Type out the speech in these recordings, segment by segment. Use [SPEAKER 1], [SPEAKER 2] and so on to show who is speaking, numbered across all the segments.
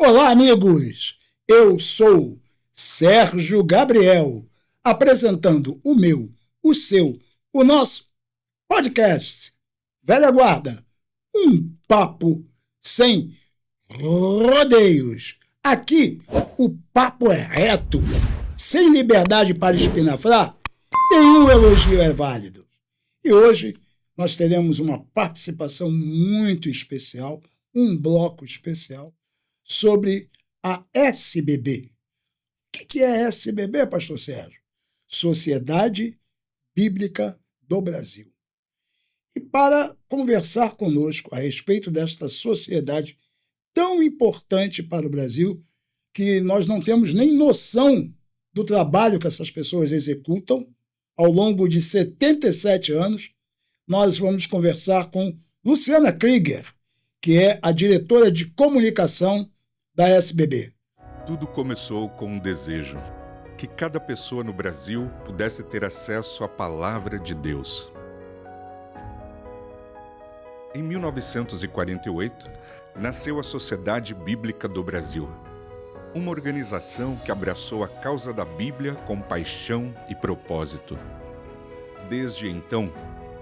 [SPEAKER 1] Olá, amigos! Eu sou Sérgio Gabriel, apresentando o seu, o nosso podcast Velha Guarda, um papo sem rodeios. Aqui, o papo é reto, sem liberdade para espinafrar, nenhum elogio é válido. E hoje nós teremos uma participação muito especial, um bloco especial, sobre a SBB. O que é SBB, pastor Sérgio? Sociedade Bíblica do Brasil. E para conversar conosco a respeito desta sociedade tão importante para o Brasil, que nós não temos nem noção do trabalho que essas pessoas executam ao longo de 77 anos, nós vamos conversar com Luciana Krieger, que é a diretora de comunicação da SBB.
[SPEAKER 2] Tudo começou com um desejo: que cada pessoa no Brasil pudesse ter acesso à palavra de Deus. Em 1948, nasceu a Sociedade Bíblica do Brasil, uma organização que abraçou a causa da Bíblia com paixão e propósito. Desde então,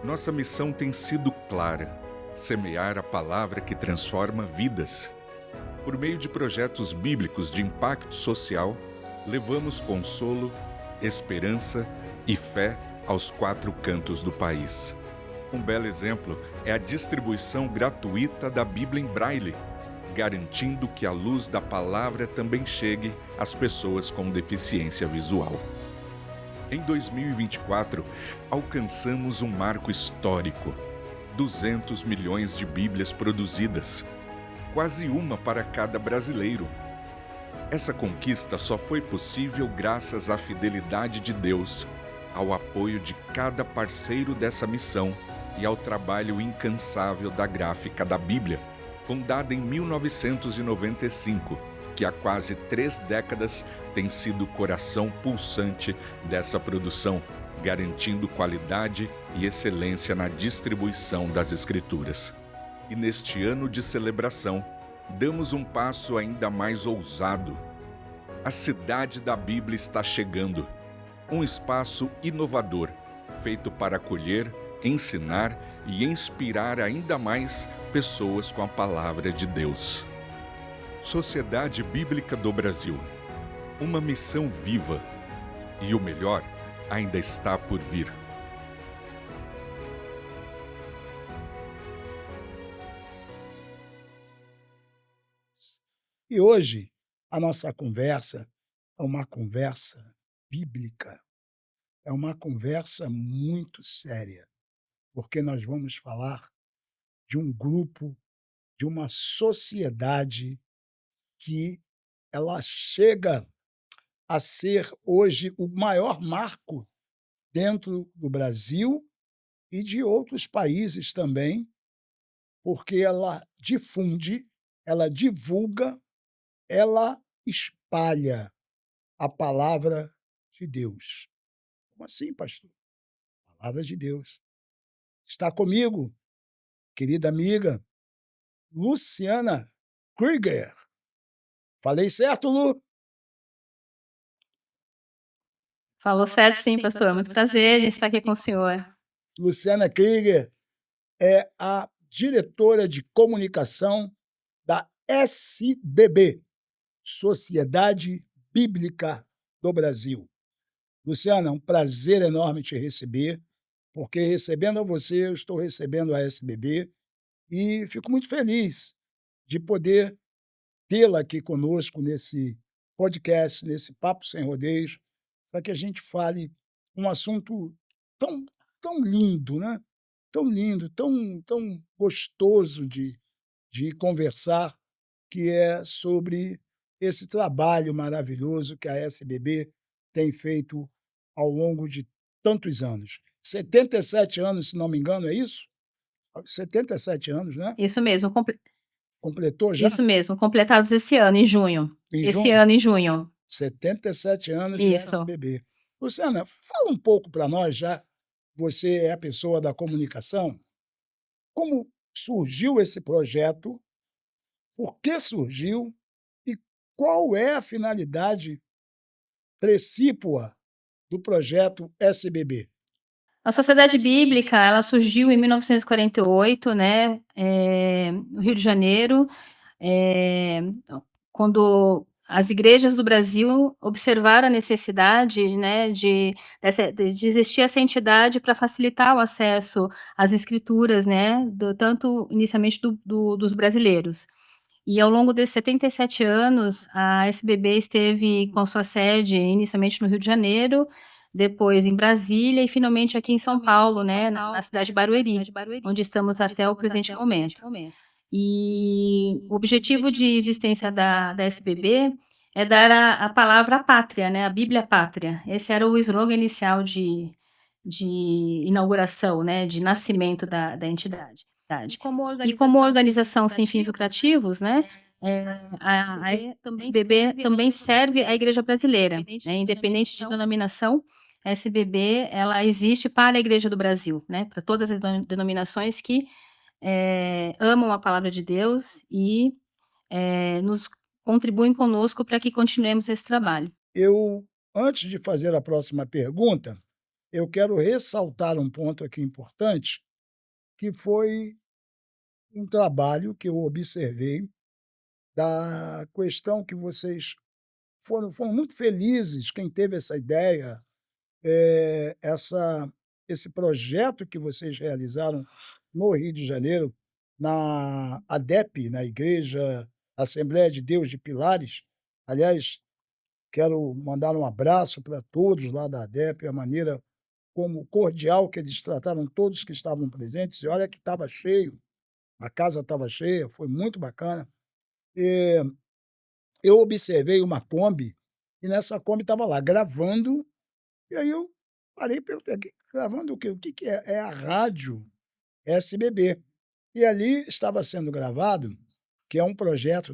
[SPEAKER 2] nossa missão tem sido clara: semear a palavra que transforma vidas. Por meio de projetos bíblicos de impacto social, levamos consolo, esperança e fé aos 4 cantos do país. Um belo exemplo é a distribuição gratuita da Bíblia em Braille, garantindo que a luz da palavra também chegue às pessoas com deficiência visual. Em 2024, alcançamos um marco histórico: 200 milhões de Bíblias produzidas, quase uma para cada brasileiro. Essa conquista só foi possível graças à fidelidade de Deus, ao apoio de cada parceiro dessa missão e ao trabalho incansável da Gráfica da Bíblia, fundada em 1995, que há quase 3 décadas tem sido o coração pulsante dessa produção, garantindo qualidade e excelência na distribuição das Escrituras. E neste ano de celebração, damos um passo ainda mais ousado. A Cidade da Bíblia está chegando, um espaço inovador, feito para acolher, ensinar e inspirar ainda mais pessoas com a palavra de Deus. Sociedade Bíblica do Brasil, uma missão viva, e o melhor ainda está por vir.
[SPEAKER 1] E hoje a nossa conversa é uma conversa bíblica, é uma conversa muito séria, porque nós vamos falar de um grupo, de uma sociedade que ela chega a ser hoje o maior marco dentro do Brasil e de outros países também, porque ela difunde, ela divulga, ela espalha a palavra de Deus. Como assim, pastor? A palavra de Deus. Está comigo, querida amiga, Luciana Krieger. Falei certo, Lu?
[SPEAKER 3] Falou certo, sim, pastor. Muito prazer em estar aqui com o senhor.
[SPEAKER 1] Luciana Krieger é a diretora de comunicação da SBB, Sociedade Bíblica do Brasil. Luciana, é um prazer enorme te receber, porque recebendo a você, eu estou recebendo a SBB e fico muito feliz de poder tê-la aqui conosco nesse podcast, nesse Papo Sem Rodeios, para que a gente fale um assunto tão lindo, né? Tão lindo, tão gostoso de conversar, que é sobre esse trabalho maravilhoso que a SBB tem feito ao longo de tantos anos. 77 anos, se não me engano, é isso? 77 anos, né?
[SPEAKER 3] Isso mesmo,
[SPEAKER 1] Completou já?
[SPEAKER 3] isso mesmo, completados esse ano, em junho.
[SPEAKER 1] Em
[SPEAKER 3] Esse
[SPEAKER 1] junho?
[SPEAKER 3] ano, em junho.
[SPEAKER 1] 77 anos de
[SPEAKER 3] Isso.
[SPEAKER 1] SBB. Luciana, fala um pouco para nós, já você é a pessoa da comunicação, como surgiu esse projeto, por que surgiu e qual é a finalidade precípua do projeto SBB?
[SPEAKER 3] A Sociedade Bíblica, ela surgiu em 1948, né, no Rio de Janeiro, eh, quando as igrejas do Brasil observaram a necessidade, né, de existir essa entidade para facilitar o acesso às escrituras, né, tanto inicialmente dos brasileiros. E ao longo desses 77 anos, a SBB esteve com sua sede inicialmente no Rio de Janeiro, depois em Brasília e finalmente aqui em São Paulo, né, na cidade de Barueri, onde estamos até o presente momento. E o objetivo de existência da SBB é dar a palavra à pátria, né, a Bíblia Pátria. Esse era o slogan inicial de inauguração, né, de nascimento da entidade. E como organização sem fins lucrativos, né, a SBB também serve a igreja brasileira, né, independente de denominação, a SBB ela existe para a igreja do Brasil, né, para todas as denominações que amam a palavra de Deus e nos contribuem conosco para que continuemos esse trabalho.
[SPEAKER 1] Antes de fazer a próxima pergunta, eu quero ressaltar um ponto aqui importante, que foi um trabalho que eu observei da questão que vocês foram muito felizes, quem teve essa ideia, esse projeto que vocês realizaram no Rio de Janeiro, na ADEP, na Igreja Assembleia de Deus de Pilares. Aliás, quero mandar um abraço para todos lá da ADEP, a maneira como cordial que eles trataram todos que estavam presentes. E olha que estava cheio, a casa estava cheia, foi muito bacana. E eu observei uma Kombi, e nessa Kombi estava lá gravando, e aí eu parei e perguntei: gravando o quê? O que que é? É a rádio SBB. E ali estava sendo gravado, que é um projeto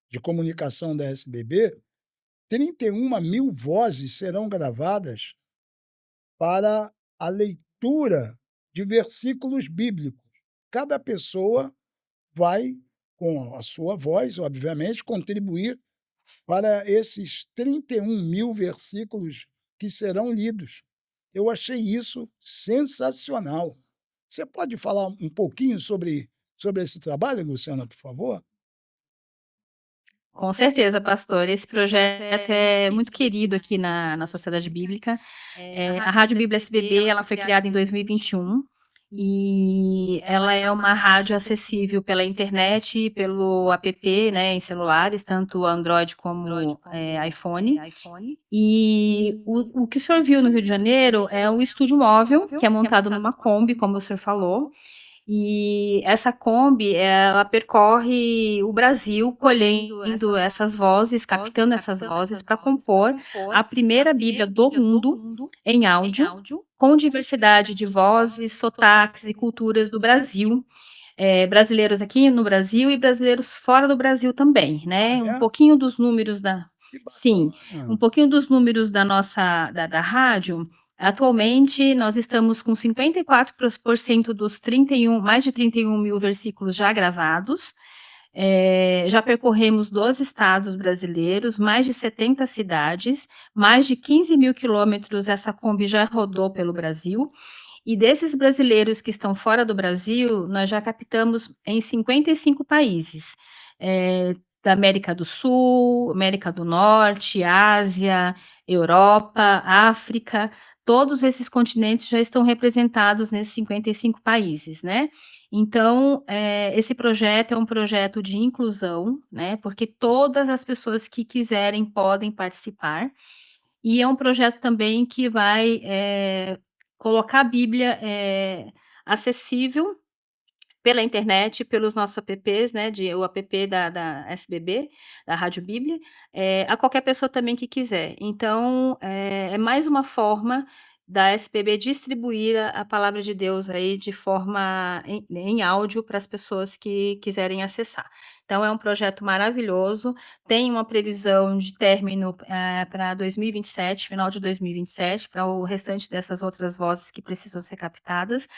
[SPEAKER 1] de comunicação da SBB, 31.000 vozes serão gravadas para a leitura de versículos bíblicos. Cada pessoa vai, com a sua voz, obviamente, contribuir para esses 31.000 versículos que serão lidos. Eu achei isso sensacional. Você pode falar um pouquinho sobre esse trabalho, Luciana, por favor?
[SPEAKER 3] Com certeza, pastor. Esse projeto é muito querido aqui na Sociedade Bíblica. A Rádio Bíblia SBB ela foi criada em 2021 e ela é uma rádio acessível pela internet e pelo app, né, em celulares, tanto Android como iPhone. E o que o senhor viu no Rio de Janeiro é um estúdio móvel, que é montado numa Kombi, como o senhor falou. E essa Kombi, ela percorre o Brasil colhendo essas vozes, captando essas vozes para compor a primeira Bíblia do mundo em áudio, com diversidade de vozes, sotaques e culturas do Brasil. Brasileiros aqui no Brasil e brasileiros fora do Brasil também, né?
[SPEAKER 1] Ah, é?
[SPEAKER 3] Um pouquinho dos números da...
[SPEAKER 1] Que
[SPEAKER 3] Sim,
[SPEAKER 1] bacana.
[SPEAKER 3] um pouquinho dos números da nossa da rádio. Atualmente, nós estamos com 54% dos mais de 31.000 versículos já gravados. Já percorremos 12 estados brasileiros, mais de 70 cidades, mais de 15.000 quilômetros essa Kombi já rodou pelo Brasil. E desses brasileiros que estão fora do Brasil, nós já captamos em 55 países, da América do Sul, América do Norte, Ásia, Europa, África, todos esses continentes já estão representados nesses 55 países, né? Então, esse projeto é um projeto de inclusão, né? Porque todas as pessoas que quiserem podem participar. E é um projeto também que vai colocar a Bíblia acessível pela internet, pelos nossos apps, né, o app da SBB, da Rádio Bíblia, a qualquer pessoa também que quiser. Então, é mais uma forma da SBB distribuir a palavra de Deus aí de forma em áudio para as pessoas que quiserem acessar. Então, é um projeto maravilhoso, tem uma previsão de término para 2027, final de 2027, para o restante dessas outras vozes que precisam ser captadas.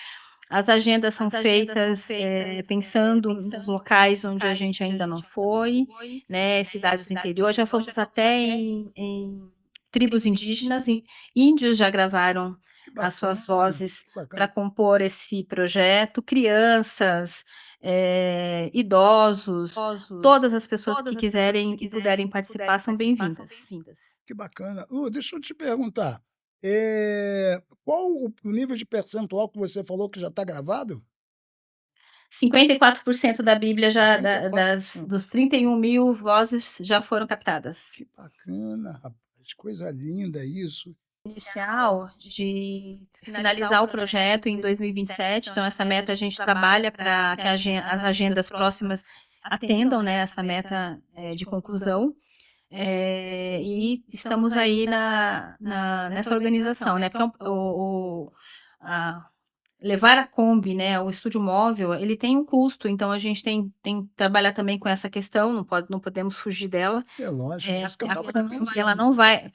[SPEAKER 3] As agendas são feitas pensando nos locais onde a gente ainda não foi, né? Cidades do interior, já fomos até em tribos indígenas, índios já gravaram
[SPEAKER 1] Que
[SPEAKER 3] as suas
[SPEAKER 1] bacana,
[SPEAKER 3] vozes
[SPEAKER 1] que
[SPEAKER 3] para
[SPEAKER 1] bacana.
[SPEAKER 3] compor esse projeto, crianças, idosos, todas as pessoas que quiserem e puderem participar são bem-vindas.
[SPEAKER 1] Que bacana. Deixa eu te perguntar, qual o nível de percentual que você falou que já está gravado?
[SPEAKER 3] 54% da Bíblia já
[SPEAKER 1] 54%.
[SPEAKER 3] dos 31.000 vozes já foram captadas.
[SPEAKER 1] Que bacana, rapaz, coisa linda isso.
[SPEAKER 3] Inicial de finalizar o projeto em 2027, então essa meta a gente trabalha para que as agendas próximas atendam, né, essa meta de conclusão. E estamos aí nessa organização, né? Porque levar a Kombi, né, o estúdio móvel, ele tem um custo, então a gente tem que trabalhar também com essa questão, não podemos fugir dela.
[SPEAKER 1] É lógico, isso que eu
[SPEAKER 3] A
[SPEAKER 1] estava até
[SPEAKER 3] Kombi,
[SPEAKER 1] pensando.
[SPEAKER 3] ela não vai,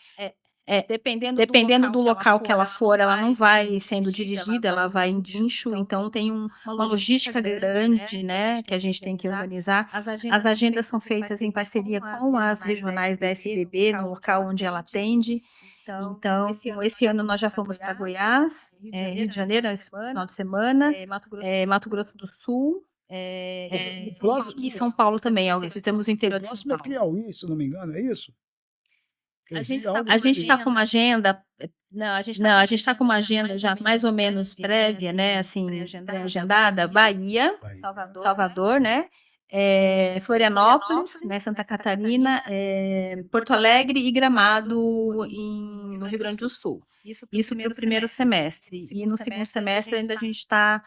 [SPEAKER 3] dependendo do local que ela for, ela não vai sendo dirigida, ela vai em guincho, então tem uma logística grande, né, que a gente tem que organizar. As agendas são feitas em parceria com as regionais da SBB, no local onde ela atende. Então, esse ano nós já fomos para Goiás, Rio de Janeiro, esse final de semana, Mato Grosso do Sul, e São Paulo também. Fizemos o
[SPEAKER 1] O
[SPEAKER 3] interior de São
[SPEAKER 1] próximo é
[SPEAKER 3] Paulo.
[SPEAKER 1] Piauí, se não me engano, é isso? Eu vi algo
[SPEAKER 3] A gente
[SPEAKER 1] sobre
[SPEAKER 3] está com uma agenda. Não, a gente está com uma agenda já mais ou menos prévia, né? Assim, pré-agendada. Bahia,
[SPEAKER 1] Bahia.
[SPEAKER 3] Salvador, né? Florianópolis, né? Santa Catarina, Porto Alegre e Gramado no Rio Grande do Sul. Isso para o primeiro semestre. E no segundo semestre ainda a gente está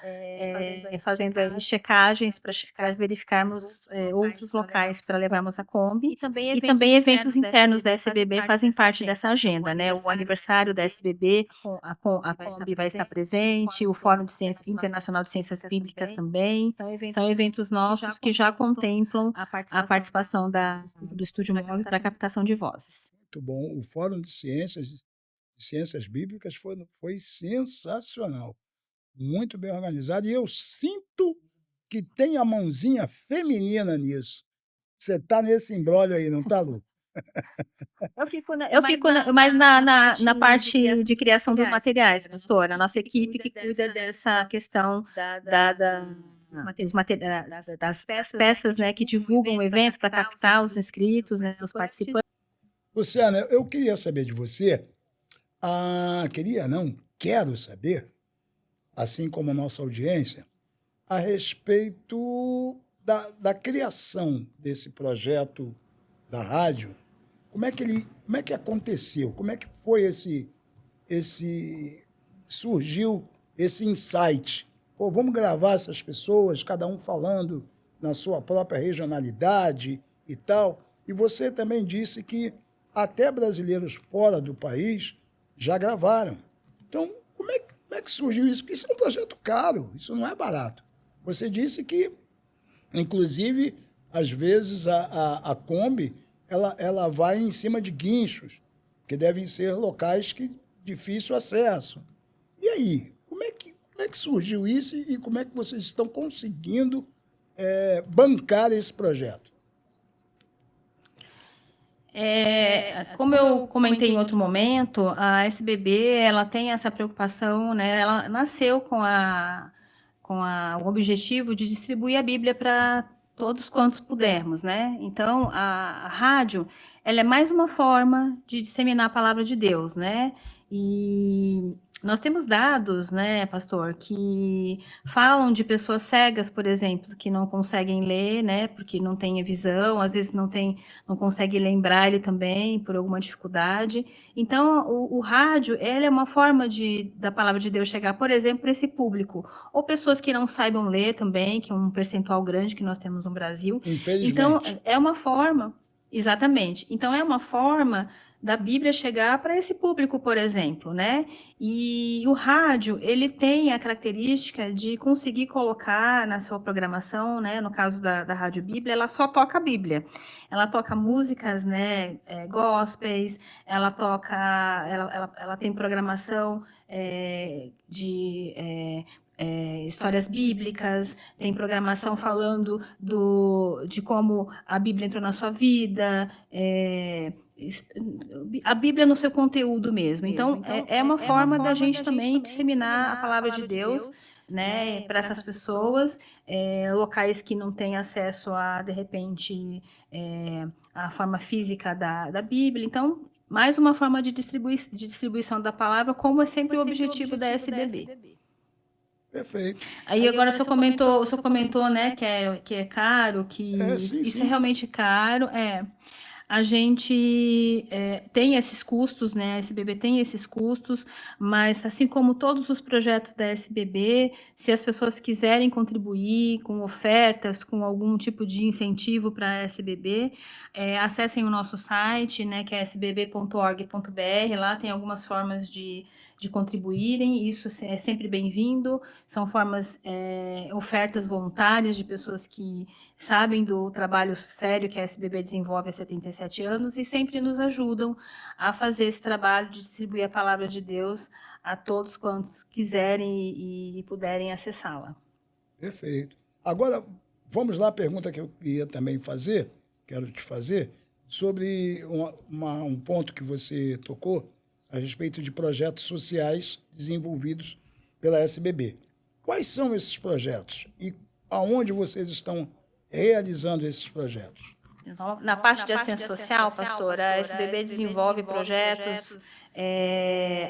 [SPEAKER 3] fazendo aí checagens para verificarmos outros locais para levarmos a Kombi. E também eventos internos da SBB fazem parte dessa agenda, né? O aniversário da SBB, a Kombi vai estar presente, o Fórum Internacional de Ciências Bíblicas também. São eventos nossos que já contemplam a participação do Estúdio Móvel para captação de vozes.
[SPEAKER 1] Muito bom. O Fórum de Ciências Bíblicas foi sensacional. Muito bem organizado. E eu sinto que tem a mãozinha feminina nisso. Você está nesse imbróglio aí, não está, Lu?
[SPEAKER 3] Eu fico mais na parte de criação dos materiais, pastor. A nossa equipe que cuida dessa questão das peças, né, que divulgam o evento para captar os inscritos, né, os participantes.
[SPEAKER 1] Luciana, eu queria saber de você, quero saber, assim como a nossa audiência, a respeito da criação desse projeto da rádio. Como é que aconteceu? Como é que foi surgiu esse insight? Pô, vamos gravar essas pessoas, cada um falando na sua própria regionalidade e tal. E você também disse que até brasileiros fora do país já gravaram. Então, como é que surgiu isso? Porque isso é um projeto caro, isso não é barato. Você disse que, inclusive, às vezes a Kombi ela vai em cima de guinchos, que devem ser locais de difícil acesso. E aí, como é que surgiu isso e como é que vocês estão conseguindo bancar esse projeto?
[SPEAKER 3] Como eu comentei em outro momento, a SBB ela tem essa preocupação, né? Ela nasceu com o objetivo de distribuir a Bíblia para todos quantos pudermos, né? Então, a rádio, ela é mais uma forma de disseminar a palavra de Deus, né? E nós temos dados, né, pastor, que falam de pessoas cegas, por exemplo, que não conseguem ler, né, porque não têm visão, às vezes não consegue lembrar ele também por alguma dificuldade. Então, o rádio, ele é uma forma da palavra de Deus chegar, por exemplo, para esse público. Ou pessoas que não saibam ler também, que é um percentual grande que nós temos no Brasil.
[SPEAKER 1] Infelizmente.
[SPEAKER 3] Então, é uma forma, exatamente. Então, é uma forma da Bíblia chegar para esse público, por exemplo, né? E o rádio, ele tem a característica de conseguir colocar na sua programação, né? No caso da Rádio Bíblia, ela só toca a Bíblia. Ela toca músicas, né? Gospels, ela toca, ela tem programação de histórias bíblicas, tem programação falando de como a Bíblia entrou na sua vida, a Bíblia no seu conteúdo mesmo. Então, é uma forma da gente também disseminar a palavra de Deus, né, para essas pessoas, locais que não têm acesso a, de repente, a forma física da Bíblia. Então, mais uma forma de distribuição da palavra, como é sempre o objetivo da SBB.
[SPEAKER 1] Perfeito.
[SPEAKER 3] Aí agora o senhor comentou, né, que é caro, que
[SPEAKER 1] Sim,
[SPEAKER 3] isso
[SPEAKER 1] sim.
[SPEAKER 3] é realmente caro. A gente tem esses custos, né? A SBB tem esses custos, mas assim como todos os projetos da SBB, se as pessoas quiserem contribuir com ofertas, com algum tipo de incentivo para a SBB, acessem o nosso site, né, que é sbb.org.br. Lá tem algumas formas de contribuírem, isso é sempre bem-vindo. São formas, ofertas voluntárias de pessoas que sabem do trabalho sério que a SBB desenvolve há 77 anos e sempre nos ajudam a fazer esse trabalho de distribuir a palavra de Deus a todos quantos quiserem e puderem acessá-la.
[SPEAKER 1] Perfeito. Agora, vamos lá à pergunta que eu ia também quero te fazer, sobre um ponto que você tocou a respeito de projetos sociais desenvolvidos pela SBB. Quais são esses projetos e aonde vocês estão realizando esses projetos?
[SPEAKER 3] Então, na parte de assistência social, pastora, a SBB desenvolve projetos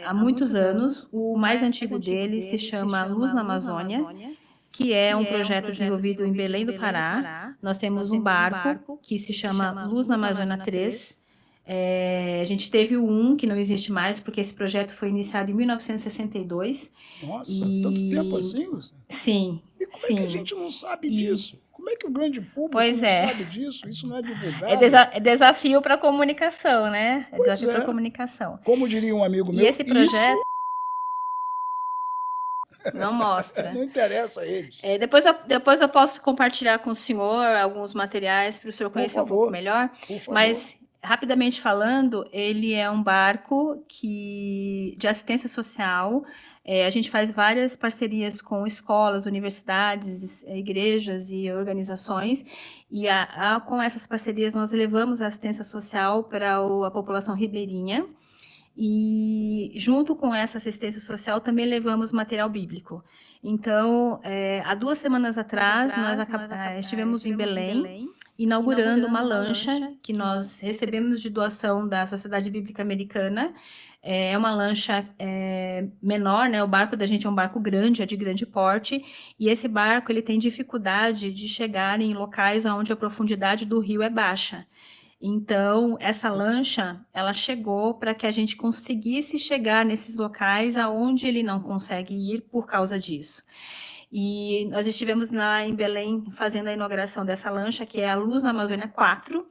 [SPEAKER 3] há muitos anos. O mais antigo deles se chama Luz na Amazônia, que é um projeto desenvolvido em Belém do Pará. Nós temos um barco que se chama Luz na Amazônia 3. A gente teve um que não existe mais, porque esse projeto foi iniciado em 1962.
[SPEAKER 1] Nossa, tanto tempo assim?
[SPEAKER 3] Sim.
[SPEAKER 1] E como é que a gente não sabe disso? Como é que o grande público não sabe disso? Isso não é divulgado?
[SPEAKER 3] É desafio para a comunicação, né? É desafio para a comunicação.
[SPEAKER 1] Como diria um amigo meu,
[SPEAKER 3] esse projeto não mostra.
[SPEAKER 1] Não interessa a eles.
[SPEAKER 3] Depois eu posso compartilhar com o senhor alguns materiais para o senhor conhecer um pouco melhor. Mas, rapidamente falando, ele é um barco de assistência social. A gente faz várias parcerias com escolas, universidades, igrejas e organizações. E com essas parcerias nós levamos a assistência social para a população ribeirinha. E, junto com essa assistência social, também levamos material bíblico. Então, há 2 semanas atrás, nós estivemos em Belém, inaugurando uma lancha que nós recebemos de doação da Sociedade Bíblica Americana. É uma lancha menor, né? O barco da gente é um barco grande, é de grande porte, e esse barco ele tem dificuldade de chegar em locais onde a profundidade do rio é baixa. Então, essa lancha, ela chegou para que a gente conseguisse chegar nesses locais aonde ele não consegue ir por causa disso. E nós estivemos em Belém fazendo a inauguração dessa lancha, que é a Luz na Amazônia 4,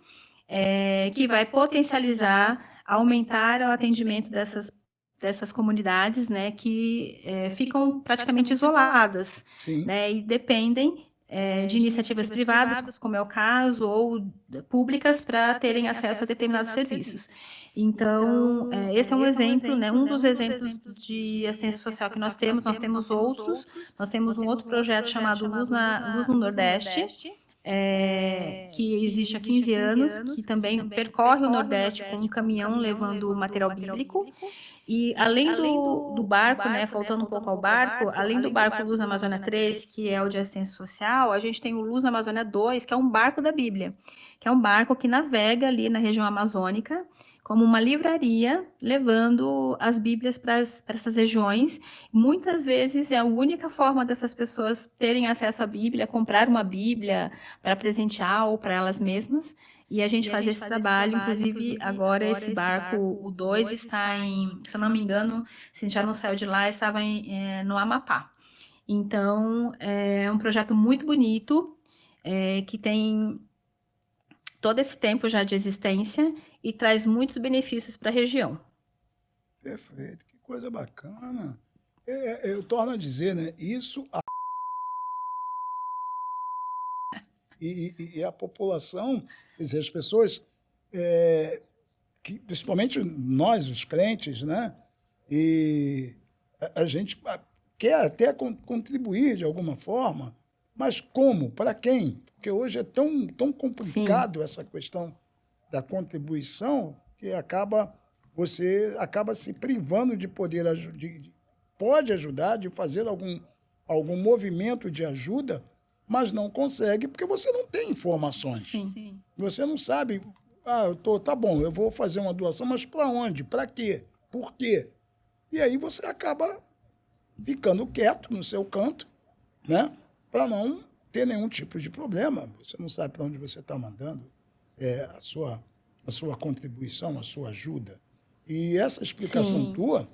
[SPEAKER 3] que vai potencializar, aumentar o atendimento dessas comunidades, né, que ficam praticamente isoladas, né, e dependem de iniciativas privadas, como é o caso, ou públicas, para terem acesso a determinados serviços. Então, esse é um exemplo, né, um dos exemplos de assistência social que nós temos. Nós temos outros. Nós temos um outro projeto chamado Luz no Nordeste, que existe há 15 anos, que também percorre o Nordeste com um caminhão levando material bíblico. E além do barco, né, voltando um pouco ao barco, além do barco Luz na Amazônia 3, que é o de assistência social, a gente tem o Luz na Amazônia 2, que é um barco da Bíblia, que é um barco que navega ali na região amazônica, como uma livraria, levando as Bíblias para essas regiões. Muitas vezes é a única forma dessas pessoas terem acesso à Bíblia, comprar uma Bíblia para presentear ou para elas mesmas. E a gente faz esse trabalho, inclusive agora esse barco, o 2, está se eu não me engano, se já não saiu de lá, estava no Amapá. Então, é um projeto muito bonito, que tem todo esse tempo já de existência e traz muitos benefícios para a região.
[SPEAKER 1] Perfeito, que coisa bacana. Eu torno a dizer, né, isso... E a população, quer dizer, as pessoas, principalmente nós, os crentes, né? E a gente quer até contribuir de alguma forma, mas como? Para quem? Porque hoje é tão complicado essa questão da contribuição que você acaba se privando de poder pode ajudar, de fazer algum movimento de ajuda, mas não consegue porque você não tem informações.
[SPEAKER 3] Sim.
[SPEAKER 1] Você não sabe, tá bom, eu vou fazer uma doação, mas para onde? Para quê? Por quê? E aí você acaba ficando quieto no seu canto, né? Para não ter nenhum tipo de problema. Você não sabe para onde você está mandando a sua contribuição, a sua ajuda. E essa explicação tua,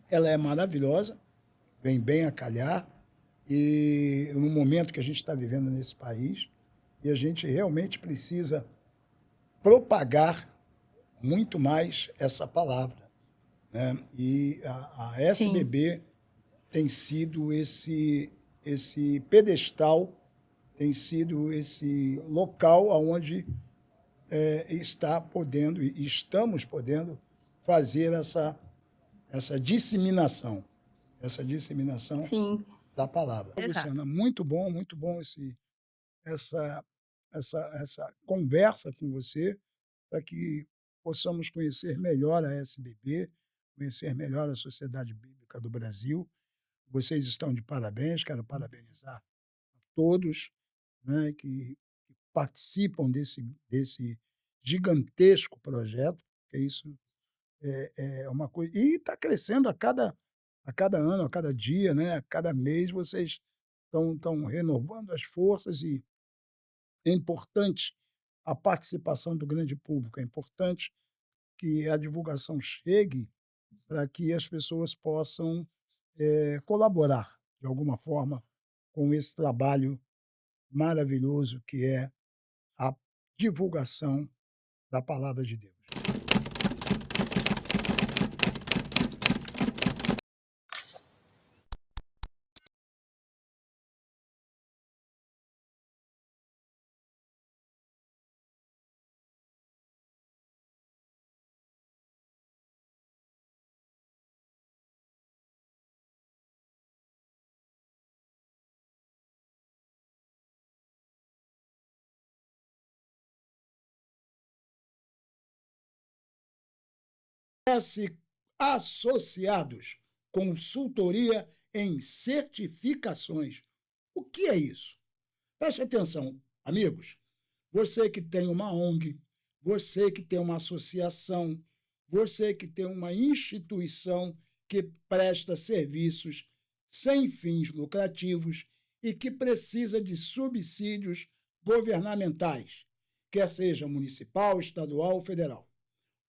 [SPEAKER 1] ela é maravilhosa, vem bem a calhar, e no momento que a gente está vivendo nesse país, e a gente realmente precisa propagar muito mais essa palavra, né? E a SBB tem sido esse pedestal, tem sido esse local onde estamos podendo fazer essa disseminação da palavra. Luciana, muito bom essa conversa com você, para que possamos conhecer melhor a SBB, conhecer melhor a Sociedade Bíblica do Brasil. Vocês estão de parabéns, quero parabenizar a todos, né, que participam desse gigantesco projeto, porque isso é uma coisa... E está crescendo a cada ano, a cada dia, né, a cada mês, vocês estão renovando as forças, e é importante a participação do grande público, é importante que a divulgação chegue para que as pessoas possam colaborar, de alguma forma, com esse trabalho maravilhoso que é a divulgação da Palavra de Deus. Associados, consultoria em certificações. O que é isso? Preste atenção, amigos. Você que tem uma ONG, você que tem uma associação, você que tem uma instituição que presta serviços sem fins lucrativos e que precisa de subsídios governamentais, quer seja municipal, estadual ou federal.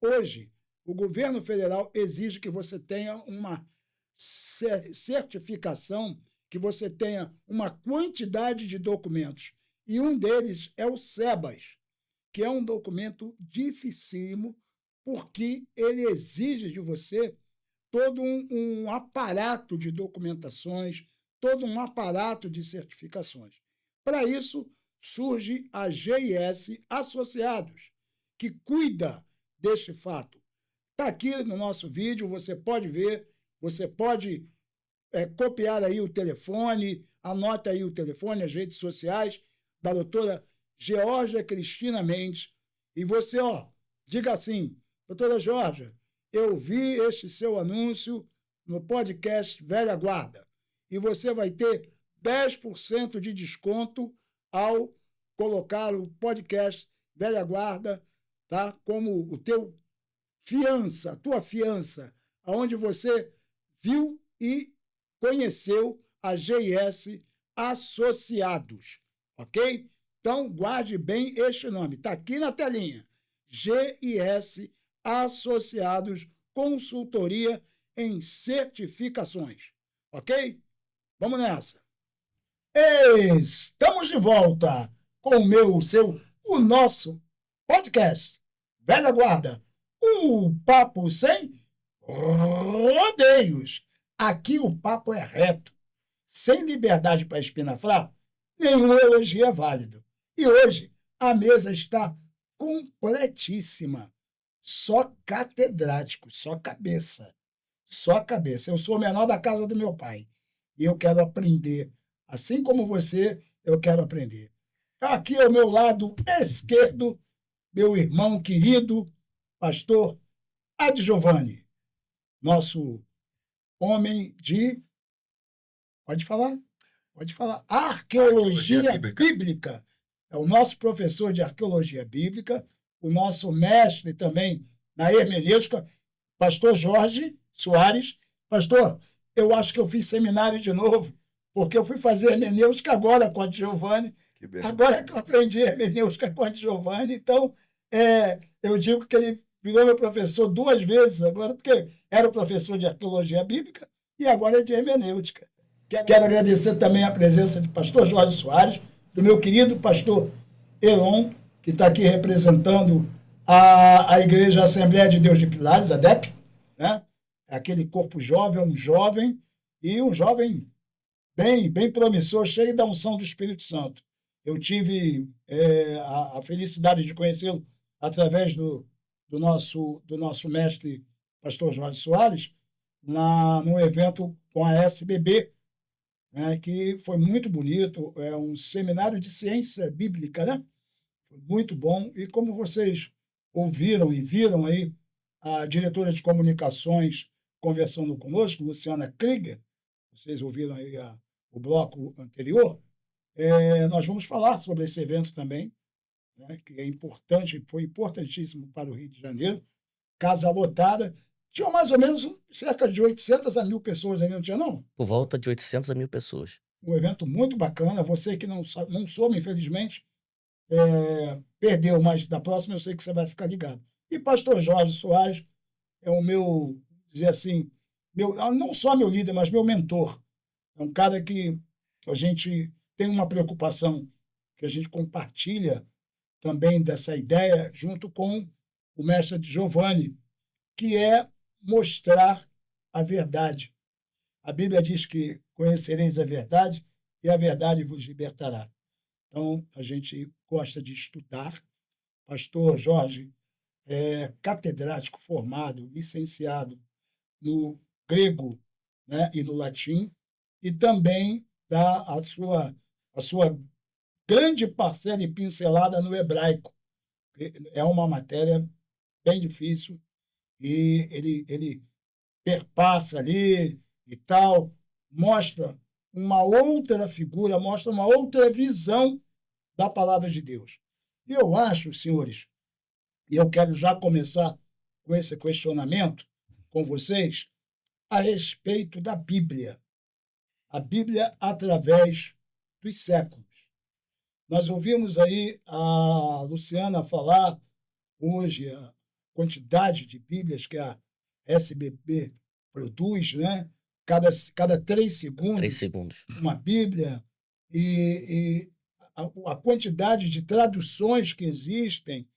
[SPEAKER 1] Hoje, o governo federal exige que você tenha uma certificação, que você tenha uma quantidade de documentos. E um deles é o SEBAS, que é um documento dificílimo, porque ele exige de você todo um aparato de documentações, todo um aparato de certificações. Para isso, surge a GIS Associados, que cuida deste fato. Está aqui no nosso vídeo, você pode ver, você pode copiar aí o telefone, anota aí o telefone, as redes sociais da doutora Georgia Cristina Mendes, e você, diga assim: doutora Georgia, eu vi este seu anúncio no podcast Velha Guarda, e você vai ter 10% de desconto ao colocar o podcast Velha Guarda, tá, como o teu fiança, a tua fiança, aonde você viu e conheceu a GIS Associados, ok? Então, guarde bem este nome, está aqui na telinha, GIS Associados, consultoria em certificações, ok? Vamos nessa. Estamos de volta com o nosso podcast, Velha Guarda, um papo sem rodeios. Aqui o papo é reto, sem liberdade para espinafrar, nenhum elogio é válido. E hoje a mesa está completíssima, só catedrático, só cabeça. Eu sou o menor da casa do meu pai. e eu quero aprender. Assim como você, eu quero aprender. Aqui ao meu lado esquerdo, meu irmão querido, pastor Adjovani, nosso homem de... Pode falar? Pode falar. Arqueologia bíblica. É o nosso professor de arqueologia bíblica, o nosso mestre também na hermenêutica, pastor Jorge Soares. Pastor, eu acho que eu fiz seminário de novo, porque eu fui fazer hermenêutica agora com a Giovanni. Agora que eu aprendi hermenêutica com a Giovanni, então eu digo que ele virou meu professor 2 vezes agora, porque era o professor de arqueologia bíblica e agora é de hermenêutica. Quero agradecer também a presença de pastor Jorge Soares, do meu querido pastor Elon, que está aqui representando a Igreja Assembleia de Deus de Pilares, a DEP, né? Aquele corpo jovem, um jovem bem promissor, cheio da unção do Espírito Santo. Eu tive a felicidade de conhecê-lo através do nosso mestre, pastor Jorge Soares, num evento com a SBB, né, que foi muito bonito, é um seminário de ciência bíblica, né? Foi muito bom. E como vocês ouviram e viram aí a diretora de comunicações conversando conosco, Luciana Krieger, vocês ouviram aí o bloco anterior, nós vamos falar sobre esse evento também, né, que é importante, foi importantíssimo para o Rio de Janeiro, casa lotada. Tinha mais ou menos cerca de 800 a 1.000 pessoas aí, não tinha, não?
[SPEAKER 4] Por volta de 800 a 1.000 pessoas.
[SPEAKER 1] Um evento muito bacana. Você que não soube, infelizmente, perdeu, mas da próxima eu sei que você vai ficar ligado. E pastor Jorge Soares é o meu, dizer assim, não só meu líder, mas meu mentor. É um cara que a gente tem uma preocupação, que a gente compartilha também dessa ideia, junto com o mestre Giovanni, que é mostrar a verdade. A Bíblia diz que conhecereis a verdade e a verdade vos libertará. Então, a gente gosta de estudar. Pastor Jorge é catedrático formado, licenciado no grego, né, e no latim, e também dá a sua grande parcela e pincelada no hebraico. É uma matéria bem difícil, e ele perpassa ali e tal, mostra uma outra figura, mostra uma outra visão da palavra de Deus. E eu acho, senhores, e eu quero já começar com esse questionamento com vocês, a respeito da Bíblia. A Bíblia através dos séculos. Nós ouvimos aí a Luciana falar hoje a quantidade de Bíblias que a SBB produz, né? Cada 3 segundos,
[SPEAKER 4] 3 segundos.
[SPEAKER 1] Uma Bíblia, e a quantidade de traduções que existem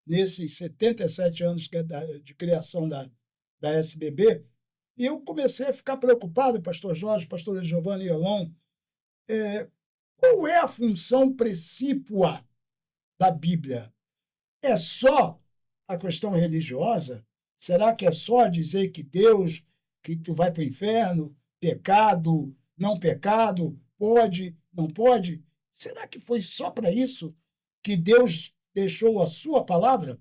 [SPEAKER 1] nesses 77 anos de criação da SBB. E eu comecei a ficar preocupado, pastor Jorge, pastor Giovanni Elon, qual é a função precípua da Bíblia? É só a questão religiosa? Será que é só dizer que Deus, que tu vai para o inferno, pecado, não pecado, pode, não pode? Será que foi só para isso que Deus deixou a sua palavra?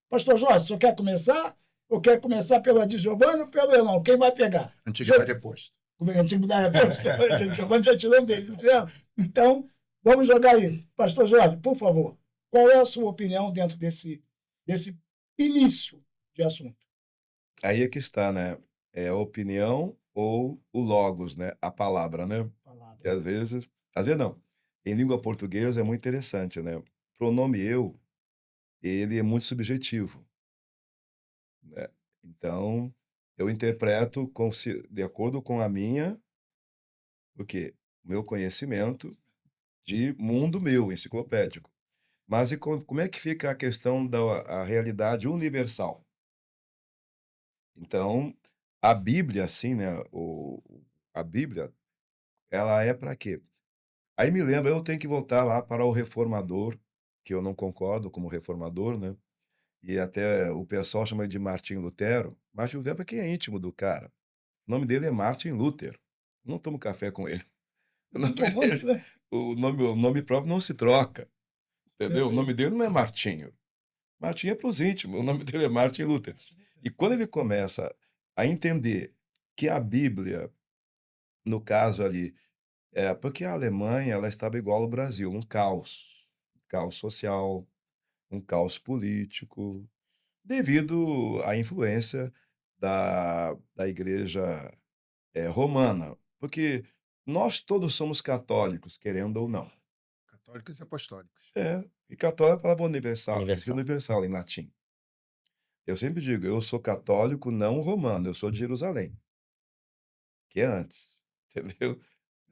[SPEAKER 1] Pastor Jorge, você quer começar? Ou quer começar pelo Adjovani ou pelo Elon? Quem vai pegar?
[SPEAKER 5] Antiguidade é posto.
[SPEAKER 1] Antiguidade é posto. O Giovanni já tirou dele, entendeu? Então, vamos jogar aí. Pastor Jorge, por favor, qual é a sua opinião dentro desse início de assunto?
[SPEAKER 5] Aí é que está, né? É a opinião ou o logos, né? A palavra, né?
[SPEAKER 1] Palavra.
[SPEAKER 5] Que às vezes não. Em língua portuguesa é muito interessante, né? O pronome eu, ele é muito subjetivo, né? Então, eu interpreto de acordo com o meu conhecimento de mundo meu, enciclopédico. Mas e como é que fica a questão da realidade universal? Então, a Bíblia, assim, né? A Bíblia, ela é para quê? Aí me lembra, eu tenho que voltar lá para o reformador, que eu não concordo como reformador, né? E até o pessoal chama ele de Martim Lutero. Martim Lutero é quem é íntimo do cara. O nome dele é Martin Luther, não tomo café com ele. O
[SPEAKER 1] Não
[SPEAKER 5] nome
[SPEAKER 1] tomamos,
[SPEAKER 5] dele,
[SPEAKER 1] né?
[SPEAKER 5] o nome próprio não se troca, entendeu? O
[SPEAKER 1] Perfeito.
[SPEAKER 5] nome dele não é Martinho. Martinho é para os íntimos, o nome dele é Martin Luther. E quando ele começa a entender que a Bíblia, no caso ali, porque a Alemanha ela estava igual ao Brasil, um caos social, um caos político, devido à influência da igreja romana. Porque nós todos somos católicos, querendo ou não.
[SPEAKER 1] Católicos e apostólicos.
[SPEAKER 5] E católico é a palavra universal, quer dizer
[SPEAKER 4] Universal.
[SPEAKER 5] universal em latim. Eu sempre digo, eu sou católico não romano, eu sou de Jerusalém, que é antes, entendeu?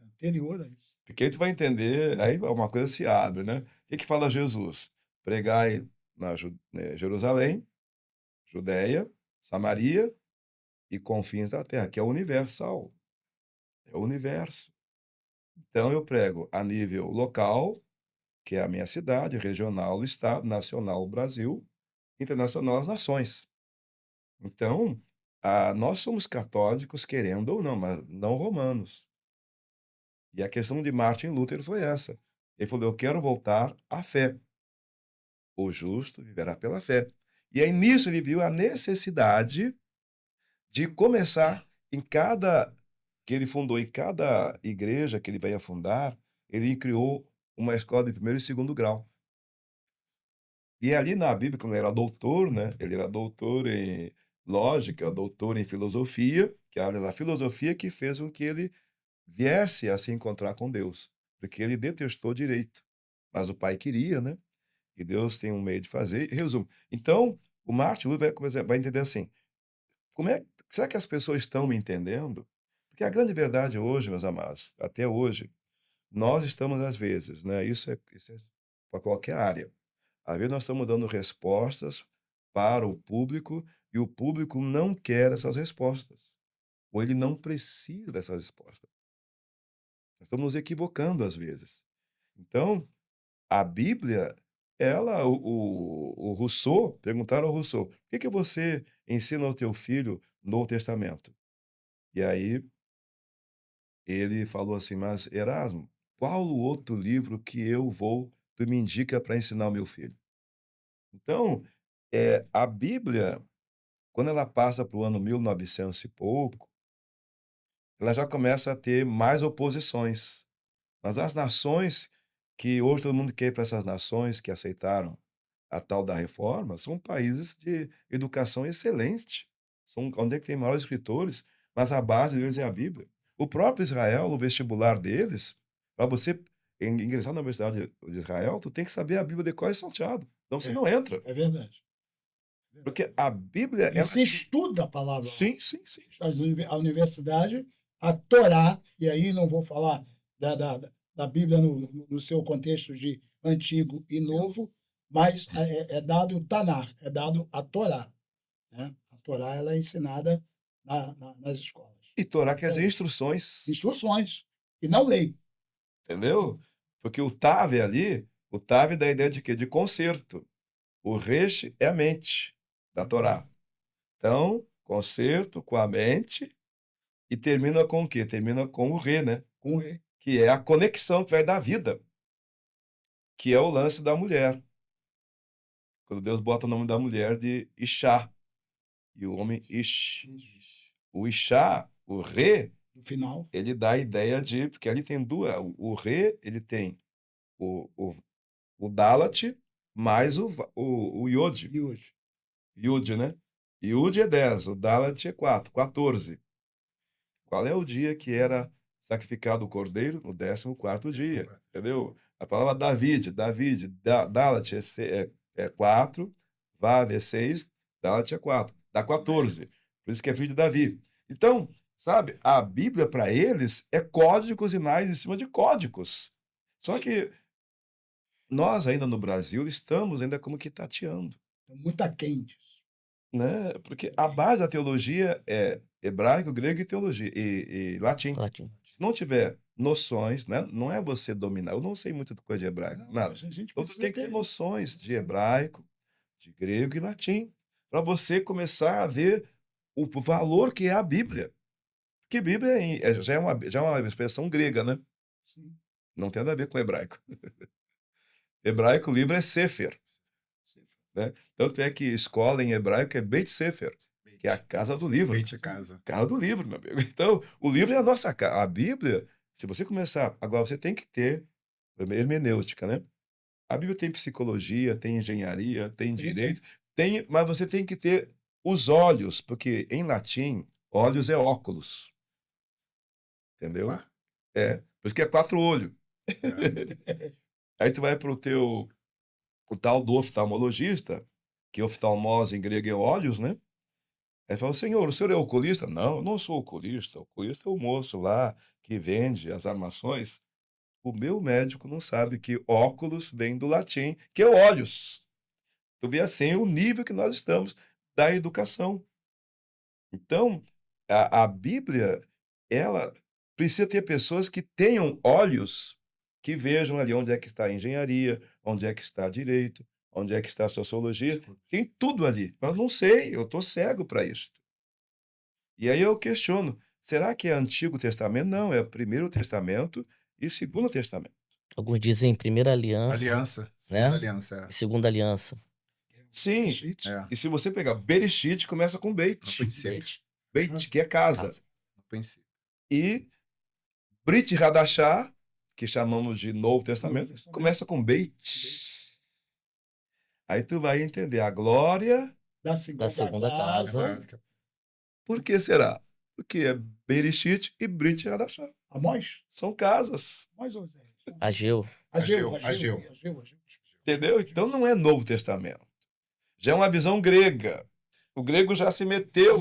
[SPEAKER 1] Anterior a isso.
[SPEAKER 5] Porque aí tu vai entender, aí uma coisa se abre, né? O que que fala Jesus? Pregai na Jerusalém, Judéia, Samaria e confins da terra, que é o universal, é o universo. Então eu prego a nível local, que é a minha cidade, regional, o estado, nacional, o Brasil, internacional, as nações. Então, nós somos católicos, querendo ou não, mas não romanos. E a questão de Martin Luther foi essa. Ele falou: eu quero voltar à fé. O justo viverá pela fé. E aí nisso ele viu a necessidade de começar em cada que ele fundou, em cada igreja que ele veio a fundar, ele criou uma escola de primeiro e segundo grau. E ali na Bíblia, como ele era doutor, né? Ele era doutor em lógica, doutor em filosofia, que é a área da filosofia que fez com que ele viesse a se encontrar com Deus, porque ele detestou direito, mas o pai queria, né? E Deus tem um meio de fazer. Resumo. Então, o Martin Luther vai entender assim: será que as pessoas estão me entendendo? Porque a grande verdade hoje, meus amados, até hoje, nós estamos às vezes, né? Isso é para qualquer área. Às vezes nós estamos dando respostas para o público e o público não quer essas respostas, ou ele não precisa dessas respostas. Nós estamos nos equivocando às vezes. Então, a Bíblia, o Rousseau, perguntaram ao Rousseau: por que você ensina ao teu filho no Novo Testamento? E aí ele falou assim: mas Erasmo, qual o outro livro que tu me indica para ensinar ao meu filho? Então, a Bíblia, quando ela passa para o ano 1900 e pouco, ela já começa a ter mais oposições. Mas as nações que hoje todo mundo quer ir para essas nações que aceitaram a tal da reforma, são países de educação excelente. São onde é que tem maiores escritores, mas a base deles é a Bíblia. O próprio Israel, o vestibular deles, para você ingressar na Universidade de Israel, tu tem que saber a Bíblia de cor e salteado. Então você não entra.
[SPEAKER 1] É verdade.
[SPEAKER 5] Porque a Bíblia...
[SPEAKER 1] E se estuda a palavra.
[SPEAKER 5] Sim, sim, sim.
[SPEAKER 1] A universidade, a Torá, e aí não vou falar da Bíblia no seu contexto de antigo e novo, mas é dado o Tanar, é dado a Torá. Né? A Torá ela é ensinada nas escolas.
[SPEAKER 5] E Torá quer dizer instruções.
[SPEAKER 1] Instruções, e não lei.
[SPEAKER 5] Entendeu? Porque o Tav ali, o Tav dá a ideia de quê? De concerto. O Resh é a mente da Torá. Então, concerto com a mente e termina com o quê? Termina com o Re, né?
[SPEAKER 1] Com lei.
[SPEAKER 5] Que é a conexão que vai dar vida, que é o lance da mulher. Quando Deus bota o nome da mulher de Ixá, e o homem Ish. O Ixá, o Re,
[SPEAKER 1] No final,
[SPEAKER 5] ele dá a ideia de... Porque ali tem duas... O Re, ele tem o Dalat mais o Yod.
[SPEAKER 1] e hoje.
[SPEAKER 5] Yud, né? Yud é 10, o Dalat é 4, 14. Qual é o dia que era sacrificado o cordeiro? No 14º dia, entendeu? A palavra David, Dalat é 4, Vav é 6, Dalat é 4, dá 14. Por isso que é filho de Davi. Então, sabe, a Bíblia para eles é códigos e mais em cima de códigos. Só que nós ainda no Brasil estamos ainda como que tateando.
[SPEAKER 1] Estão muito aquém disso.
[SPEAKER 5] Né? Porque a base da teologia é hebraico, grego e teologia e latim.
[SPEAKER 4] Latim.
[SPEAKER 5] Se não tiver noções, né? Não é você dominar. Eu não sei muito coisa de hebraico,
[SPEAKER 1] Não,
[SPEAKER 5] nada.
[SPEAKER 1] a gente
[SPEAKER 5] Então você
[SPEAKER 1] precisa
[SPEAKER 5] tem que ter
[SPEAKER 1] ter
[SPEAKER 5] noções de hebraico, de grego e latim, para você começar a ver o valor que é a Bíblia. Que Bíblia já é uma expressão grega, né?
[SPEAKER 1] Sim.
[SPEAKER 5] Não tem nada a ver com hebraico. Hebraico, o livro é Sefer. Né? Tanto é que escola em hebraico é Beit Sefer, que é a casa do livro.
[SPEAKER 6] Beit casa.
[SPEAKER 5] Casa do livro, meu amigo. Então, o livro é a nossa casa. A Bíblia, se você começar... Agora, você tem que ter hermenêutica, né? A Bíblia tem psicologia, tem engenharia, tem direito, mas você tem que ter os olhos, porque em latim, olhos é óculos. Entendeu?
[SPEAKER 6] Ah.
[SPEAKER 5] Por isso que é 4 olhos.
[SPEAKER 6] É.
[SPEAKER 5] Aí tu vai pro o tal do oftalmologista, que oftalmose em grego é olhos, né? Aí fala, senhor, o senhor é oculista? Não, eu não sou oculista. O oculista é o moço lá que vende as armações. O meu médico não sabe que óculos vem do latim, que é olhos. Tu vê assim o nível que nós estamos da educação. Então, a Bíblia, ela precisa ter pessoas que tenham olhos que vejam ali onde é que está a engenharia, onde é que está direito, onde é que está a sociologia. Tem tudo ali. Mas não sei, eu estou cego para isso. E aí eu questiono, será que é Antigo Testamento? Não, é Primeiro Testamento e Segundo Testamento.
[SPEAKER 4] Alguns dizem Primeira Aliança,
[SPEAKER 6] Aliança.
[SPEAKER 4] né?
[SPEAKER 6] Segunda aliança,
[SPEAKER 4] E Segunda Aliança.
[SPEAKER 5] Sim,
[SPEAKER 6] é.
[SPEAKER 5] e se você pegar Bereshit, começa com Beit.
[SPEAKER 6] No princípio.
[SPEAKER 5] Beit, que é casa.
[SPEAKER 6] No princípio.
[SPEAKER 5] E Brit Hadashah, que chamamos de Novo Testamento, começa com Beit. Aí tu vai entender a glória.
[SPEAKER 1] Da segunda
[SPEAKER 4] casa.
[SPEAKER 6] Exato.
[SPEAKER 5] Por que será? Porque é Bereshit e Brit Hadashah.
[SPEAKER 1] Amós?
[SPEAKER 5] São casas,
[SPEAKER 1] Amós ou Zé?
[SPEAKER 4] Ageu.
[SPEAKER 1] Ageu.
[SPEAKER 5] entendeu? Então não é Novo Testamento. Já é uma visão grega. O grego já se meteu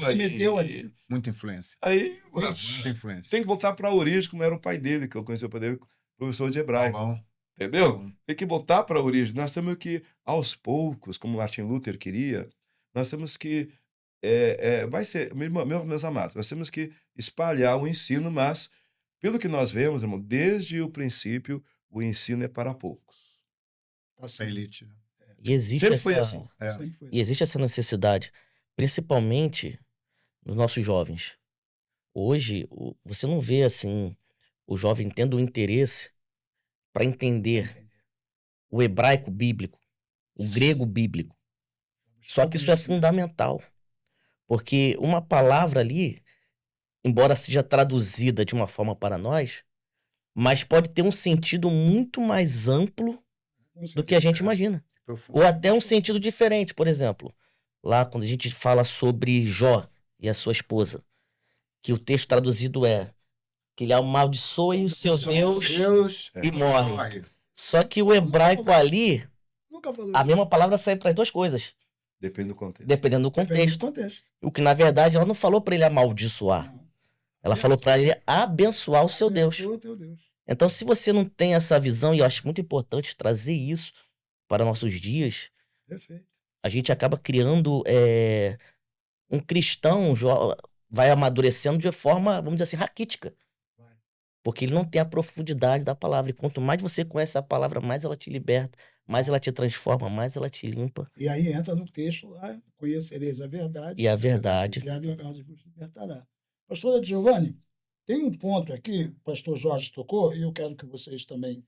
[SPEAKER 5] aí.
[SPEAKER 6] Muita influência.
[SPEAKER 5] Aí,
[SPEAKER 6] Muita influência.
[SPEAKER 5] tem que voltar para a origem, como era o pai dele, que eu conheci o pai dele, professor de hebraico.
[SPEAKER 6] Paulão.
[SPEAKER 5] Entendeu? Tem que voltar para a origem. Nós temos que, aos poucos, como Martin Luther queria, nós temos que, vai ser, meus amados, nós temos que espalhar o ensino, mas, pelo que nós vemos, irmão, desde o princípio, o ensino é para poucos.
[SPEAKER 6] A elite.
[SPEAKER 4] E existe
[SPEAKER 5] Sempre
[SPEAKER 4] essa,
[SPEAKER 5] foi assim.
[SPEAKER 1] Sempre foi.
[SPEAKER 4] e existe essa necessidade, principalmente nos nossos jovens. Hoje, você não vê assim o jovem tendo um interesse para entender o hebraico bíblico, o grego bíblico. Só que isso é fundamental, porque uma palavra ali, embora seja traduzida de uma forma para nós, mas pode ter um sentido muito mais amplo do que a gente imagina. Ou até um sentido diferente, por exemplo, lá quando a gente fala sobre Jó e a sua esposa, que o texto traduzido é que ele amaldiçoe o seu Deus e morre. Só que o hebraico ali, a mesma palavra serve para as duas coisas,
[SPEAKER 5] Depende do contexto.
[SPEAKER 4] dependendo do contexto. O que, na verdade, ela não falou para ele amaldiçoar. Ela falou para ele abençoar o seu Deus. Então, se você não tem essa visão, e eu acho muito importante trazer isso para nossos dias, a gente acaba criando um cristão, vai amadurecendo de forma, vamos dizer assim, raquítica. Porque ele não tem a profundidade da palavra. E quanto mais você conhece a palavra, mais ela te liberta, mais ela te transforma, mais ela te limpa.
[SPEAKER 1] E aí entra no texto lá, conhecereis a verdade.
[SPEAKER 4] E a verdade.
[SPEAKER 1] E a verdade vos libertará. Pastora Giovanni, tem um ponto aqui, o pastor Jorge tocou, e eu quero que vocês também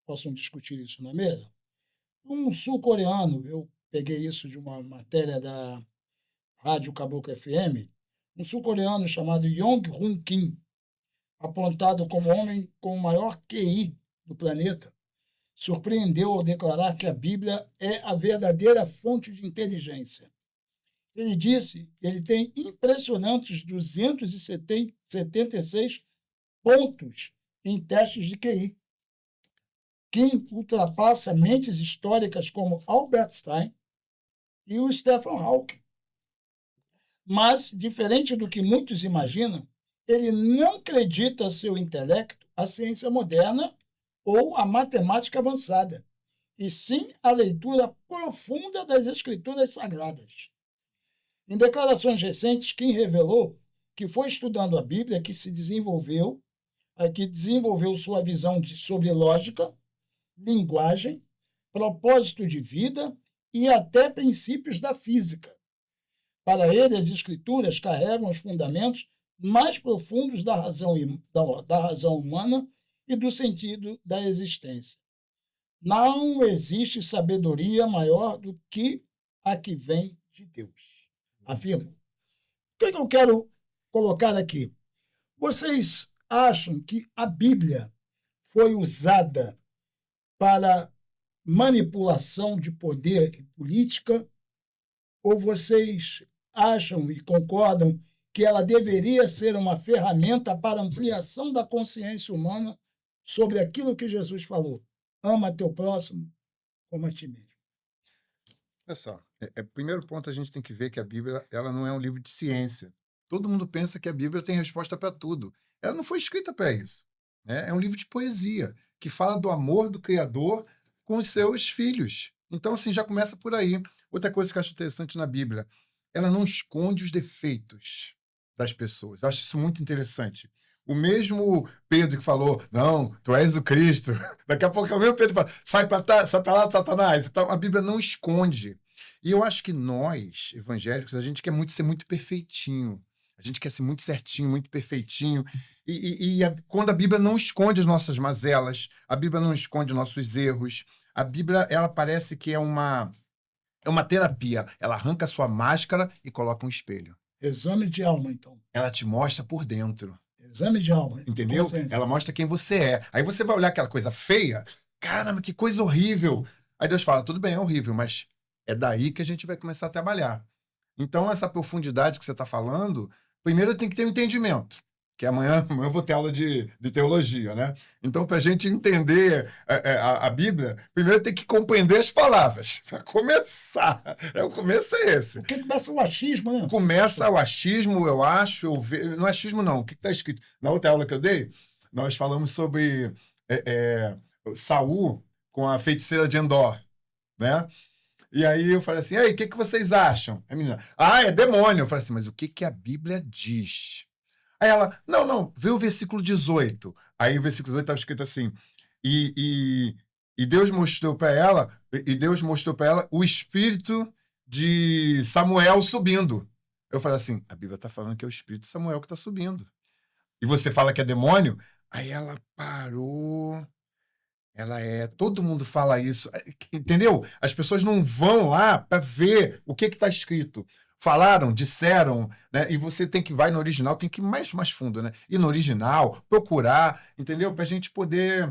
[SPEAKER 1] possam discutir isso na mesa. Um sul-coreano, eu peguei isso de uma matéria da Rádio Caboclo FM, um sul-coreano chamado Yong-Hun Kim, apontado como homem com o maior QI do planeta, surpreendeu ao declarar que a Bíblia é a verdadeira fonte de inteligência. Ele disse que ele tem impressionantes 276 pontos em testes de QI. Kim ultrapassa mentes históricas como Albert Einstein e o Stephen Hawking. Mas, diferente do que muitos imaginam, ele não acredita seu intelecto à ciência moderna ou à matemática avançada, e sim à leitura profunda das escrituras sagradas. Em declarações recentes, Kim revelou que foi estudando a Bíblia que desenvolveu sua visão sobre lógica, linguagem, propósito de vida e até princípios da física. Para ele, as escrituras carregam os fundamentos mais profundos da da razão humana e do sentido da existência. Não existe sabedoria maior do que a que vem de Deus. Afirmo. O que eu quero colocar aqui? Vocês acham que a Bíblia foi usada para manipulação de poder e política? Ou vocês acham e concordam que ela deveria ser uma ferramenta para ampliação da consciência humana sobre aquilo que Jesus falou? Ama teu próximo como a ti mesmo.
[SPEAKER 6] Olha só, primeiro ponto a gente tem que ver que a Bíblia ela não é um livro de ciência. Todo mundo pensa que a Bíblia tem resposta para tudo. Ela não foi escrita para isso, né? É um livro de poesia que fala do amor do Criador com os seus filhos. Então, assim, já começa por aí. Outra coisa que eu acho interessante na Bíblia, ela não esconde os defeitos das pessoas. Eu acho isso muito interessante. O mesmo Pedro que falou, não, tu és o Cristo. Daqui a pouco é o mesmo Pedro que fala, sai para lá, Satanás. Então, a Bíblia não esconde. E eu acho que nós, evangélicos, a gente quer ser muito perfeitinho. A gente quer ser muito certinho, muito perfeitinho. Quando a Bíblia não esconde as nossas mazelas, a Bíblia não esconde nossos erros, a Bíblia, ela parece que é uma terapia. Ela arranca a sua máscara e coloca um espelho.
[SPEAKER 1] Exame de alma, então.
[SPEAKER 6] Ela te mostra por dentro.
[SPEAKER 1] Exame de alma.
[SPEAKER 6] Entendeu?
[SPEAKER 1] Consciência.
[SPEAKER 6] Ela mostra quem você é. Aí você vai olhar aquela coisa feia. Caramba, que coisa horrível. Aí Deus fala, tudo bem, é horrível, mas é daí que a gente vai começar a trabalhar. Então, essa profundidade que você está falando, primeiro tem que ter um entendimento. Que amanhã eu vou ter aula de teologia, né? Então, para a gente entender a Bíblia, primeiro tem que compreender as palavras. Para começar. O começo é esse.
[SPEAKER 1] Porque começa o achismo, né?
[SPEAKER 6] Começa o achismo, eu acho. Não é achismo, não. O que está escrito? Na outra aula que eu dei, nós falamos sobre Saul com a feiticeira de Endor, né? E aí eu falei assim, o que vocês acham? A menina, é demônio. Eu falei assim, mas o que a Bíblia diz? Aí ela, não, vê o versículo 18. Aí o versículo 18 estava escrito assim, e Deus mostrou para ela, o espírito de Samuel subindo. Eu falei assim, a Bíblia está falando que é o espírito de Samuel que está subindo. E você fala que é demônio? Aí ela parou. Todo mundo fala isso, entendeu? As pessoas não vão lá para ver o que está escrito. Falaram, disseram, né? E você tem que vai no original, tem que ir mais fundo, né? Ir no original, procurar, entendeu? Para a gente poder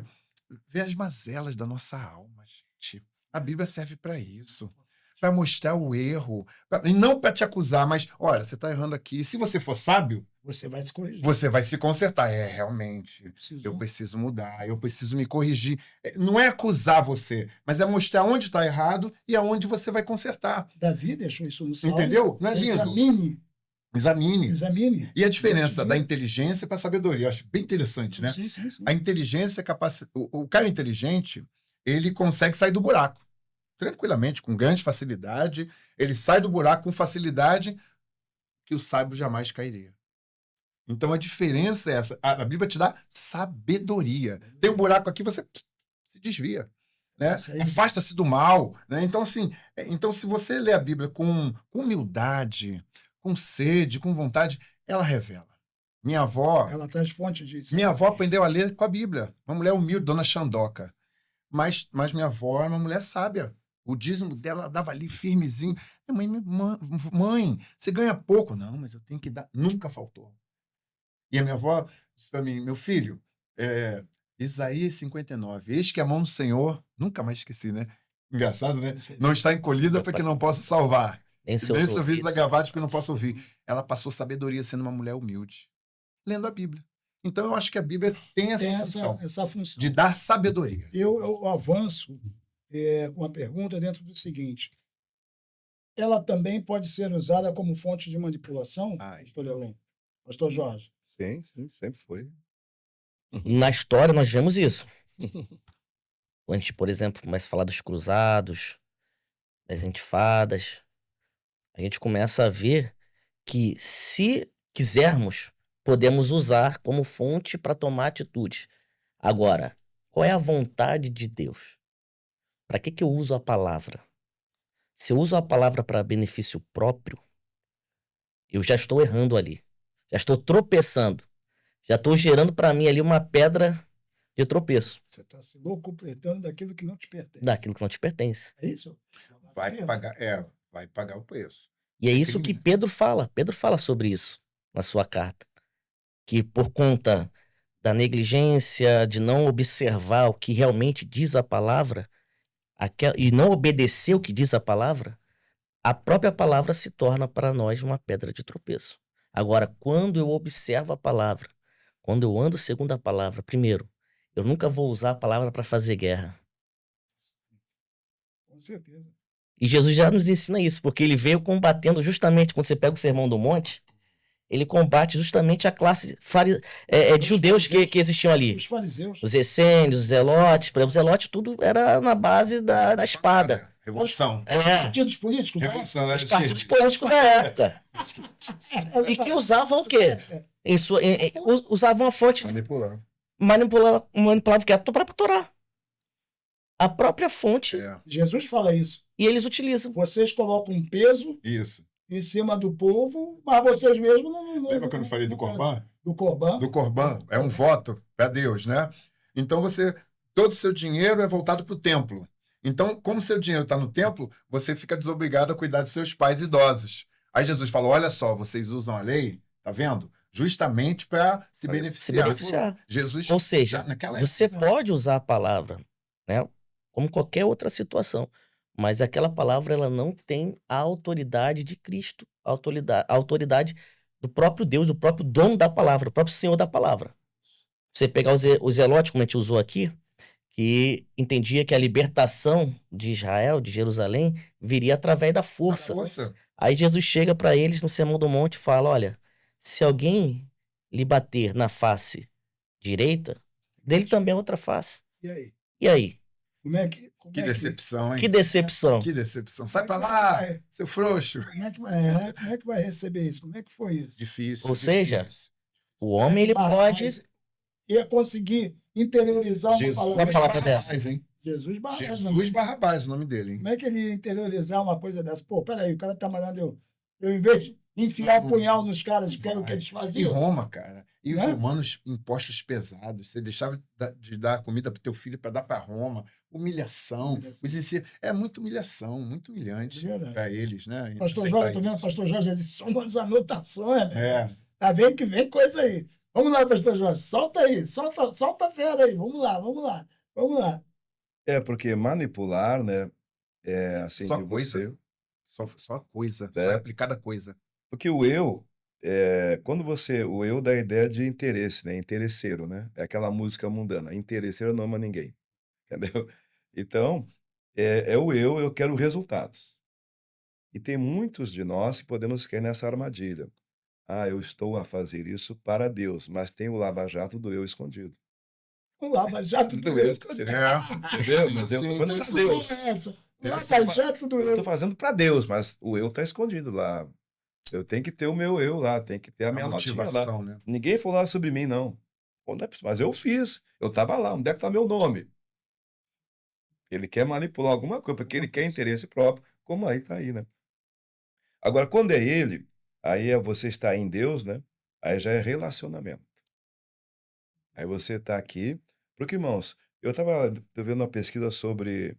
[SPEAKER 6] ver as mazelas da nossa alma, gente. A Bíblia serve para isso, para mostrar o erro, e não para te acusar, mas, olha, você está errando aqui. Se você for sábio,
[SPEAKER 1] você vai se corrigir.
[SPEAKER 6] Você vai se consertar. Realmente, eu preciso mudar, eu preciso me corrigir. Não é acusar você, mas é mostrar onde está errado e aonde você vai consertar.
[SPEAKER 1] Davi deixou isso no Salmo.
[SPEAKER 6] Entendeu? Não é lindo? Examine. E a diferença da inteligência para a sabedoria? Eu acho bem interessante, né?
[SPEAKER 1] Sim.
[SPEAKER 6] A inteligência é o cara inteligente, ele consegue sair do buraco. Tranquilamente, com grande facilidade. Ele sai do buraco com facilidade que o sábio jamais cairia. Então, a diferença é essa. A Bíblia te dá sabedoria. Tem um buraco aqui, você se desvia. Né? Afasta-se do mal. Né? Então, assim, se você lê a Bíblia com humildade, com sede, com vontade, ela revela. Minha avó...
[SPEAKER 1] Ela traz fonte disso.
[SPEAKER 6] Minha avó aprendeu a ler com a Bíblia. Uma mulher humilde, dona Xandoca. Mas minha avó é uma mulher sábia. O dízimo dela dava ali firmezinho. Mãe, você ganha pouco. Não, mas eu tenho que dar. Nunca faltou. E a minha avó disse para mim, meu filho, Isaías 59, eis que a mão do Senhor, nunca mais esqueci, né? Engraçado, né? Não está encolhida para que não possa salvar. Nem seus ouvidos agravados para que não possa ouvir. Ela passou sabedoria sendo uma mulher humilde, lendo a Bíblia. Então eu acho que a Bíblia tem essa função de dar sabedoria.
[SPEAKER 1] Eu avanço com uma pergunta dentro do seguinte. Ela também pode ser usada como fonte de manipulação, Pastor Jorge?
[SPEAKER 5] Sim, sempre foi.
[SPEAKER 4] Na história nós vemos isso. Quando a gente, por exemplo, começa a falar dos cruzados, das intifadas, a gente começa a ver que, se quisermos, podemos usar como fonte para tomar atitudes. Agora, qual é a vontade de Deus? Para que eu uso a palavra? Se eu uso a palavra para benefício próprio, eu já estou errando ali. Já estou tropeçando. Já estou gerando para mim ali uma pedra de tropeço.
[SPEAKER 1] Você está se locupletando daquilo que não te pertence.
[SPEAKER 4] Daquilo que não te pertence.
[SPEAKER 1] É isso?
[SPEAKER 6] Vai pagar o preço.
[SPEAKER 4] E é isso que Pedro fala. Pedro fala sobre isso na sua carta. Que por conta da negligência, de não observar o que realmente diz a palavra, e não obedecer o que diz a palavra, a própria palavra se torna para nós uma pedra de tropeço. Agora, quando eu observo a palavra, quando eu ando segundo a palavra, primeiro, eu nunca vou usar a palavra para fazer guerra.
[SPEAKER 1] Com certeza.
[SPEAKER 4] E Jesus já nos ensina isso, porque ele veio combatendo justamente, quando você pega o Sermão do Monte, ele combate justamente a classe de judeus que existiam ali.
[SPEAKER 1] Os fariseus.
[SPEAKER 4] Os essênios, os zelotes. Por exemplo, os zelotes, tudo era na base da espada.
[SPEAKER 6] Revolução.
[SPEAKER 1] Os partidos políticos. Né?
[SPEAKER 6] Revolução, né?
[SPEAKER 4] Os partidos políticos da época. E que usavam o quê? Usavam a fonte, manipulava o quê? A própria Torá. A própria fonte.
[SPEAKER 1] Jesus fala isso.
[SPEAKER 4] E eles utilizam.
[SPEAKER 1] Vocês colocam um peso em cima do povo, mas vocês mesmos não...
[SPEAKER 6] Lembra quando eu falei do Corban?
[SPEAKER 1] Do Corban.
[SPEAKER 6] Do Corban. É um voto para Deus, né? Então, todo o seu dinheiro é voltado para o templo. Então, como seu dinheiro está no templo, você fica desobrigado a cuidar de seus pais idosos. Aí Jesus falou, olha só, vocês usam a lei, tá vendo? Justamente para se beneficiar. Jesus,
[SPEAKER 4] ou seja, você
[SPEAKER 6] época,
[SPEAKER 4] pode usar a palavra, né? Como qualquer outra situação. Mas aquela palavra, ela não tem a autoridade de Cristo, a autoridade do próprio Deus, do próprio dono da palavra, do próprio Senhor da palavra. Você pegar os zelotes, como a gente usou aqui, que entendia que a libertação de Israel, de Jerusalém, viria através da força. Aí Jesus chega para eles no Sermão do Monte e fala, olha, se alguém lhe bater na face direita, dele também é outra face.
[SPEAKER 1] E aí?
[SPEAKER 6] Que decepção, hein?
[SPEAKER 4] Que decepção.
[SPEAKER 6] Que decepção. Sai pra lá, seu frouxo.
[SPEAKER 1] Como é que vai receber isso? Como é que foi isso?
[SPEAKER 6] Difícil.
[SPEAKER 4] Ou seja, o homem, ele pode...
[SPEAKER 1] Ia conseguir interiorizar
[SPEAKER 4] uma palavra dessa.
[SPEAKER 1] Jesus Barrabás.
[SPEAKER 6] Jesus Barrabás, o nome dele, hein?
[SPEAKER 1] Como é que ele ia interiorizar uma coisa dessa? Pô, peraí, o cara tá mandando eu em vez de enfiar o punhal nos caras, que era o que eles faziam.
[SPEAKER 6] E Roma, cara. E os romanos, impostos pesados. Você deixava de dar comida pro teu filho para dar para Roma. Humilhação. É muita humilhação, muito humilhante para eles, né?
[SPEAKER 1] Pastor Jorge, tô vendo o pastor Jorge, eles são umas anotações,
[SPEAKER 6] né?
[SPEAKER 1] Tá vendo que vem coisa aí. Vamos lá, pastor Jorge, solta aí, solta a fera aí. Vamos lá.
[SPEAKER 5] Porque manipular, né? É assim,
[SPEAKER 6] só coisa. Só coisa. Só é aplicada coisa.
[SPEAKER 5] Porque o eu, o eu dá a ideia de interesse, né? Interesseiro, né? É aquela música mundana. Interesseiro não ama ninguém. Entendeu? Então, o eu quero resultados. E tem muitos de nós que podemos cair nessa armadilha. Eu estou a fazer isso para Deus, mas tem o lava-jato do eu escondido.
[SPEAKER 1] O lava-jato do eu escondido.
[SPEAKER 5] Entendeu? Mas eu estou fazendo para Deus.
[SPEAKER 1] O lava-jato do eu.
[SPEAKER 5] Estou fazendo para Deus, mas o eu está escondido lá. Eu tenho que ter o meu eu lá, tem que ter a minha
[SPEAKER 6] motivação,
[SPEAKER 5] lá.
[SPEAKER 6] Né?
[SPEAKER 5] Ninguém falou nada sobre mim, não. Mas eu fiz. Eu estava lá. Onde é que está meu nome? Ele quer manipular alguma coisa, porque ele quer interesse próprio. Como aí está aí, né? Agora, quando é ele, aí você está em Deus, né? Aí já é relacionamento. Aí você está aqui. Porque, irmãos, eu estava vendo uma pesquisa sobre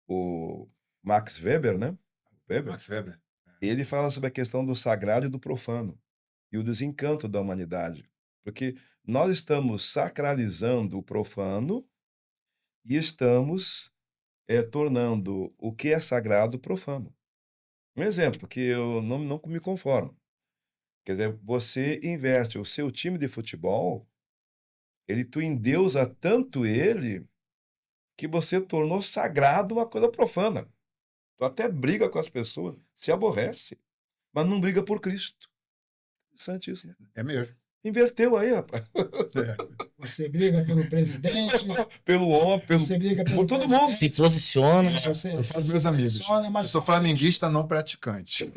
[SPEAKER 5] o Max Weber, né?
[SPEAKER 6] Max Weber.
[SPEAKER 5] Ele fala sobre a questão do sagrado e do profano e o desencanto da humanidade. Porque nós estamos sacralizando o profano e estamos tornando o que é sagrado profano. Um exemplo que eu não me conformo. Quer dizer, você inverte o seu time de futebol, tu endeusa tanto ele que você tornou sagrado uma coisa profana. Tu até briga com as pessoas, se aborrece, mas não briga por Cristo. Interessante isso, né?
[SPEAKER 6] É mesmo.
[SPEAKER 5] Inverteu aí, rapaz.
[SPEAKER 1] Você briga pelo presidente,
[SPEAKER 5] Pelo homem,
[SPEAKER 1] você briga pelo
[SPEAKER 5] por todo
[SPEAKER 1] presidente,
[SPEAKER 5] mundo.
[SPEAKER 4] Se posiciona.
[SPEAKER 1] Você,
[SPEAKER 6] Eu falo
[SPEAKER 1] você
[SPEAKER 6] meus
[SPEAKER 1] se
[SPEAKER 6] amigos.
[SPEAKER 1] posiciona,
[SPEAKER 6] Eu
[SPEAKER 1] mas
[SPEAKER 6] sou flamenguista não praticante.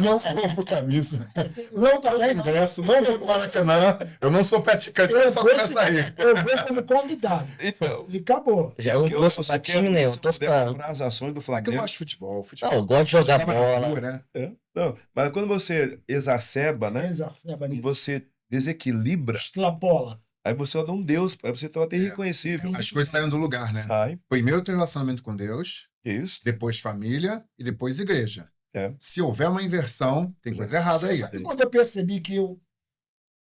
[SPEAKER 6] Não compro camisa.
[SPEAKER 1] não também não.
[SPEAKER 6] Ingresso, não vou pro Maracanã. Eu não sou praticante, eu só começo a rir.
[SPEAKER 1] Eu vou como convidado.
[SPEAKER 5] Então,
[SPEAKER 1] E acabou.
[SPEAKER 4] Já eu torço pra time, né? Eu
[SPEAKER 5] se
[SPEAKER 4] torço
[SPEAKER 5] puder
[SPEAKER 4] pra...
[SPEAKER 5] comprar as ações do
[SPEAKER 6] Porque eu
[SPEAKER 5] Flamengo.
[SPEAKER 6] gosto de futebol.
[SPEAKER 4] Não, eu gosto de jogar bola.
[SPEAKER 6] Né?
[SPEAKER 5] É? Não, mas quando você exacerba, né?
[SPEAKER 1] Exacerba nisso.
[SPEAKER 5] Você desequilibra,
[SPEAKER 1] Extrapola.
[SPEAKER 5] aí você é um Deus, aí você torna irreconhecível.
[SPEAKER 6] As coisas saem do lugar, né?
[SPEAKER 5] Sai,
[SPEAKER 6] Primeiro tem relacionamento com Deus,
[SPEAKER 5] isso.
[SPEAKER 6] depois família e depois igreja.
[SPEAKER 5] É.
[SPEAKER 6] Se houver uma inversão, tem coisa errada aí.
[SPEAKER 1] Sabe quando eu percebi que eu,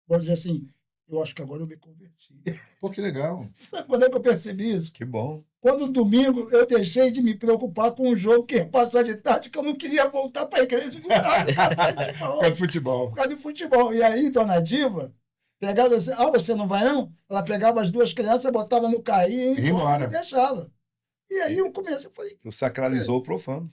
[SPEAKER 1] vou dizer assim, eu acho que agora eu me converti.
[SPEAKER 6] Pô, que legal.
[SPEAKER 1] Sabe quando é que eu percebi isso?
[SPEAKER 5] Que bom.
[SPEAKER 1] Quando domingo eu deixei de me preocupar com um jogo que ia passar de tarde, que eu não queria voltar para a igreja de tarde,
[SPEAKER 6] Por causa de futebol.
[SPEAKER 1] por causa de futebol. E aí, dona Diva, pegava assim, você não vai não? Ela pegava as duas crianças, botava no carrinho
[SPEAKER 6] E embora.
[SPEAKER 1] e deixava. E aí eu comecei, eu falei,
[SPEAKER 5] Tu sacralizou o profano.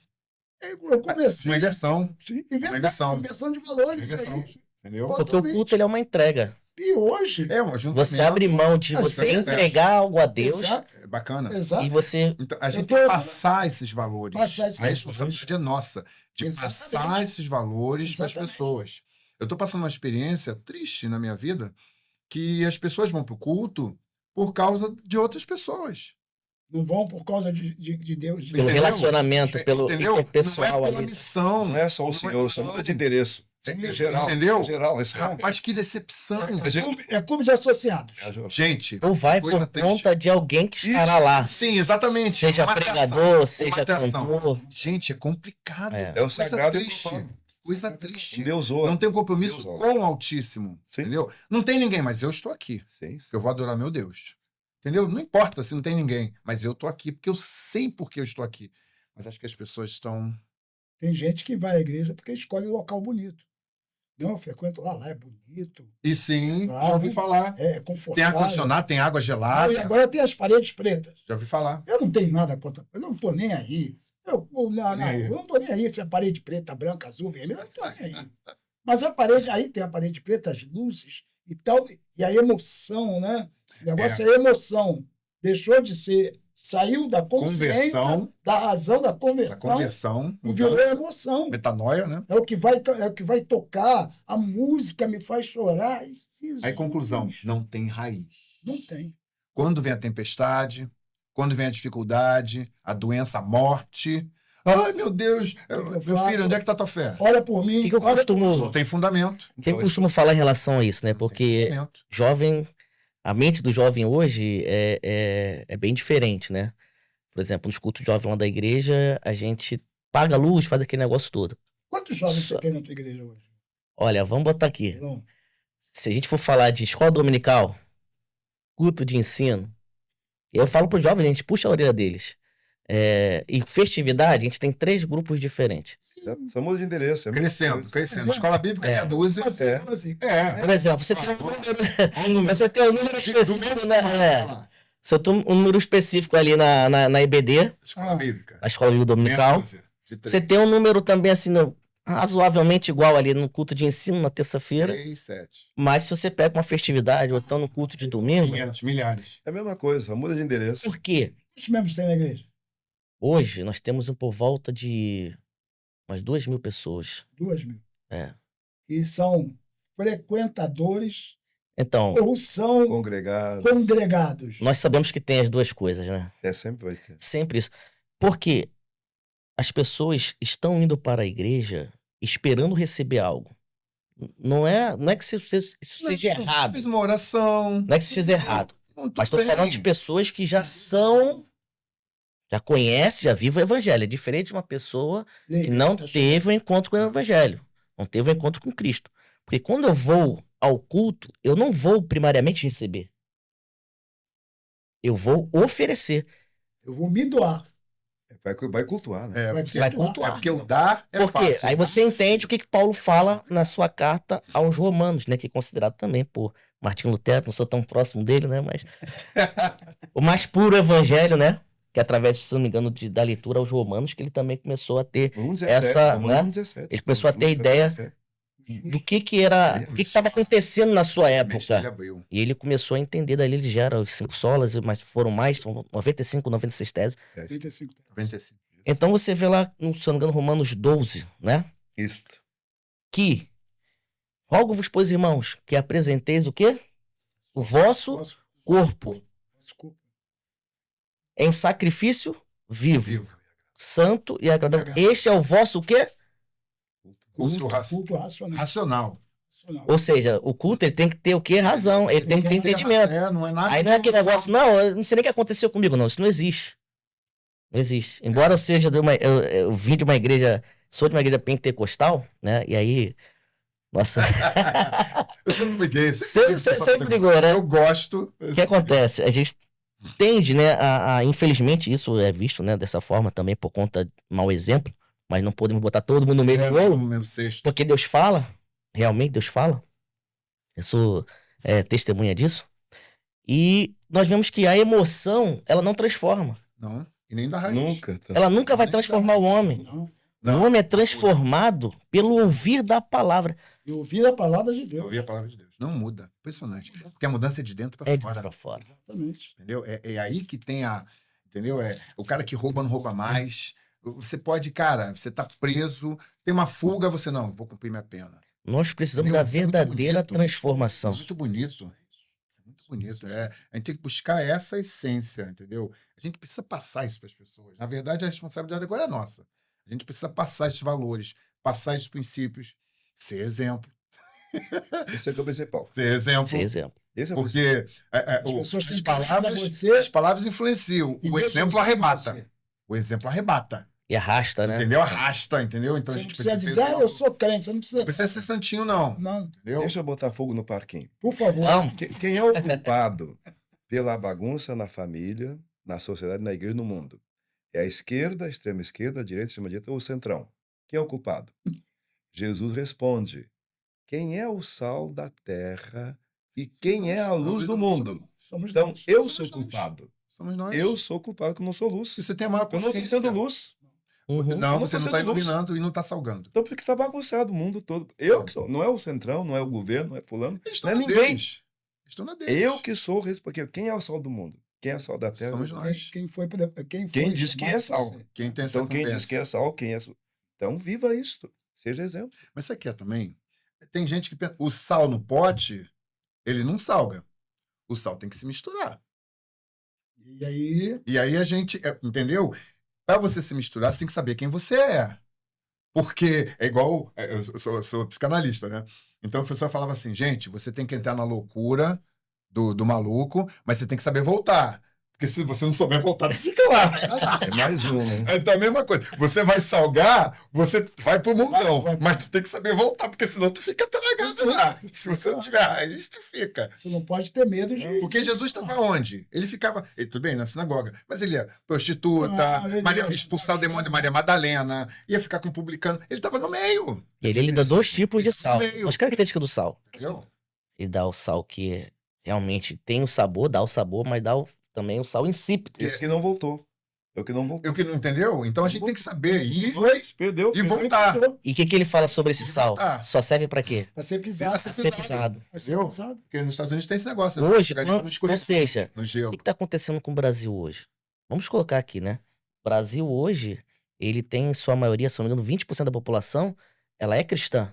[SPEAKER 1] eu comecei.
[SPEAKER 6] Uma inversão.
[SPEAKER 5] Sim.
[SPEAKER 1] Inversão de valores, isso
[SPEAKER 6] Inversão.
[SPEAKER 1] aí.
[SPEAKER 6] Entendeu?
[SPEAKER 4] Porque o culto ele é uma entrega.
[SPEAKER 1] E hoje,
[SPEAKER 6] É um ajuntamento.
[SPEAKER 4] Você abre mão de
[SPEAKER 1] Ah,
[SPEAKER 4] você
[SPEAKER 6] isso é
[SPEAKER 4] entregar algo a Deus
[SPEAKER 1] Exato.
[SPEAKER 6] É bacana.
[SPEAKER 1] exato,
[SPEAKER 4] e você.
[SPEAKER 6] Então, a gente
[SPEAKER 1] tô-
[SPEAKER 6] tem que passar esses valores.
[SPEAKER 1] Passar esses
[SPEAKER 6] A responsabilidade é nossa de
[SPEAKER 1] Exatamente.
[SPEAKER 6] passar esses valores para as
[SPEAKER 1] Exatamente.
[SPEAKER 6] pessoas. Eu estou passando uma experiência triste na minha vida que as pessoas vão para o culto por causa de outras pessoas.
[SPEAKER 1] não vão por causa de Deus.
[SPEAKER 4] Pelo
[SPEAKER 6] Entendeu?
[SPEAKER 4] relacionamento, pelo
[SPEAKER 6] Entendeu?
[SPEAKER 4] interpessoal
[SPEAKER 6] Não é pela
[SPEAKER 4] ali.
[SPEAKER 6] missão.
[SPEAKER 5] Não é só o Senhor, só muda de endereço. É geral.
[SPEAKER 6] Entendeu?
[SPEAKER 5] É geral. Isso
[SPEAKER 6] Mas que decepção.
[SPEAKER 1] É clube de associados.
[SPEAKER 6] Gente,
[SPEAKER 4] Ou vai
[SPEAKER 6] Coisa
[SPEAKER 4] por
[SPEAKER 6] triste.
[SPEAKER 4] conta de alguém que estará lá.
[SPEAKER 6] sim, exatamente.
[SPEAKER 4] Seja
[SPEAKER 6] Uma
[SPEAKER 4] pregador,
[SPEAKER 6] atração,
[SPEAKER 4] seja
[SPEAKER 6] uma atração.
[SPEAKER 4] cantor.
[SPEAKER 6] Gente, é complicado.
[SPEAKER 4] É.
[SPEAKER 5] É o
[SPEAKER 6] Coisa
[SPEAKER 5] sagrado e o
[SPEAKER 6] triste.
[SPEAKER 5] profano.
[SPEAKER 6] Coisa triste.
[SPEAKER 5] Deus
[SPEAKER 6] Não
[SPEAKER 5] ouve.
[SPEAKER 6] tem compromisso
[SPEAKER 5] Deus ouve.
[SPEAKER 6] com o Altíssimo.
[SPEAKER 5] Sim.
[SPEAKER 6] Entendeu? Não tem ninguém, mas eu estou aqui.
[SPEAKER 5] Sim.
[SPEAKER 6] Porque eu vou adorar meu Deus. Entendeu? Não importa se não tem ninguém, mas eu estou aqui porque eu sei por que eu estou aqui. Mas acho que as pessoas estão.
[SPEAKER 1] Tem gente que vai à igreja porque escolhe um local bonito. Não, eu frequento lá é bonito,
[SPEAKER 6] E sim,
[SPEAKER 1] Claro.
[SPEAKER 6] já ouvi falar.
[SPEAKER 1] é
[SPEAKER 6] Tem
[SPEAKER 1] confortável.
[SPEAKER 6] ar-condicionado, tem água
[SPEAKER 1] Ah,
[SPEAKER 6] gelada.
[SPEAKER 1] e agora tem as paredes pretas.
[SPEAKER 6] Já ouvi falar.
[SPEAKER 1] Eu não tenho nada contra. Eu não estou nem aí. Eu não estou nem aí se é parede preta, branca, azul, vermelha. Eu não estou nem aí. Mas a parede, aí tem a parede preta, as luzes e tal, e a emoção, né? O negócio é emoção. Deixou de ser. Saiu da consciência,
[SPEAKER 6] Conversão.
[SPEAKER 1] da razão, da
[SPEAKER 6] A
[SPEAKER 1] conversão,
[SPEAKER 6] conversão.
[SPEAKER 1] e virou
[SPEAKER 6] mudança,
[SPEAKER 1] emoção.
[SPEAKER 6] metanoia, né?
[SPEAKER 1] É o que vai tocar, a música me faz chorar. Jesus,
[SPEAKER 6] Aí, conclusão: não tem raiz.
[SPEAKER 1] Não tem.
[SPEAKER 6] Quando vem a tempestade, quando vem a dificuldade, a doença, a morte. Ai, meu Deus! Meu
[SPEAKER 1] faço?
[SPEAKER 6] filho, onde é que está a tua fé?
[SPEAKER 1] Olha por mim.
[SPEAKER 4] O que eu
[SPEAKER 1] olha por
[SPEAKER 6] Não
[SPEAKER 4] costumo,
[SPEAKER 6] tem fundamento.
[SPEAKER 4] o que eu costumo falar em relação a isso, né? Porque
[SPEAKER 6] Fundamento.
[SPEAKER 4] jovem, a mente do jovem hoje é bem diferente, né? Por exemplo, nos cultos jovens lá da igreja, a gente paga a luz, faz aquele negócio todo.
[SPEAKER 1] Quantos jovens
[SPEAKER 4] Só-
[SPEAKER 1] você tem na tua igreja hoje?
[SPEAKER 4] Olha, vamos botar aqui.
[SPEAKER 1] Não.
[SPEAKER 4] Se a gente for falar de escola dominical, culto de ensino, eu falo para os jovens, a gente puxa a orelha deles. E festividade, a gente tem 3 grupos diferentes.
[SPEAKER 5] Só muda de endereço. É a mesma
[SPEAKER 6] Crescendo,
[SPEAKER 5] coisa.
[SPEAKER 6] crescendo. Escola bíblica é 12.
[SPEAKER 1] Assim,
[SPEAKER 5] É.
[SPEAKER 1] assim,
[SPEAKER 6] É.
[SPEAKER 4] Por exemplo, você tem um número, você tem um número específico, né? Você tem um número específico ali na EBD,
[SPEAKER 6] Escola bíblica.
[SPEAKER 4] na escola de dominical. Você tem um número também assim, razoavelmente igual ali no culto de ensino na terça-feira.
[SPEAKER 6] 6, 7.
[SPEAKER 4] Mas se você pega uma festividade ou então no culto de domingo,
[SPEAKER 6] 500, milhares.
[SPEAKER 5] É a mesma coisa, só muda de endereço.
[SPEAKER 4] por quê?
[SPEAKER 1] quantos membros tem na igreja?
[SPEAKER 4] Hoje nós temos por volta de umas 2.000 pessoas.
[SPEAKER 1] 2.000.
[SPEAKER 4] É.
[SPEAKER 1] E são frequentadores
[SPEAKER 4] Então,
[SPEAKER 1] ou são
[SPEAKER 5] Congregado.
[SPEAKER 1] congregados.
[SPEAKER 4] nós sabemos que tem as duas coisas, né?
[SPEAKER 5] Sempre vai ter.
[SPEAKER 4] Sempre isso. Porque as pessoas estão indo para a igreja esperando receber algo. Não é que isso seja errado.
[SPEAKER 6] Fiz uma oração.
[SPEAKER 4] Não é que isso seja errado.
[SPEAKER 6] Tudo
[SPEAKER 4] Mas estou
[SPEAKER 6] bem.
[SPEAKER 4] falando de pessoas que já conhecem, já vivem o evangelho. É diferente de uma pessoa que não teve o encontro com o evangelho. Não teve o encontro com Cristo. Porque quando eu vou ao culto, eu não vou primariamente receber. Eu vou oferecer.
[SPEAKER 1] Eu vou me doar.
[SPEAKER 5] Vai cultuar, né?
[SPEAKER 6] É,
[SPEAKER 4] Você vai
[SPEAKER 6] é
[SPEAKER 4] cultuar.
[SPEAKER 6] porque o dar é
[SPEAKER 4] Por quê?
[SPEAKER 6] fácil.
[SPEAKER 4] Aí você entende o que Paulo fala na sua carta aos Romanos, né? Que é considerado também por Martinho Lutero, não sou tão próximo dele, né? Mas o mais puro evangelho, né? Que através, se não me engano, da leitura aos Romanos, que ele também começou a ter
[SPEAKER 5] Vamos
[SPEAKER 4] essa,
[SPEAKER 5] vamos
[SPEAKER 4] né?
[SPEAKER 5] 17.
[SPEAKER 4] Ele começou a ter
[SPEAKER 5] Vamos
[SPEAKER 4] ideia.
[SPEAKER 5] fé.
[SPEAKER 4] do que era, o que estava acontecendo na sua
[SPEAKER 6] Ele
[SPEAKER 4] época.
[SPEAKER 6] abriu.
[SPEAKER 4] E ele começou a entender, dali ele já era os 5 solas, mas foram mais, foram 95, 96 teses.
[SPEAKER 1] 35.
[SPEAKER 6] 95.
[SPEAKER 4] Então você vê lá, se eu não me engano, Romanos 12, né?
[SPEAKER 5] Isso.
[SPEAKER 4] Que rogo-vos, pois, irmãos, que apresenteis o quê? O vosso corpo
[SPEAKER 1] Desculpa.
[SPEAKER 4] em sacrifício vivo,
[SPEAKER 6] Vivo.
[SPEAKER 4] santo e agradável. Este é o vosso o quê?
[SPEAKER 6] Culto
[SPEAKER 1] Culto racional.
[SPEAKER 6] racional.
[SPEAKER 4] Ou seja, o culto ele tem que ter o quê? Razão, ele tem que ter entendimento.
[SPEAKER 6] Não é nada
[SPEAKER 4] Aí
[SPEAKER 6] de
[SPEAKER 4] não é aquele
[SPEAKER 6] emoção.
[SPEAKER 4] negócio, não, eu não sei nem o que aconteceu comigo, não. Isso não existe. Não existe. Embora eu seja eu vim de uma igreja, sou de uma igreja pentecostal, né? E aí, nossa,
[SPEAKER 6] Eu sempre briguei.
[SPEAKER 4] sempre brigou, né?
[SPEAKER 6] Eu gosto.
[SPEAKER 4] O que acontece? A gente tende, né, infelizmente, isso é visto, né, dessa forma também por conta de mau exemplo, mas não podemos botar todo mundo no meio do
[SPEAKER 6] no
[SPEAKER 4] bolo,
[SPEAKER 6] mesmo cesto.
[SPEAKER 4] porque Deus fala, realmente Deus fala. Eu sou testemunha disso. E nós vemos que a emoção, ela não transforma.
[SPEAKER 6] Não, e nem da raiz.
[SPEAKER 5] Nunca.
[SPEAKER 4] Ela nunca vai transformar o homem.
[SPEAKER 1] Não.
[SPEAKER 4] O homem é transformado pelo ouvir da palavra.
[SPEAKER 1] E ouvir a palavra de
[SPEAKER 6] Eu
[SPEAKER 1] Deus.
[SPEAKER 6] ouvi a palavra de Deus. Não muda. Impressionante. Porque a mudança é de dentro para
[SPEAKER 4] É de
[SPEAKER 6] fora.
[SPEAKER 4] pra fora.
[SPEAKER 1] Exatamente.
[SPEAKER 6] Entendeu? É aí que tem a. Entendeu? É o cara que rouba não rouba mais. Você pode, cara, você tá preso, tem uma fuga, você não, vou cumprir minha pena.
[SPEAKER 4] Nós precisamos
[SPEAKER 6] Entendeu?
[SPEAKER 4] da
[SPEAKER 6] Isso é muito
[SPEAKER 4] verdadeira
[SPEAKER 6] bonito.
[SPEAKER 4] transformação.
[SPEAKER 6] É muito bonito. É muito bonito. A gente tem que buscar essa essência, entendeu? A gente precisa passar isso para as pessoas. Na verdade, a responsabilidade agora é nossa. A gente precisa passar esses valores, passar esses princípios, ser exemplo.
[SPEAKER 5] Esse é o principal.
[SPEAKER 6] Ser exemplo.
[SPEAKER 4] Esse é exemplo.
[SPEAKER 5] Esse é o principal.
[SPEAKER 6] Porque
[SPEAKER 1] As pessoas têm
[SPEAKER 6] as
[SPEAKER 1] que olhar pra você
[SPEAKER 6] as palavras influenciam.
[SPEAKER 1] e
[SPEAKER 6] O
[SPEAKER 1] ver
[SPEAKER 6] exemplo
[SPEAKER 1] Jesus em
[SPEAKER 6] arrebata.
[SPEAKER 1] você.
[SPEAKER 6] O exemplo arrebata.
[SPEAKER 4] E arrasta, né?
[SPEAKER 6] Entendeu? Arrasta, entendeu? Então
[SPEAKER 1] Você
[SPEAKER 6] a
[SPEAKER 1] não
[SPEAKER 6] gente
[SPEAKER 1] precisa
[SPEAKER 6] precisa
[SPEAKER 1] dizer,
[SPEAKER 6] ser
[SPEAKER 1] eu
[SPEAKER 6] exemplo.
[SPEAKER 1] sou crente. Você não precisa.
[SPEAKER 6] Não precisa ser santinho, não.
[SPEAKER 1] Não,
[SPEAKER 6] Entendeu?
[SPEAKER 5] Deixa eu botar fogo no parquinho.
[SPEAKER 1] por favor.
[SPEAKER 4] Vamos.
[SPEAKER 5] Quem é o culpado pela bagunça na família, na sociedade, na igreja, no mundo? É a esquerda, a extrema esquerda, a direita, a extrema direita ou o centrão? Quem é o culpado? Jesus responde: quem é o sal da terra e quem é a luz do mundo?
[SPEAKER 1] Somos
[SPEAKER 5] Então,
[SPEAKER 1] nós.
[SPEAKER 5] eu
[SPEAKER 6] Somos
[SPEAKER 5] sou
[SPEAKER 6] nós.
[SPEAKER 5] culpado.
[SPEAKER 6] Somos nós.
[SPEAKER 5] Eu sou culpado que eu não sou luz.
[SPEAKER 6] Se você tem a maior
[SPEAKER 5] Eu não estou
[SPEAKER 6] consciência.
[SPEAKER 5] sendo luz.
[SPEAKER 4] Uhum.
[SPEAKER 6] Não,
[SPEAKER 5] Eu
[SPEAKER 6] você
[SPEAKER 5] tô
[SPEAKER 6] não está
[SPEAKER 5] sendo luz.
[SPEAKER 6] iluminando e não está salgando.
[SPEAKER 5] Então, por que está bagunçado o mundo todo? Eu que sou. Não é o centrão, não é o governo, não é fulano.
[SPEAKER 6] Eles
[SPEAKER 5] Não
[SPEAKER 6] estão
[SPEAKER 5] é
[SPEAKER 6] na
[SPEAKER 5] ninguém.
[SPEAKER 6] deles. Eles estão na deles.
[SPEAKER 5] Eu que sou o porque quem é o sal do mundo? Quem é o sal da terra?
[SPEAKER 6] Somos nós.
[SPEAKER 1] Quem foi
[SPEAKER 5] Quem diz que é sal?
[SPEAKER 6] Quem tem essa
[SPEAKER 5] Então, quem diz
[SPEAKER 6] conversa.
[SPEAKER 5] que é sal, quem é. Então, viva isso. Seja exemplo.
[SPEAKER 6] Mas você quer também? Tem gente que pensa, o sal no pote, ele não salga. O sal tem que se misturar.
[SPEAKER 1] E aí,
[SPEAKER 6] E aí a gente, entendeu? Para você se misturar, você tem que saber quem você é. Porque é igual, eu sou psicanalista, né? Então a pessoa falava assim, gente, você tem que entrar na loucura do maluco, mas você tem que saber voltar. Porque se você não souber voltar, tu fica lá.
[SPEAKER 5] É mais um, né?
[SPEAKER 6] Então a mesma coisa. Você vai salgar, você vai pro mundão.
[SPEAKER 1] Vai.
[SPEAKER 6] Mas tu tem que saber voltar, porque senão tu fica tragado lá. Se você não tiver raiz, tu fica.
[SPEAKER 1] você não pode ter medo de.
[SPEAKER 6] Porque Jesus estava onde? Ele ficava, tudo bem, na sinagoga, mas ele ia prostituta,
[SPEAKER 1] ele
[SPEAKER 6] Maria,
[SPEAKER 1] ia-
[SPEAKER 6] expulsar o demônio de Maria Madalena, ia ficar com o publicano. Ele estava no meio.
[SPEAKER 4] Ele dá 2 tipos de sal.
[SPEAKER 6] Meio.
[SPEAKER 4] As características do sal.
[SPEAKER 6] Entendeu?
[SPEAKER 4] Ele dá o sal que realmente tem o sabor, dá o sabor, mas dá também o sal insípido.
[SPEAKER 5] Esse que não voltou. É o que não voltou.
[SPEAKER 6] Eu que não entendeu? Então a gente tem que saber ir
[SPEAKER 5] Perdeu.
[SPEAKER 6] e voltar.
[SPEAKER 4] E o que ele fala sobre esse sal?
[SPEAKER 6] Ah.
[SPEAKER 4] Só serve pra quê?
[SPEAKER 1] Pra ser pisado.
[SPEAKER 6] Pra
[SPEAKER 4] Pra ser pisado.
[SPEAKER 1] Pra ser
[SPEAKER 6] Entendeu?
[SPEAKER 1] pisado.
[SPEAKER 6] Porque nos Estados Unidos tem esse negócio.
[SPEAKER 4] Hoje,
[SPEAKER 6] Chegar ali
[SPEAKER 4] não,
[SPEAKER 6] no escuro-
[SPEAKER 4] ou seja,
[SPEAKER 6] no
[SPEAKER 4] o
[SPEAKER 6] gelo.
[SPEAKER 4] que está acontecendo com o Brasil hoje? Vamos colocar aqui, né? O Brasil hoje, ele tem em sua maioria, se não me engano, 20% da população, ela é cristã.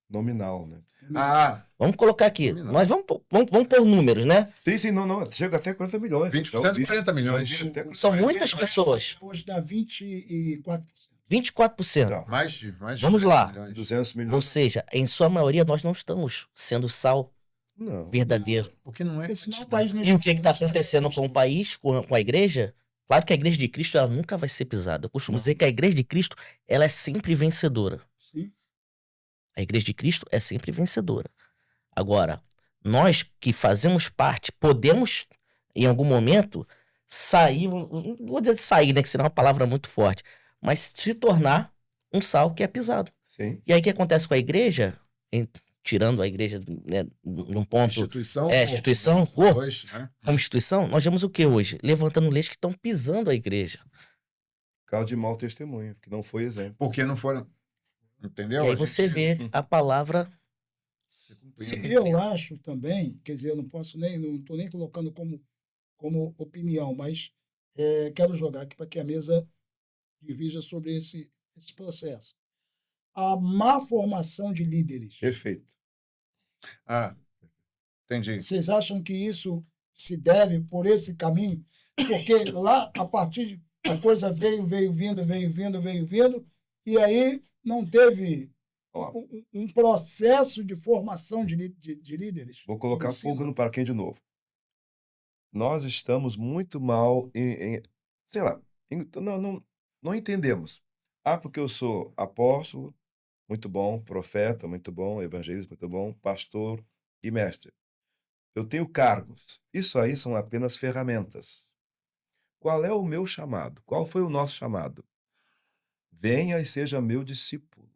[SPEAKER 5] Nominal, né?
[SPEAKER 6] Ah,
[SPEAKER 4] Vamos colocar aqui.
[SPEAKER 6] Não.
[SPEAKER 4] Nós vamos pôr números, né?
[SPEAKER 5] Sim, não. Chega até 40 milhões.
[SPEAKER 6] 20% de 40 milhões.
[SPEAKER 4] São muitas pessoas.
[SPEAKER 1] Hoje dá 24%.
[SPEAKER 4] 24%.
[SPEAKER 5] Tá.
[SPEAKER 6] Mais de
[SPEAKER 4] Vamos lá.
[SPEAKER 6] 40 milhões.
[SPEAKER 5] 200
[SPEAKER 4] Ou
[SPEAKER 5] milhões.
[SPEAKER 4] seja, em sua maioria, nós não estamos sendo sal
[SPEAKER 5] Não.
[SPEAKER 4] verdadeiro.
[SPEAKER 6] Porque não é.
[SPEAKER 1] Porque senão o país não
[SPEAKER 4] E o que está acontecendo com o país, com a igreja? Claro que a igreja de Cristo ela nunca vai ser pisada. Eu costumo dizer que a igreja de Cristo ela é sempre vencedora.
[SPEAKER 1] Sim.
[SPEAKER 4] A igreja de Cristo é sempre vencedora. Agora, nós que fazemos parte, podemos, em algum momento, sair, não vou dizer sair, né, que será uma palavra muito forte, mas se tornar um sal que é pisado.
[SPEAKER 5] Sim.
[SPEAKER 4] E aí o que acontece com a igreja, tirando a igreja, né, num ponto,
[SPEAKER 6] Instituição.
[SPEAKER 4] instituição, corpo,
[SPEAKER 6] Dois, né?
[SPEAKER 4] como instituição, nós vemos o que hoje? Levantando leis que estão pisando a igreja.
[SPEAKER 5] Caldo de mau testemunho, que não foi exemplo.
[SPEAKER 6] Porque não foram. Entendeu?
[SPEAKER 4] E aí
[SPEAKER 6] A
[SPEAKER 4] você
[SPEAKER 6] gente-
[SPEAKER 4] vê a palavra.
[SPEAKER 6] se cumprindo.
[SPEAKER 1] Eu acho também, quer dizer, eu não estou nem colocando como opinião, mas quero jogar aqui para que a mesa divija sobre esse processo. A má formação de líderes.
[SPEAKER 5] Perfeito.
[SPEAKER 6] Ah, entendi.
[SPEAKER 1] Vocês acham que isso se deve por esse caminho? Porque lá, a partir de a coisa veio vindo, e aí não teve um processo de formação de líderes.
[SPEAKER 5] Vou colocar
[SPEAKER 1] Ensino.
[SPEAKER 5] fogo no parquinho de novo. Nós estamos muito mal sei lá, não entendemos. Porque eu sou apóstolo, muito bom, profeta, muito bom, evangelista, muito bom, pastor e mestre. Eu tenho cargos. Isso aí são apenas ferramentas. Qual é o meu chamado? Qual foi o nosso chamado? Venha e seja meu discípulo.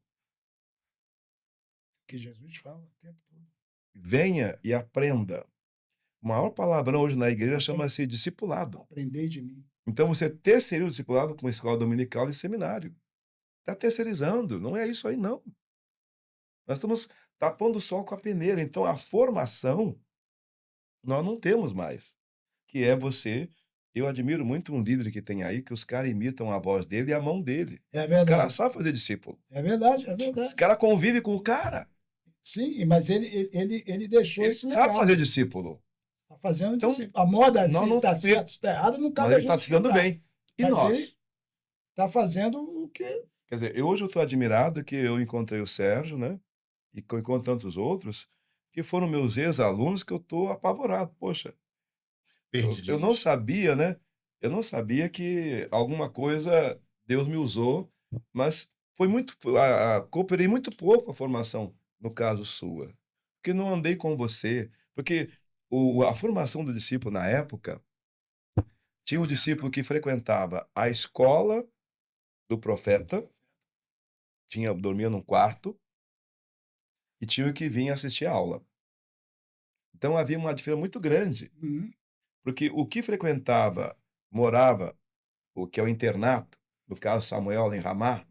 [SPEAKER 1] Que Jesus fala o tempo todo.
[SPEAKER 5] Venha e aprenda. O maior palavrão hoje na igreja chama-se discipulado.
[SPEAKER 1] Aprendei de mim.
[SPEAKER 5] Então você terceiriza o discipulado com escola dominical e seminário. Está terceirizando, não é isso aí não. Nós estamos tapando o sol com a peneira. Então a formação nós não temos mais. Que é você... Eu admiro muito um líder que tem aí, que os caras imitam a voz dele e a mão dele.
[SPEAKER 1] É
[SPEAKER 5] O cara
[SPEAKER 1] verdade.
[SPEAKER 5] sabe fazer discípulo.
[SPEAKER 1] É verdade.
[SPEAKER 5] Os caras convivem com o cara.
[SPEAKER 1] Sim, mas ele deixou
[SPEAKER 5] Ele
[SPEAKER 1] isso
[SPEAKER 5] sabe
[SPEAKER 1] legal.
[SPEAKER 5] fazer discípulo.
[SPEAKER 1] Está fazendo
[SPEAKER 5] Então,
[SPEAKER 1] discípulo. A moda
[SPEAKER 5] nós
[SPEAKER 1] assim,
[SPEAKER 5] não
[SPEAKER 1] está
[SPEAKER 5] temos-
[SPEAKER 1] certo, está errado, não
[SPEAKER 5] Mas
[SPEAKER 1] cabe a
[SPEAKER 5] ele está
[SPEAKER 1] gente
[SPEAKER 5] se dando
[SPEAKER 1] julgar.
[SPEAKER 5] bem. E
[SPEAKER 1] Mas
[SPEAKER 5] nós?
[SPEAKER 1] ele está fazendo o que...
[SPEAKER 5] Quer dizer, hoje eu estou admirado que eu encontrei o Sérgio, né? E que eu encontro tantos outros, que foram meus ex-alunos, que eu estou apavorado. Poxa, eu não sabia, né? Eu não sabia que alguma coisa Deus me usou, mas foi muito, cooperei muito pouco a formação, no caso sua. Porque não andei com você. Porque a formação do discípulo na época, tinha um discípulo que frequentava a escola do profeta, dormia num quarto, e tinha o que vinha assistir a aula. Então havia uma diferença muito grande, porque o que morava, o que é o internato, no caso Samuel em Ramá,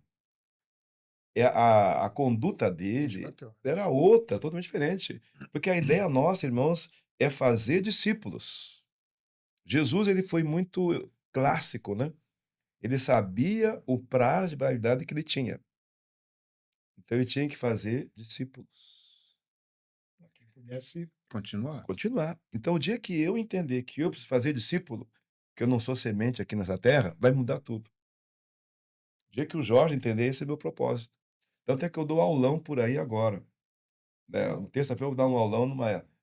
[SPEAKER 5] a conduta dele era outra, totalmente diferente. Porque a ideia nossa, irmãos, é fazer discípulos. Jesus, ele foi muito clássico, né? Ele sabia o prazo de validade que ele tinha. Então ele tinha que fazer discípulos.
[SPEAKER 1] Para que pudesse
[SPEAKER 6] Continuar.
[SPEAKER 5] Então o dia que eu entender que eu preciso fazer discípulo, que eu não sou semente aqui nessa terra, vai mudar tudo. O dia que o Jorge entender, esse é meu propósito. Tanto é que eu dou aulão por aí agora. Terça-feira eu vou dar um aulão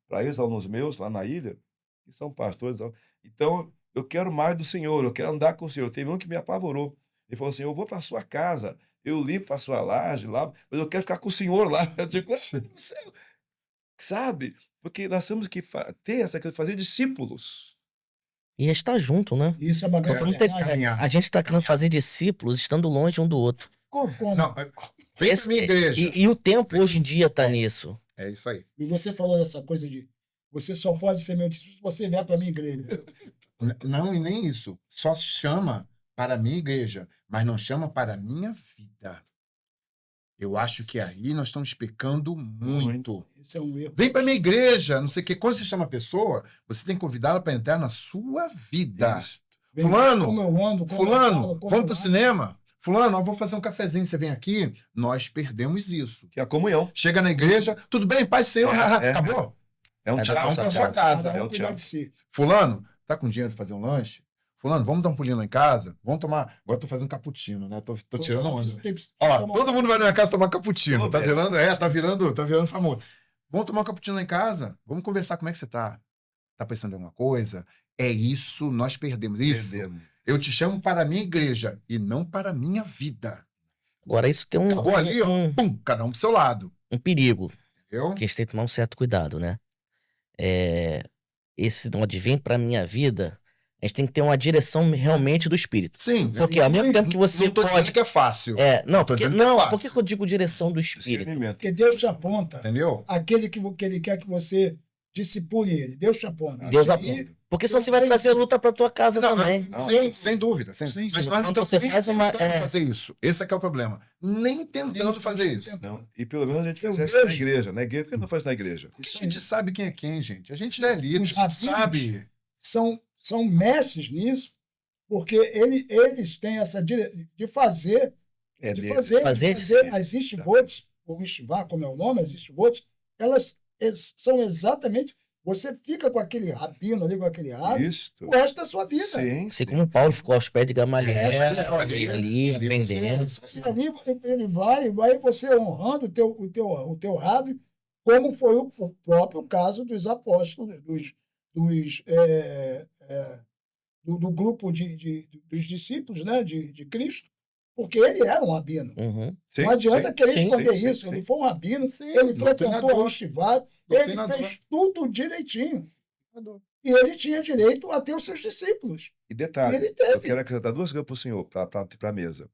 [SPEAKER 5] para ex-alunos meus lá na ilha, que são pastores. Então, eu quero mais do Senhor, eu quero andar com o Senhor. Teve um que me apavorou. Ele falou assim, eu vou para a sua casa, eu limpo a sua laje lá, mas eu quero ficar com o Senhor lá. Eu digo, meu Deus do céu. Sabe? Porque nós temos que ter essa coisa de fazer discípulos.
[SPEAKER 4] E estar junto, né?
[SPEAKER 1] Isso é uma grande
[SPEAKER 4] Não tem-
[SPEAKER 1] verdade.
[SPEAKER 4] A gente está querendo fazer discípulos estando longe um do outro.
[SPEAKER 1] Como?
[SPEAKER 6] Não, vem pra minha igreja.
[SPEAKER 4] E o tempo hoje em dia está nisso.
[SPEAKER 6] É isso aí.
[SPEAKER 1] E você falou dessa coisa de você só pode ser meu discípulo se você vier para a minha igreja.
[SPEAKER 6] Não, e nem isso. Só chama para a minha igreja, mas não chama para a minha vida. Eu acho que aí nós estamos pecando muito.
[SPEAKER 1] Isso é um erro.
[SPEAKER 6] Vem para minha igreja, não sei o quê. Quando você chama a pessoa, você tem que convidá-la para entrar na sua vida.
[SPEAKER 5] Isso.
[SPEAKER 1] Vem
[SPEAKER 6] Fulano,
[SPEAKER 1] como eu ando, como eu
[SPEAKER 6] Fulano,
[SPEAKER 1] falo, como
[SPEAKER 6] vamos
[SPEAKER 1] eu
[SPEAKER 6] pro
[SPEAKER 1] acho.
[SPEAKER 6] cinema? Fulano, eu vou fazer um cafezinho, você vem aqui? Nós perdemos isso.
[SPEAKER 5] Que é a comunhão.
[SPEAKER 6] Chega na igreja, tudo bem, Pai Senhor, acabou.
[SPEAKER 5] É um
[SPEAKER 4] É da
[SPEAKER 5] tchau.
[SPEAKER 6] Vamos
[SPEAKER 4] nossa
[SPEAKER 6] pra sua
[SPEAKER 4] casa.
[SPEAKER 6] casa.
[SPEAKER 1] Cada
[SPEAKER 5] É
[SPEAKER 1] um
[SPEAKER 5] o
[SPEAKER 1] cuidar
[SPEAKER 5] Thiago.
[SPEAKER 1] de si.
[SPEAKER 6] Fulano, tá com dinheiro pra fazer um lanche? Fulano, vamos dar um pulinho lá em casa? Vamos tomar. Agora eu tô fazendo cappuccino, né? Tô tirando onda. Ó, todo mundo vai na minha casa tomar cappuccino. Tá virando famoso. Vamos tomar um cappuccino lá em casa? Vamos conversar como é que você tá? Tá pensando em alguma coisa? É isso, nós perdemos. Isso.
[SPEAKER 5] Perdemos.
[SPEAKER 6] Eu te chamo para a minha igreja e não para a minha vida.
[SPEAKER 4] Agora, isso tem
[SPEAKER 6] Acabou ali, ó. Pum, cada um pro seu lado.
[SPEAKER 4] um perigo,
[SPEAKER 6] Entendeu?
[SPEAKER 4] que a gente tem que tomar um certo cuidado, né? Esse não vem pra minha vida, a gente tem que ter uma direção realmente do Espírito.
[SPEAKER 6] Sim.
[SPEAKER 4] Porque ao mesmo tempo que você
[SPEAKER 6] não tô dizendo
[SPEAKER 4] pode...
[SPEAKER 6] que é fácil.
[SPEAKER 4] Não,
[SPEAKER 6] tô
[SPEAKER 4] porque,
[SPEAKER 6] dizendo que é
[SPEAKER 4] não,
[SPEAKER 6] fácil.
[SPEAKER 4] por que que eu digo direção do Espírito?
[SPEAKER 5] Discernimento.
[SPEAKER 1] Porque Deus te aponta
[SPEAKER 6] Entendeu?
[SPEAKER 1] aquele que ele quer que você discipule ele. Deus te aponta.
[SPEAKER 4] Deus
[SPEAKER 1] Isso aí
[SPEAKER 4] aponta. Porque senão você vai trazer luta pra tua casa também.
[SPEAKER 6] Sim, sem dúvida.
[SPEAKER 1] Sim,
[SPEAKER 6] Mas
[SPEAKER 1] sim.
[SPEAKER 6] nós não
[SPEAKER 4] Quando
[SPEAKER 6] estamos
[SPEAKER 4] você
[SPEAKER 6] nem
[SPEAKER 4] faz uma-
[SPEAKER 6] tentando fazer isso. Esse é que é o problema. Nem tentando fazer isso.
[SPEAKER 5] Não, e pelo menos a gente
[SPEAKER 1] Eu
[SPEAKER 5] faz isso na
[SPEAKER 1] vejo.
[SPEAKER 5] igreja. Na igreja, por que não faz na igreja?
[SPEAKER 6] Porque a gente sabe quem é quem, gente. A gente já é líder, a
[SPEAKER 1] Os
[SPEAKER 6] gente
[SPEAKER 1] rabinos
[SPEAKER 6] sabe.
[SPEAKER 1] são mestres nisso, porque eles têm essa de fazer,
[SPEAKER 5] É
[SPEAKER 1] de
[SPEAKER 5] dele.
[SPEAKER 1] fazer as istvotes, ou istivá, como é o nome, as istvotes, elas são exatamente, você fica com aquele rabino ali, com aquele rabi,
[SPEAKER 5] Isso.
[SPEAKER 1] o resto da sua vida.
[SPEAKER 5] Sim.
[SPEAKER 4] Assim como Paulo ficou aos pés de Gamaliel,
[SPEAKER 6] ali,
[SPEAKER 4] ali, aprendendo.
[SPEAKER 1] E ali ele vai você honrando o teu rabi, como foi o próprio caso dos apóstolos, do grupo dos discípulos, né, de Cristo, porque ele era um rabino.
[SPEAKER 4] Uhum.
[SPEAKER 5] Sim,
[SPEAKER 1] Não adianta
[SPEAKER 5] sim,
[SPEAKER 1] querer
[SPEAKER 4] sim,
[SPEAKER 1] esconder
[SPEAKER 5] sim,
[SPEAKER 1] isso.
[SPEAKER 5] sim.
[SPEAKER 1] Ele foi um rabino,
[SPEAKER 6] Sim,
[SPEAKER 1] ele frequentou
[SPEAKER 6] doutrinador.
[SPEAKER 1] o Yeshivat, ele
[SPEAKER 6] Doutrinador.
[SPEAKER 1] fez tudo direitinho. E ele tinha direito a ter os seus discípulos.
[SPEAKER 5] E detalhe,
[SPEAKER 1] Ele teve.
[SPEAKER 5] eu quero acrescentar duas coisas para o senhor, para a mesa.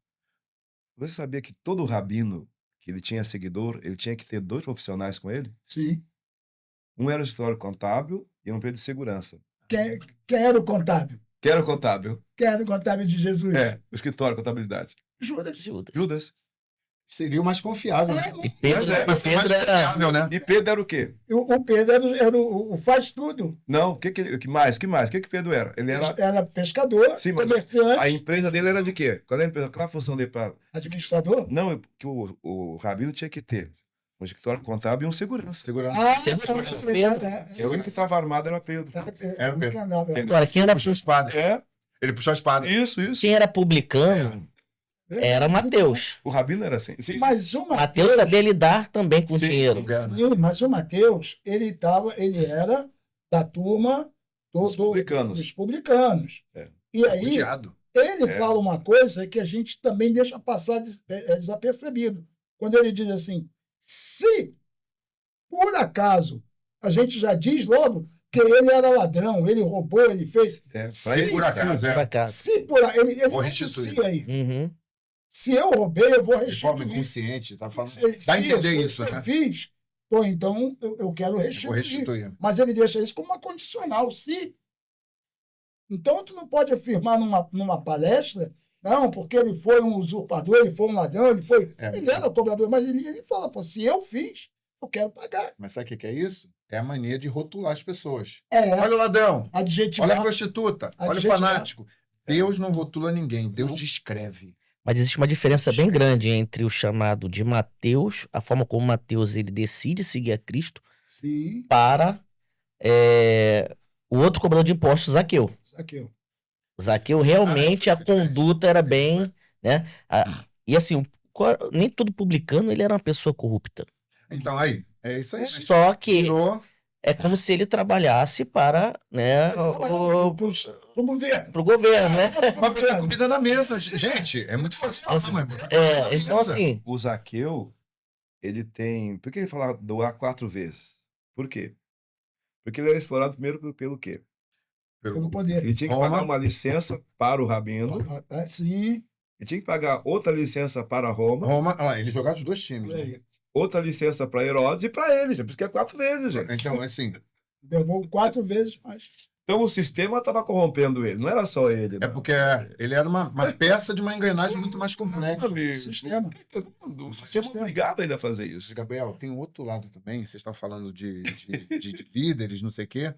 [SPEAKER 5] Você sabia que todo rabino que ele tinha seguidor, ele tinha que ter 2 profissionais com ele?
[SPEAKER 1] Sim.
[SPEAKER 5] Um era o escritório contábil e um período de segurança.
[SPEAKER 1] Quem era o contábil?
[SPEAKER 5] Quem era o contábil?
[SPEAKER 1] Quem era o contábil de Jesus?
[SPEAKER 5] É, o escritório, contabilidade.
[SPEAKER 1] Judas.
[SPEAKER 4] Judas.
[SPEAKER 5] Judas.
[SPEAKER 6] Seria o mais confiável. Né?
[SPEAKER 4] E Pedro,
[SPEAKER 5] Mas é,
[SPEAKER 6] Vai ser mais
[SPEAKER 4] Pedro era.
[SPEAKER 6] confiável, né?
[SPEAKER 5] E Pedro era o quê?
[SPEAKER 1] O Pedro era o faz tudo.
[SPEAKER 5] Não, que mais? O que Pedro era? Ele era...
[SPEAKER 1] Pescador,
[SPEAKER 5] Sim, mas
[SPEAKER 1] comerciante,
[SPEAKER 5] a empresa dele era de quê? Qual era a função dele para...
[SPEAKER 1] administrador.
[SPEAKER 5] Não, que o rabino tinha que ter um escritório contábil e um segurança.
[SPEAKER 6] Segurança.
[SPEAKER 5] O único que estava armado era Pedro.
[SPEAKER 6] Era Pedro.
[SPEAKER 4] Agora, quem era,
[SPEAKER 6] Puxou a espada.
[SPEAKER 5] É,
[SPEAKER 6] Ele puxou a espada.
[SPEAKER 5] isso.
[SPEAKER 4] quem era publicano era Mateus.
[SPEAKER 5] O rabino era assim. Sim,
[SPEAKER 1] Mas o
[SPEAKER 4] Mateus sabia lidar também com o
[SPEAKER 5] Sim.
[SPEAKER 4] dinheiro.
[SPEAKER 1] Sim, mas o Mateus, ele era da turma
[SPEAKER 5] Dos publicanos.
[SPEAKER 1] dos publicanos.
[SPEAKER 5] É.
[SPEAKER 1] E aí,
[SPEAKER 6] Odiado.
[SPEAKER 1] ele
[SPEAKER 5] É.
[SPEAKER 1] fala uma coisa que a gente também deixa passar desapercebido. Quando ele diz assim, se por acaso a gente já diz logo que ele era ladrão, ele roubou, ele fez.
[SPEAKER 5] É,
[SPEAKER 1] Se-
[SPEAKER 5] pra ele,
[SPEAKER 6] Por acaso,
[SPEAKER 4] Por
[SPEAKER 6] é.
[SPEAKER 4] acaso.
[SPEAKER 1] Se por ele
[SPEAKER 6] Vou
[SPEAKER 1] não
[SPEAKER 6] restituir.
[SPEAKER 1] associa aí.
[SPEAKER 4] Uhum.
[SPEAKER 1] Se eu roubei, eu vou
[SPEAKER 6] De forma
[SPEAKER 1] restituir.
[SPEAKER 6] inconsciente. Tá falando.
[SPEAKER 1] Se
[SPEAKER 6] Dá a entender
[SPEAKER 1] eu
[SPEAKER 6] isso, né?
[SPEAKER 1] fiz, pô, então eu quero
[SPEAKER 6] Eu vou
[SPEAKER 1] restituir.
[SPEAKER 6] restituir.
[SPEAKER 1] Mas ele deixa isso como uma condicional, se. Então, tu não pode afirmar numa palestra, não, porque ele foi um usurpador, ele foi um ladrão, ele era cobrador, mas ele fala, pô, se eu fiz, eu quero pagar.
[SPEAKER 6] Mas sabe o que é isso? É a mania de rotular as pessoas.
[SPEAKER 1] É,
[SPEAKER 6] Olha o ladrão.
[SPEAKER 1] adjetivar.
[SPEAKER 6] Olha a prostituta. Olha o
[SPEAKER 1] Adjetivar.
[SPEAKER 6] fanático. Deus não rotula ninguém. Deus descreve.
[SPEAKER 4] Mas existe uma diferença bem grande entre o chamado de Mateus, a forma como Mateus ele decide seguir a Cristo,
[SPEAKER 1] Sim,
[SPEAKER 4] para o outro cobrador de impostos, Zaqueu.
[SPEAKER 1] Zaqueu.
[SPEAKER 4] Zaqueu realmente
[SPEAKER 6] foi
[SPEAKER 4] a
[SPEAKER 6] diferente.
[SPEAKER 4] conduta era bem, né? E assim, nem todo publicano ele era uma pessoa corrupta.
[SPEAKER 6] Então, aí, é isso aí.
[SPEAKER 4] Só que
[SPEAKER 6] Virou.
[SPEAKER 4] é como se ele trabalhasse para, né,
[SPEAKER 1] Pro governo.
[SPEAKER 4] pro governo, né?
[SPEAKER 6] Pra botar comida na mesa. Gente, é muito fácil falar, mas botar comida na
[SPEAKER 4] Então
[SPEAKER 6] mesa.
[SPEAKER 4] assim,
[SPEAKER 5] O Zaqueu, ele tem... Por que ele fala doar 4 vezes? Por quê? Porque ele era explorado primeiro pelo quê?
[SPEAKER 1] Pelo poder.
[SPEAKER 5] Ele tinha que
[SPEAKER 6] Roma.
[SPEAKER 5] pagar uma licença para o rabino,
[SPEAKER 1] Sim,
[SPEAKER 5] ele tinha que pagar outra licença para Roma,
[SPEAKER 6] Roma, olha lá, ele jogava os dois times. Né?
[SPEAKER 5] outra licença para Herodes e para ele, gente, por isso que é 4 vezes, gente.
[SPEAKER 6] Então, assim,
[SPEAKER 1] levou 4 vezes mais.
[SPEAKER 5] Então o sistema estava corrompendo ele, não era só ele.
[SPEAKER 6] é
[SPEAKER 5] Não.
[SPEAKER 6] porque ele era uma peça de uma engrenagem muito mais complexa.
[SPEAKER 5] Amigo,
[SPEAKER 1] Sistema.
[SPEAKER 5] o sistema é obrigado ainda a fazer isso.
[SPEAKER 6] Gabriel, tem um outro lado também. Vocês estão falando de líderes, não sei o quê.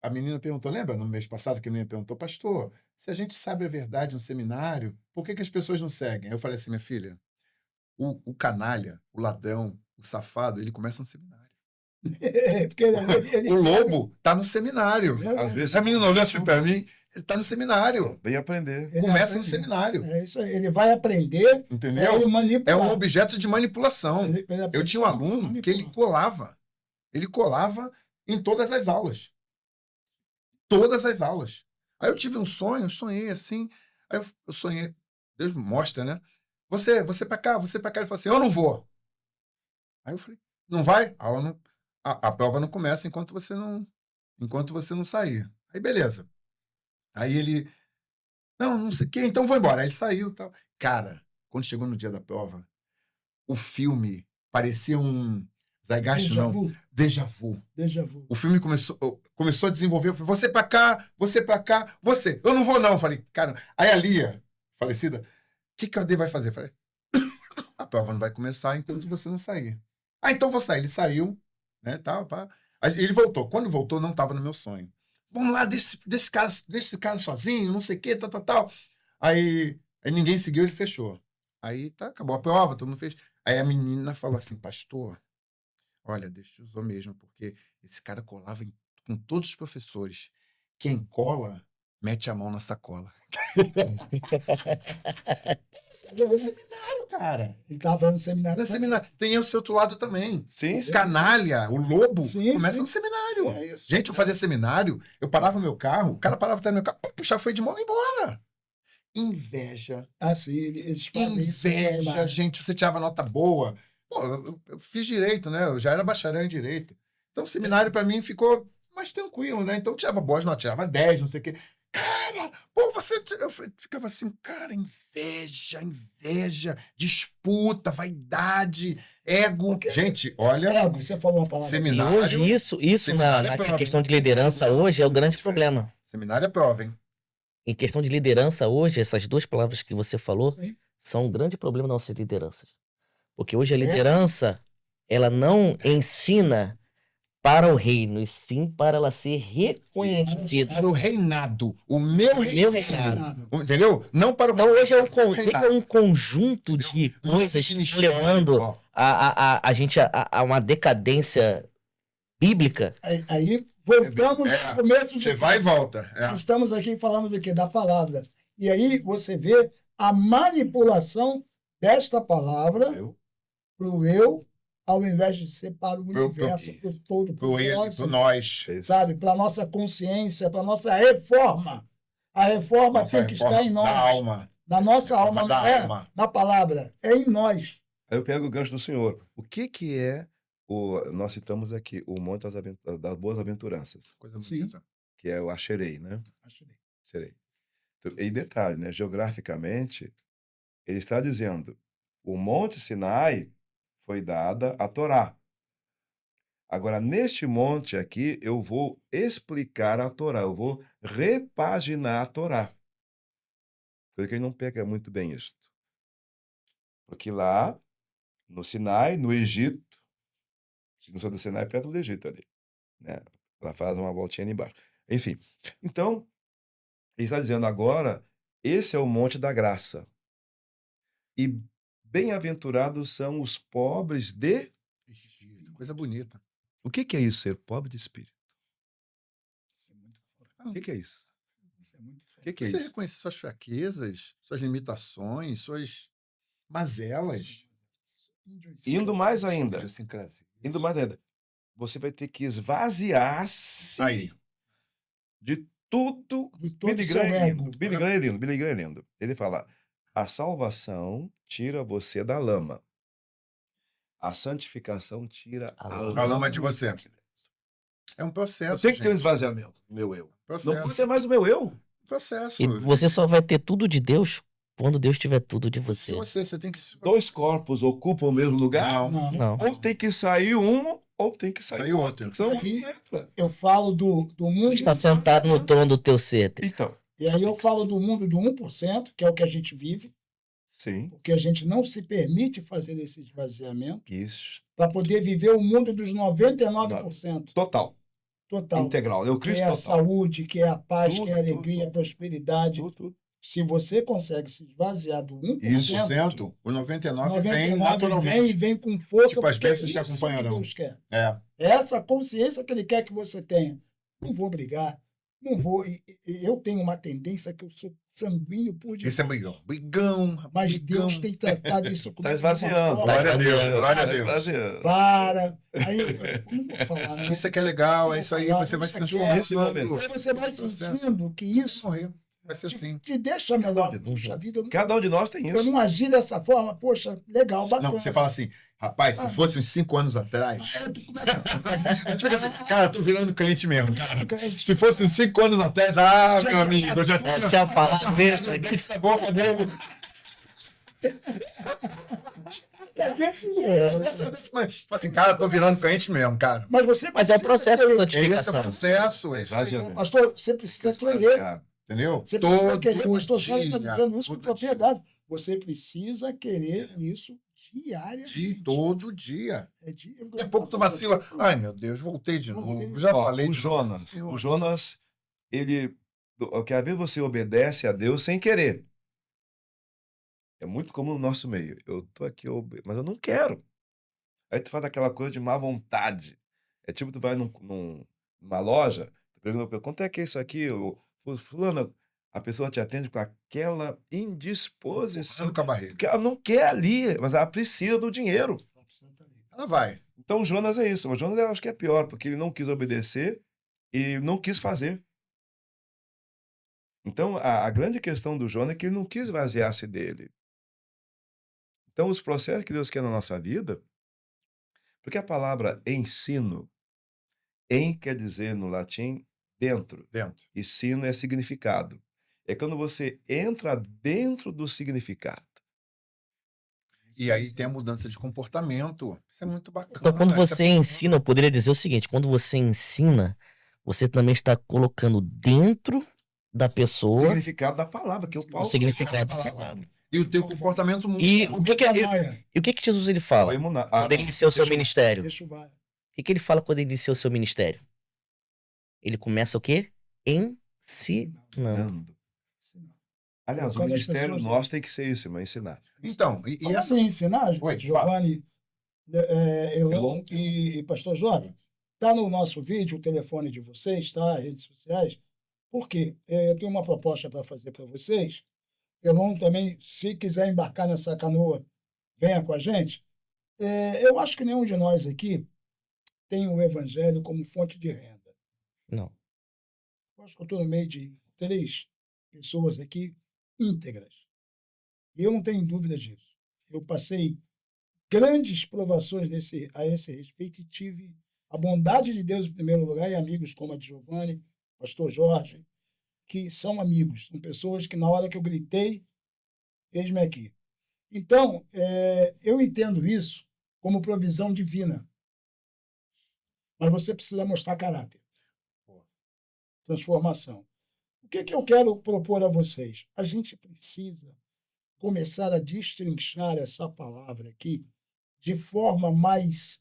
[SPEAKER 6] A menina perguntou, lembra no mês passado que a menina perguntou, pastor, se a gente sabe a verdade no seminário, por que as pessoas não seguem? Aí eu falei assim, minha filha, o canalha, o ladrão, o safado, ele começa no seminário.
[SPEAKER 1] Porque ele
[SPEAKER 6] O lobo tá no seminário.
[SPEAKER 5] Às vezes
[SPEAKER 6] A menina olhou assim pra mim, ele tá no seminário.
[SPEAKER 5] vem aprender.
[SPEAKER 1] ele
[SPEAKER 6] Começa no
[SPEAKER 1] aprende.
[SPEAKER 6] seminário.
[SPEAKER 1] É isso aí. Ele vai aprender,
[SPEAKER 6] Entendeu?
[SPEAKER 1] ele
[SPEAKER 6] É
[SPEAKER 1] manipular.
[SPEAKER 6] um objeto de manipulação.
[SPEAKER 1] Ele
[SPEAKER 6] Eu tinha um aluno que ele colava. Ele colava em todas as aulas. Todas as aulas. Aí eu tive um sonho, eu sonhei assim. Aí eu sonhei, Deus me mostra, né? Você pra cá, você pra cá. Ele falou assim, eu não vou. Aí eu falei, não vai? A aula não, a prova não começa enquanto você não sair. Aí beleza. Aí ele, não sei o quê, então vou embora. Aí ele saiu e tal. Cara, quando chegou no dia da prova, o filme parecia um Zeitgeist
[SPEAKER 1] Déjà
[SPEAKER 6] não.
[SPEAKER 1] vu.
[SPEAKER 6] Déjà vu.
[SPEAKER 1] Déjà vu.
[SPEAKER 6] O filme começou a desenvolver. Eu falei, você pra cá, você. Eu não vou, não. Eu falei, cara. Aí a Lia, falecida, o que a Ade vai fazer? Eu falei, a prova não vai começar enquanto você não sair. Ah, então eu vou sair. Ele saiu, né? Tal, pá. Aí ele voltou. Quando voltou, não estava no meu sonho. Vamos lá, deixa esse cara sozinho, não sei o quê, tal. Aí ninguém seguiu, ele fechou. Aí tá, acabou a prova, todo mundo fez. Aí a menina falou assim, pastor, olha, Deus te usou mesmo, porque esse cara colava com todos os professores. Quem cola, mete a mão na sacola. Seminário, cara.
[SPEAKER 1] Ele tava vendo seminário.
[SPEAKER 6] No seminário. Tem esse outro lado também.
[SPEAKER 5] Sim, sim.
[SPEAKER 6] Canalha, o lobo,
[SPEAKER 1] Sim,
[SPEAKER 6] começa
[SPEAKER 1] sim.
[SPEAKER 6] no seminário.
[SPEAKER 1] É isso.
[SPEAKER 6] Gente, eu fazia seminário, eu parava meu carro, o cara parava atrás do meu carro, puxava freio de mão e ia embora. Inveja.
[SPEAKER 1] Assim, eles fazem isso.
[SPEAKER 6] Inveja, gente. Você tirava nota boa. Pô, eu fiz direito, né? Eu já era bacharel em direito. Então o seminário pra mim ficou mais tranquilo, né? Então eu tirava boas notas, tirava 10, não sei o quê. Cara, pô, eu ficava assim, cara, inveja, disputa, vaidade, ego. Gente, olha,
[SPEAKER 1] Ego, você falou uma palavra.
[SPEAKER 4] E
[SPEAKER 6] seminário.
[SPEAKER 4] hoje isso
[SPEAKER 6] Seminário
[SPEAKER 4] na
[SPEAKER 6] é prova,
[SPEAKER 4] questão
[SPEAKER 6] hein?
[SPEAKER 4] de liderança hoje é o grande problema.
[SPEAKER 6] Seminário é prova, hein?
[SPEAKER 4] Em questão de liderança hoje, essas duas palavras que você falou
[SPEAKER 1] Sim.
[SPEAKER 4] são um grande problema das nossas lideranças. Porque hoje a liderança, ela não ensina para o reino, e sim para ela ser reconhecida.
[SPEAKER 6] Para o reinado. O meu
[SPEAKER 4] Meu
[SPEAKER 6] reinado.
[SPEAKER 4] reinado.
[SPEAKER 6] Entendeu? Não para o
[SPEAKER 4] Então hoje é
[SPEAKER 6] reinado.
[SPEAKER 4] um conjunto de coisas que estão levando
[SPEAKER 6] Ó,
[SPEAKER 4] a gente a uma decadência bíblica.
[SPEAKER 1] Aí voltamos ao começo de
[SPEAKER 6] Você vai e volta. É.
[SPEAKER 1] Nós estamos aqui falando do quê? Da palavra. E aí você vê a manipulação desta palavra para o eu, ao invés de ser para o universo, para o todo, para o
[SPEAKER 6] Pro nós.
[SPEAKER 1] sabe? Para a nossa consciência, para a nossa reforma. A reforma
[SPEAKER 6] Nossa
[SPEAKER 1] tem que
[SPEAKER 6] reforma
[SPEAKER 1] estar em nós.
[SPEAKER 6] Da alma.
[SPEAKER 1] Na nossa
[SPEAKER 6] Reforma
[SPEAKER 1] alma,
[SPEAKER 6] da
[SPEAKER 1] não é
[SPEAKER 6] alma.
[SPEAKER 1] na palavra, é em nós.
[SPEAKER 5] Aí eu pego o gancho do senhor. O que é nós citamos aqui o Monte das Boas Aventuranças,
[SPEAKER 6] Coisa
[SPEAKER 1] Sim.
[SPEAKER 6] bonita.
[SPEAKER 5] que é o Axerei, né? Axerei. E detalhe, né? Geograficamente, ele está dizendo, o Monte Sinai foi dada a Torá. Agora, neste monte aqui, eu vou explicar a Torá, eu vou repaginar a Torá. Porque ele não pega muito bem isso. Porque lá, no Sinai, no Egito, no sul do Sinai, perto do Egito ali, né? Ela faz uma voltinha ali embaixo. Enfim, então, ele está dizendo agora, esse é o monte da graça. E bem-aventurados são os pobres de...
[SPEAKER 6] Coisa bonita.
[SPEAKER 5] O que é isso, ser pobre de espírito?
[SPEAKER 1] Isso é muito
[SPEAKER 5] O que é isso?
[SPEAKER 1] Isso é muito
[SPEAKER 5] O que é
[SPEAKER 6] Você
[SPEAKER 5] isso?
[SPEAKER 6] reconhecer suas fraquezas, suas limitações, suas mazelas.
[SPEAKER 5] Indo mais ainda,
[SPEAKER 6] Idiosincrasia.
[SPEAKER 5] você vai ter que esvaziar-se
[SPEAKER 6] Aí.
[SPEAKER 5] de tudo.
[SPEAKER 1] De todo
[SPEAKER 5] Billy
[SPEAKER 1] seu
[SPEAKER 5] Graham é
[SPEAKER 1] ego.
[SPEAKER 5] lindo. Billy Graham é lindo. Ele fala, a salvação tira você da lama. A santificação tira
[SPEAKER 6] A lama de você. É um processo.
[SPEAKER 5] Eu tenho que ter um
[SPEAKER 6] gente.
[SPEAKER 5] esvaziamento do meu eu.
[SPEAKER 6] Processo.
[SPEAKER 5] Não pode ser mais o meu eu.
[SPEAKER 6] Processo.
[SPEAKER 4] E você só vai ter tudo de Deus quando Deus tiver tudo de você.
[SPEAKER 6] Você tem que...
[SPEAKER 5] Dois corpos ocupam o mesmo lugar.
[SPEAKER 6] Não.
[SPEAKER 4] Não.
[SPEAKER 5] Ou tem que sair um, ou tem que sair
[SPEAKER 6] Sai outro.
[SPEAKER 5] Então,
[SPEAKER 1] Aí- Eu falo do mundo...
[SPEAKER 4] Está sentado no trono do teu ser.
[SPEAKER 5] então,
[SPEAKER 1] E aí eu falo do mundo do 1%, que é o que a gente vive,
[SPEAKER 5] sim,
[SPEAKER 1] porque a gente não se permite fazer esse esvaziamento,
[SPEAKER 5] isso.
[SPEAKER 1] para poder viver o mundo dos 99%.
[SPEAKER 5] Total,
[SPEAKER 1] Total.
[SPEAKER 5] integral. Eu
[SPEAKER 1] Que
[SPEAKER 5] Cristo
[SPEAKER 1] é a
[SPEAKER 5] total.
[SPEAKER 1] saúde, que é a paz,
[SPEAKER 5] Tudo,
[SPEAKER 1] que é a alegria,
[SPEAKER 5] tudo,
[SPEAKER 1] a prosperidade.
[SPEAKER 5] Tudo.
[SPEAKER 1] Se você consegue se esvaziar do 1%,
[SPEAKER 5] Isso.
[SPEAKER 6] 100%, o 99 vem
[SPEAKER 1] 99
[SPEAKER 6] naturalmente.
[SPEAKER 1] vem com força,
[SPEAKER 6] Tipo, as
[SPEAKER 1] porque é
[SPEAKER 6] bênçãos te
[SPEAKER 1] isso que
[SPEAKER 6] acompanharão.
[SPEAKER 1] Deus quer.
[SPEAKER 6] É.
[SPEAKER 1] É essa consciência que Ele quer que você tenha. Não vou brigar, não vou... Eu tenho uma tendência que eu sou sanguíneo por
[SPEAKER 6] Isso é
[SPEAKER 1] demais.
[SPEAKER 6] brigão. Brigão.
[SPEAKER 1] Mas
[SPEAKER 6] brigão.
[SPEAKER 1] Deus tem tratado isso comigo.
[SPEAKER 5] Está esvaziando.
[SPEAKER 1] de uma forma-
[SPEAKER 6] Glória a Deus,
[SPEAKER 4] Esvaziando.
[SPEAKER 6] glória a
[SPEAKER 5] Está
[SPEAKER 6] Deus.
[SPEAKER 5] esvaziando.
[SPEAKER 1] Para. Aí, eu não vou falar, né?
[SPEAKER 6] Isso é que é legal, é isso aí, você vai se transformando.
[SPEAKER 1] Aí você vai
[SPEAKER 6] Processo.
[SPEAKER 1] sentindo que isso
[SPEAKER 6] Morrer. Vai ser assim.
[SPEAKER 1] te deixa melhor. Puxa vida,
[SPEAKER 5] Cada um de nós tem
[SPEAKER 1] eu
[SPEAKER 5] isso.
[SPEAKER 1] não agi dessa forma. Poxa, legal, bacana.
[SPEAKER 6] Não, você fala assim, rapaz, se fosse uns 5 anos atrás.
[SPEAKER 1] Tu começa a pensar,
[SPEAKER 6] A gente fica assim, cara, tô virando crente mesmo, cara.
[SPEAKER 1] crente.
[SPEAKER 6] Se fosse uns 5 anos atrás, meu amigo, eu já
[SPEAKER 4] Eu tinha falado isso.
[SPEAKER 6] Isso é boca dele.
[SPEAKER 1] É desse jeito.
[SPEAKER 6] Assim, cara, tô virando crente mesmo, cara.
[SPEAKER 1] Mas você
[SPEAKER 4] Mas é o processo de
[SPEAKER 6] Esse é o
[SPEAKER 4] santificação.
[SPEAKER 6] processo, é isso aí.
[SPEAKER 5] Esvaziamento.
[SPEAKER 1] Pastor, você precisa querer.
[SPEAKER 5] Cara,
[SPEAKER 6] Entendeu?
[SPEAKER 1] Você precisa
[SPEAKER 6] Todo
[SPEAKER 1] querer. Pastor Jorge está
[SPEAKER 6] dia,
[SPEAKER 1] dizendo isso com
[SPEAKER 6] todo dia.
[SPEAKER 1] propriedade. Você precisa querer isso diariamente.
[SPEAKER 6] De todo dia.
[SPEAKER 1] É dia.
[SPEAKER 6] Daqui a pouco tu vacila. Ai, meu Deus, voltei de novo. Já
[SPEAKER 5] ó,
[SPEAKER 6] falei
[SPEAKER 5] o
[SPEAKER 6] de
[SPEAKER 5] Jonas,
[SPEAKER 6] novo.
[SPEAKER 5] o Jonas, ele, que às vezes você obedece a Deus sem querer. É muito comum no nosso meio. Eu tô aqui, mas eu não quero. Aí tu faz aquela coisa de má vontade. É tipo, tu vai numa loja, tu pergunta, quanto é que é isso aqui? Fulano, a pessoa te atende com aquela indisposição.
[SPEAKER 6] Com a barriga.
[SPEAKER 5] Porque ela não quer ali, mas ela precisa do dinheiro.
[SPEAKER 6] Ela vai.
[SPEAKER 5] Então o Jonas é isso. O Jonas eu acho que é pior, porque ele não quis obedecer e não quis fazer. Então a grande questão do Jonas é que ele não quis esvaziar-se dele. Então os processos que Deus quer na nossa vida, porque a palavra ensino, quer dizer no latim dentro, e sino é significado. É quando você entra dentro do significado.
[SPEAKER 6] E aí tem a mudança de comportamento. Isso é muito bacana.
[SPEAKER 4] Então, quando
[SPEAKER 6] isso é
[SPEAKER 4] você ensina, eu poderia dizer o seguinte: quando você ensina, você também está colocando dentro da
[SPEAKER 5] O
[SPEAKER 4] pessoa
[SPEAKER 5] significado da palavra, que é o
[SPEAKER 4] o
[SPEAKER 5] Paulo.
[SPEAKER 4] significado da palavra.
[SPEAKER 6] E o teu comportamento muda.
[SPEAKER 4] E o que que Jesus ele fala quando ele iniciou o seu ministério?
[SPEAKER 1] Deixa eu vai.
[SPEAKER 4] O que ele fala quando ele iniciou o seu ministério? Ele começa o quê? Ensinando.
[SPEAKER 5] Ensinando. Aliás, o
[SPEAKER 1] Quando as
[SPEAKER 5] ministério
[SPEAKER 1] pessoas-
[SPEAKER 5] nosso tem que ser isso, mas ensinar.
[SPEAKER 6] Então, e
[SPEAKER 1] Como
[SPEAKER 6] essa...
[SPEAKER 1] assim ensinar,
[SPEAKER 6] Oi,
[SPEAKER 1] Giovanni, Elon
[SPEAKER 5] Elon.
[SPEAKER 1] e Pastor Jorge? Está no nosso vídeo o telefone de vocês, tá? Redes sociais. Por quê? Eu tenho uma proposta para fazer para vocês. Elon também, se quiser embarcar nessa canoa, venha com a gente. Eu acho que nenhum de nós aqui tem o evangelho como fonte de renda.
[SPEAKER 4] Não.
[SPEAKER 1] Eu acho que eu estou no meio de 3 pessoas aqui íntegras. E eu não tenho dúvida disso. Eu passei grandes provações a esse respeito e tive a bondade de Deus em primeiro lugar e amigos como a de Giovanni, Pastor Jorge, que são amigos, são pessoas que na hora que eu gritei, eis-me aqui. Então, eu entendo isso como provisão divina. Mas você precisa mostrar caráter. Transformação. O que eu quero propor a vocês? A gente precisa começar a destrinchar essa palavra aqui de forma mais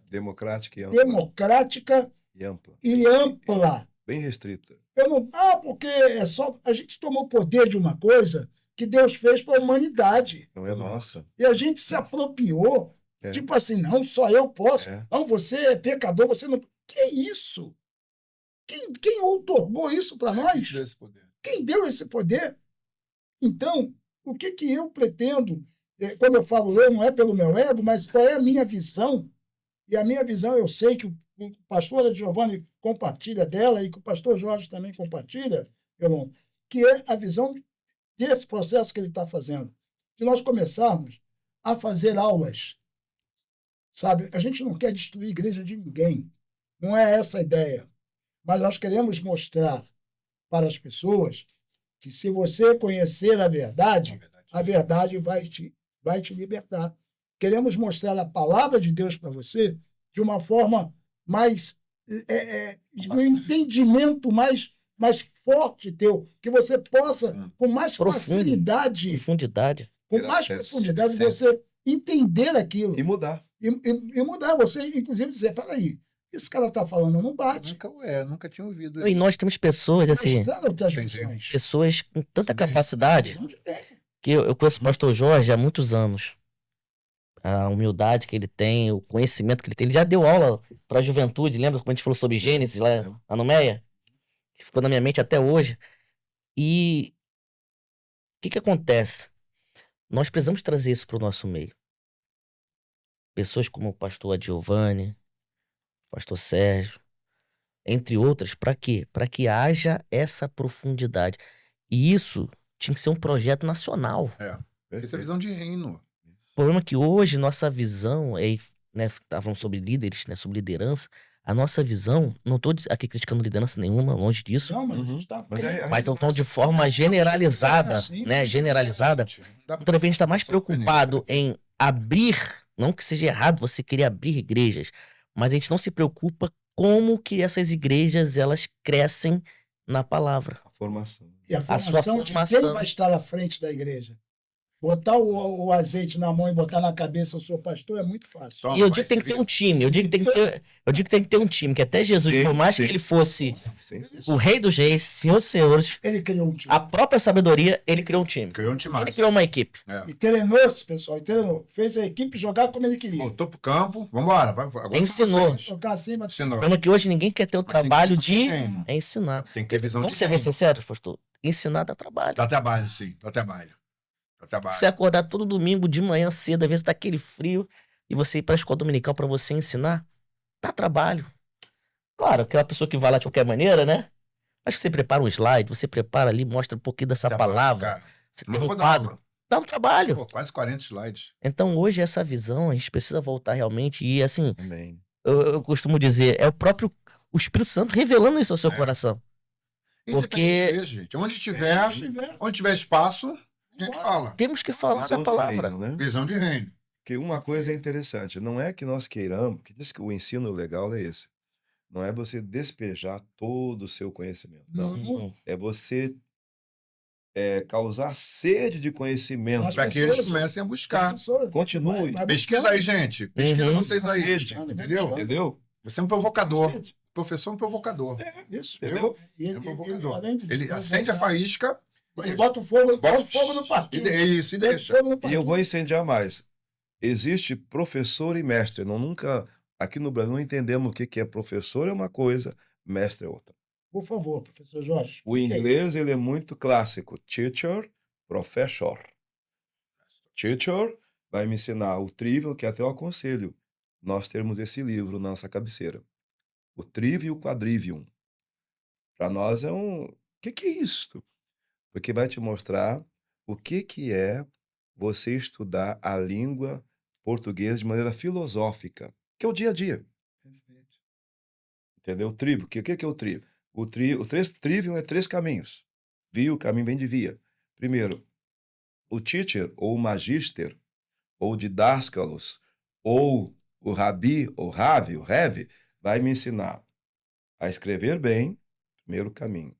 [SPEAKER 5] Democrática e ampla.
[SPEAKER 1] democrática
[SPEAKER 5] E ampla.
[SPEAKER 1] e ampla.
[SPEAKER 5] Bem restrita.
[SPEAKER 1] Porque é só a gente tomou poder de uma coisa que Deus fez para a humanidade.
[SPEAKER 5] Não é nossa.
[SPEAKER 1] E a gente se apropriou,
[SPEAKER 5] É.
[SPEAKER 1] tipo assim, não, só eu posso.
[SPEAKER 5] É.
[SPEAKER 1] Não, você é pecador, você não... Que isso? Quem outorgou isso para nós?
[SPEAKER 6] Desse poder.
[SPEAKER 1] Quem deu esse poder? Então, o que eu pretendo, quando eu falo eu, não é pelo meu ego, mas qual é a minha visão? E a minha visão, eu sei que o pastor Giovanni compartilha dela e que o pastor Jorge também compartilha, Elon, que é a visão desse processo que ele está fazendo. De nós começarmos a fazer aulas. Sabe? A gente não quer destruir a igreja de ninguém. Não é essa a ideia. Mas nós queremos mostrar para as pessoas que se você conhecer a verdade vai te libertar. Queremos mostrar a palavra de Deus para você de uma forma mais... um entendimento mais forte teu, que você possa, com mais facilidade,
[SPEAKER 4] Profundidade.
[SPEAKER 1] com
[SPEAKER 5] Ter
[SPEAKER 1] mais
[SPEAKER 5] acesso.
[SPEAKER 1] profundidade, você entender aquilo.
[SPEAKER 5] E mudar.
[SPEAKER 1] E mudar, você, inclusive, dizer, peraí, esse cara está falando não bate.
[SPEAKER 6] Nunca tinha ouvido
[SPEAKER 4] E nós temos pessoas, assim,
[SPEAKER 1] Mostrando outras
[SPEAKER 6] Entendi.
[SPEAKER 1] visões.
[SPEAKER 4] pessoas com tanta capacidade
[SPEAKER 1] É.
[SPEAKER 4] que eu conheço o pastor Jorge há muitos anos. A humildade que ele tem, o conhecimento que ele tem. Ele já deu aula para a juventude, lembra quando a gente falou sobre Gênesis lá no Meia? Que ficou na minha mente até hoje. E o que acontece? Nós precisamos trazer isso para o nosso meio. Pessoas como o pastor Giovanni, o pastor Sérgio, entre outras, para quê? Para que haja essa profundidade. E isso tinha que ser um projeto nacional.
[SPEAKER 6] Essa é a visão de reino.
[SPEAKER 4] O problema é que hoje nossa visão é, né, tá falando sobre líderes, né, sobre liderança. A nossa visão, não tô aqui criticando liderança nenhuma, longe disso,
[SPEAKER 1] Não, mas a gente está...
[SPEAKER 4] mas estão falando de forma generalizada,
[SPEAKER 1] Sim,
[SPEAKER 4] né,
[SPEAKER 1] sim.
[SPEAKER 4] generalizada.
[SPEAKER 6] Dá
[SPEAKER 4] Outra vez a gente está mais preocupado em abrir, não que seja errado você querer abrir igrejas, mas a gente não se preocupa como que essas igrejas, elas crescem na palavra.
[SPEAKER 5] A formação.
[SPEAKER 1] E a
[SPEAKER 4] A sua
[SPEAKER 1] formação de
[SPEAKER 4] formação.
[SPEAKER 1] quem vai estar à frente da igreja. Botar o azeite na mão e botar na cabeça o seu pastor é muito fácil.
[SPEAKER 6] Toma,
[SPEAKER 4] E eu
[SPEAKER 6] vai
[SPEAKER 4] digo que tem
[SPEAKER 6] se
[SPEAKER 4] que ter
[SPEAKER 6] virar.
[SPEAKER 4] um time, eu digo que tem que ter um time, que até Jesus,
[SPEAKER 5] Sim,
[SPEAKER 4] por mais
[SPEAKER 5] sim.
[SPEAKER 4] que ele fosse
[SPEAKER 5] Sim.
[SPEAKER 4] o rei dos reis, senhor dos senhores,
[SPEAKER 1] Ele criou um time.
[SPEAKER 4] a própria sabedoria, ele criou um time.
[SPEAKER 6] Criou um
[SPEAKER 4] Ele
[SPEAKER 6] timaço.
[SPEAKER 4] criou uma equipe.
[SPEAKER 1] E treinou-se, pessoal. E treinou. Fez a equipe jogar como ele queria.
[SPEAKER 6] Voltou pro campo. Vambora. Agora
[SPEAKER 4] Ensinou.
[SPEAKER 6] vocês.
[SPEAKER 1] Jogar assim, mas
[SPEAKER 6] Ensinou.
[SPEAKER 4] Problema que hoje ninguém quer ter o
[SPEAKER 6] Mas tem que
[SPEAKER 4] trabalho
[SPEAKER 6] ter
[SPEAKER 4] de
[SPEAKER 6] visão de
[SPEAKER 4] ensinar.
[SPEAKER 6] Tem que ter visão
[SPEAKER 4] Vamos
[SPEAKER 6] de
[SPEAKER 4] ser bem
[SPEAKER 6] reino.
[SPEAKER 4] sinceros, pastor? Ensinar dá trabalho.
[SPEAKER 6] Dá trabalho, sim. Dá trabalho. Dá trabalho.
[SPEAKER 4] Você acordar todo domingo de manhã cedo, às vezes tá aquele frio, e você ir pra escola dominical pra você ensinar, dá trabalho. Claro, aquela pessoa que vai lá de qualquer maneira, né? Mas você prepara um slide, você prepara ali, mostra um pouquinho dessa
[SPEAKER 6] Trabalho,
[SPEAKER 4] palavra,
[SPEAKER 6] cara.
[SPEAKER 4] você
[SPEAKER 6] Mas
[SPEAKER 4] tem
[SPEAKER 6] eu
[SPEAKER 4] um
[SPEAKER 6] vou dar
[SPEAKER 4] quadro.
[SPEAKER 6] aula.
[SPEAKER 4] Dá um trabalho.
[SPEAKER 6] Pô, quase 40 slides.
[SPEAKER 4] Então hoje essa visão, a gente precisa voltar realmente, e assim,
[SPEAKER 5] Amém.
[SPEAKER 4] eu costumo dizer, é o próprio o Espírito Santo revelando isso ao seu
[SPEAKER 6] É.
[SPEAKER 4] coração. Porque-
[SPEAKER 6] Independente disso, gente. Onde tiver espaço, a gente fala.
[SPEAKER 4] Temos que falar
[SPEAKER 5] Visão
[SPEAKER 4] da
[SPEAKER 5] de
[SPEAKER 4] palavra.
[SPEAKER 5] reino, né?
[SPEAKER 6] Visão de reino.
[SPEAKER 5] Porque uma coisa é interessante, não é que nós queiramos, que diz que o ensino legal é esse. Não é você despejar todo o seu conhecimento. Não.
[SPEAKER 1] não.
[SPEAKER 5] É você causar sede de conhecimento.
[SPEAKER 1] As
[SPEAKER 6] Para que eles
[SPEAKER 1] pessoas-
[SPEAKER 6] comecem a buscar.
[SPEAKER 5] Continue.
[SPEAKER 6] Pesquisa aí, gente. Pesquisa
[SPEAKER 4] Uhum.
[SPEAKER 6] vocês aí.
[SPEAKER 5] Sede.
[SPEAKER 6] Entendeu?
[SPEAKER 5] Entendeu?
[SPEAKER 6] Você é um provocador. Professor é um provocador.
[SPEAKER 1] Isso.
[SPEAKER 6] Entendeu?
[SPEAKER 1] E
[SPEAKER 6] É um provocador.
[SPEAKER 1] além de
[SPEAKER 6] Ele acende a faísca.
[SPEAKER 1] Ele bota o fogo,
[SPEAKER 6] Bota
[SPEAKER 1] fogo no parquinho.
[SPEAKER 6] É isso, e
[SPEAKER 1] Bota
[SPEAKER 6] deixa.
[SPEAKER 1] fogo no
[SPEAKER 5] E eu
[SPEAKER 1] parquinho.
[SPEAKER 5] vou incendiar mais. Existe professor e mestre. Aqui no Brasil não entendemos o que é professor é uma coisa, mestre é outra.
[SPEAKER 1] Por favor, professor Jorge.
[SPEAKER 5] O inglês ele é muito clássico. Teacher, professor. Teacher vai me ensinar o trivial, que até eu aconselho. Nós temos esse livro na nossa cabeceira. O trivial e o quadrivium. Para nós é um... O que é isso? Porque vai te mostrar o que é você estudar a língua portuguesa de maneira filosófica, que é o dia a dia.
[SPEAKER 1] Perfeito.
[SPEAKER 5] Entendeu? O trivium. O que é o trivium? O trivium é 3 caminhos. Via, o caminho vem de via. Primeiro, o teacher, ou o magister, ou o didáscalos, ou o rabi, ou rave, o reve, vai me ensinar a escrever bem, primeiro caminho,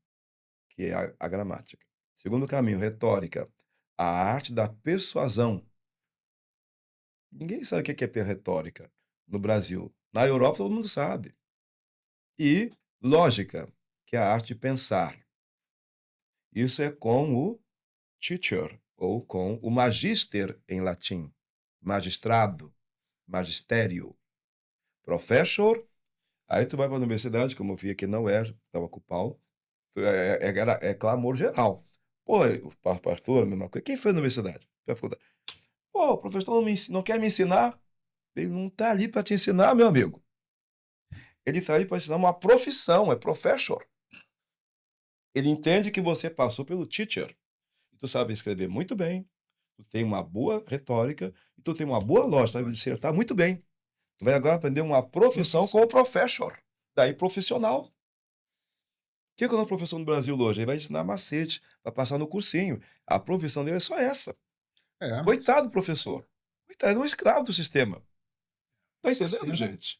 [SPEAKER 5] que é a gramática. Segundo caminho, retórica, a arte da persuasão. Ninguém sabe o que é retórica no Brasil. Na Europa todo mundo sabe. E lógica, que é a arte de pensar. Isso é com o teacher, ou com o magister em latim. Magistrado, magistério. Professor, aí tu vai para a universidade, como eu vi aqui na UERJ, estava com o Paulo, é clamor geral. Pô, o pastor, a mesma coisa. Quem foi na universidade? Foi à faculdade. Pô, o professor não quer me ensinar. Ele não está ali para te ensinar, meu amigo. Ele está ali para ensinar uma profissão, é professor. Ele entende que você passou pelo teacher. Tu sabe escrever muito bem, tu tem uma boa retórica, e tu tem uma boa lógica, sabe dissertar muito bem. Tu vai agora aprender uma profissão com o professor. Daí, profissional. O que é o nosso professor no Brasil hoje? Ele vai ensinar macete, vai passar no cursinho. A profissão dele é só essa.
[SPEAKER 6] É.
[SPEAKER 5] Coitado do professor. Coitado, ele é um escravo do sistema. Tá entendendo, gente?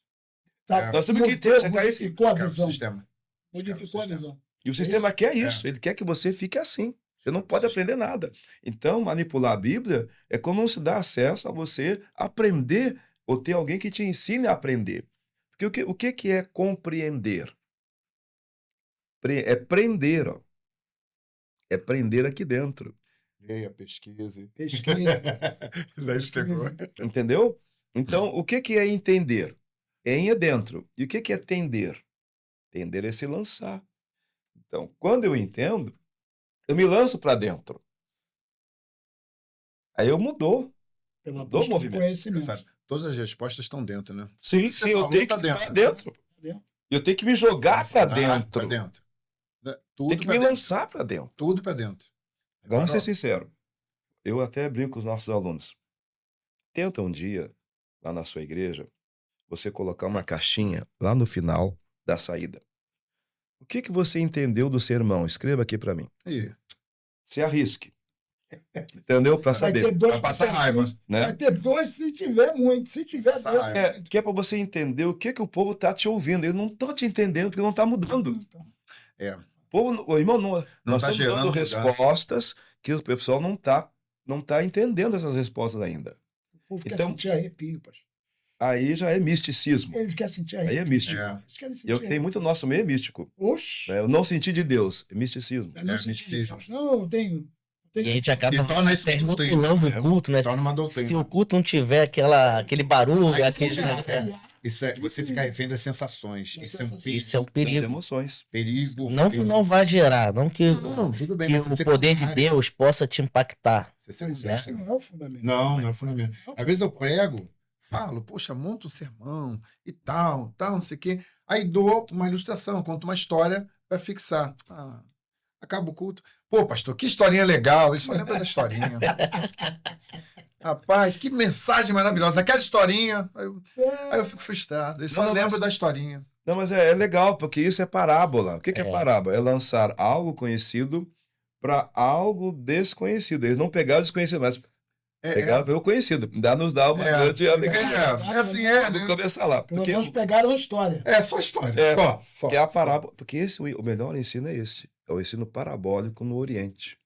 [SPEAKER 1] Tá,
[SPEAKER 5] Nós temos que checar isso.
[SPEAKER 1] modificou a
[SPEAKER 6] Escravo do
[SPEAKER 1] visão.
[SPEAKER 6] sistema.
[SPEAKER 1] Modificou a visão.
[SPEAKER 5] E o sistema quer isso. Ele quer que você fique assim. Você não pode aprender nada. Então, manipular a Bíblia é quando não se dá acesso a você aprender ou ter alguém que te ensine a aprender. Porque o que é compreender? É prender, ó. É prender aqui dentro.
[SPEAKER 6] Leia, pesquise.
[SPEAKER 1] Pesquisa.
[SPEAKER 6] Zé chegou.
[SPEAKER 5] Entendeu? Então, o que é entender? É dentro. E o que é tender? Tender é se lançar. Então, quando eu entendo, eu me lanço para dentro. Aí eu mudou.
[SPEAKER 1] Pela
[SPEAKER 5] Do
[SPEAKER 1] busca do
[SPEAKER 5] movimento.
[SPEAKER 1] conhecimento.
[SPEAKER 6] Sabe, todas as respostas estão dentro, né?
[SPEAKER 5] Sim,
[SPEAKER 6] Você
[SPEAKER 5] eu
[SPEAKER 6] falou,
[SPEAKER 5] tenho que
[SPEAKER 6] tá
[SPEAKER 5] ir
[SPEAKER 6] dentro.
[SPEAKER 5] para dentro.
[SPEAKER 1] Entendeu?
[SPEAKER 5] Eu tenho que me jogar para dentro.
[SPEAKER 6] Pra dentro. Tudo
[SPEAKER 5] Tenho que
[SPEAKER 6] pra
[SPEAKER 5] me
[SPEAKER 6] dentro.
[SPEAKER 5] lançar para dentro.
[SPEAKER 6] Tudo pra dentro.
[SPEAKER 5] Agora, vamos ser
[SPEAKER 6] Carol,
[SPEAKER 5] sinceros. Eu até brinco com os nossos alunos. Tenta um dia, lá na sua igreja, você colocar uma caixinha lá no final da saída. O que você entendeu do sermão? Escreva aqui para mim.
[SPEAKER 6] aí,
[SPEAKER 5] Se arrisque. Entendeu? Para
[SPEAKER 1] Vai
[SPEAKER 5] saber.
[SPEAKER 1] ter dois
[SPEAKER 6] Vai passar
[SPEAKER 1] pedacinhos,
[SPEAKER 6] raiva,
[SPEAKER 5] né?
[SPEAKER 1] Vai ter dois se tiver muito. Se tiver
[SPEAKER 6] Passa
[SPEAKER 1] dois...
[SPEAKER 6] raiva.
[SPEAKER 5] Que é para você entender o que o povo tá te ouvindo. Eles não estão te entendendo porque não tá mudando.
[SPEAKER 6] É.
[SPEAKER 5] O povo, o irmão, nós
[SPEAKER 6] tá
[SPEAKER 5] estamos
[SPEAKER 6] gerando
[SPEAKER 5] dando
[SPEAKER 6] mudança.
[SPEAKER 5] respostas que o pessoal não tá entendendo essas respostas ainda.
[SPEAKER 1] O povo quer
[SPEAKER 5] Então-
[SPEAKER 1] sentir arrepio, pastor.
[SPEAKER 5] Aí já é misticismo.
[SPEAKER 1] Eles querem sentir
[SPEAKER 5] Aí
[SPEAKER 1] arrepio.
[SPEAKER 5] é místico.
[SPEAKER 6] É.
[SPEAKER 1] Eles querem sentir
[SPEAKER 5] Eu tenho muito nosso meio é místico.
[SPEAKER 1] Oxe!
[SPEAKER 5] Né? Eu não senti de Deus, é misticismo.
[SPEAKER 1] Eu não
[SPEAKER 6] É,
[SPEAKER 1] senti
[SPEAKER 6] misticismo.
[SPEAKER 1] Deus. Não, eu tenho...
[SPEAKER 4] E a gente acaba
[SPEAKER 6] E torna isso
[SPEAKER 4] até
[SPEAKER 6] doutrina.
[SPEAKER 4] rotulando o culto, né?
[SPEAKER 6] Torna uma
[SPEAKER 4] Se
[SPEAKER 6] doutrina.
[SPEAKER 4] o culto não tiver aquele barulho, aquele...
[SPEAKER 6] Isso é, você fica refém das sensações.
[SPEAKER 1] Das
[SPEAKER 6] Isso é um
[SPEAKER 1] sensações.
[SPEAKER 6] perigo.
[SPEAKER 4] Isso é um
[SPEAKER 5] Das
[SPEAKER 4] perigo.
[SPEAKER 5] emoções.
[SPEAKER 6] Perigo.
[SPEAKER 4] Não que não vai gerar, não que,
[SPEAKER 6] Não, tudo bem,
[SPEAKER 4] que
[SPEAKER 6] mas você
[SPEAKER 4] o
[SPEAKER 6] fica
[SPEAKER 4] poder
[SPEAKER 6] com
[SPEAKER 4] de
[SPEAKER 6] raiva.
[SPEAKER 4] Deus possa te impactar.
[SPEAKER 6] Você
[SPEAKER 1] Pois
[SPEAKER 6] fica-
[SPEAKER 1] é, isso não é o fundamento.
[SPEAKER 6] Não é fundamento. Às vezes eu prego, falo, poxa, monta um sermão e tal, não sei o quê. Aí dou uma ilustração, conto uma história para fixar. Ah, acaba o culto. Pô, pastor, que historinha legal. Ele só lembra da historinha. Rapaz, que mensagem maravilhosa. Aquela historinha. Aí eu fico frustrado. Ele só
[SPEAKER 5] Não,
[SPEAKER 6] lembra
[SPEAKER 5] mas-
[SPEAKER 6] da historinha.
[SPEAKER 5] Não, mas é legal, porque isso é parábola. O que é
[SPEAKER 4] É.
[SPEAKER 5] parábola? É lançar algo conhecido para algo desconhecido. Eles não pegaram o desconhecido, mas pegaram o conhecido. Nos dá uma grande alegria.
[SPEAKER 6] É assim, é.
[SPEAKER 5] Vamos
[SPEAKER 6] Né?
[SPEAKER 5] começar lá.
[SPEAKER 1] Pelo
[SPEAKER 5] Porque,
[SPEAKER 1] menos pegaram a história.
[SPEAKER 6] É só história.
[SPEAKER 5] É,
[SPEAKER 6] Só.
[SPEAKER 5] que é a parábola. Porque o melhor ensino é esse. É o ensino parabólico no Oriente.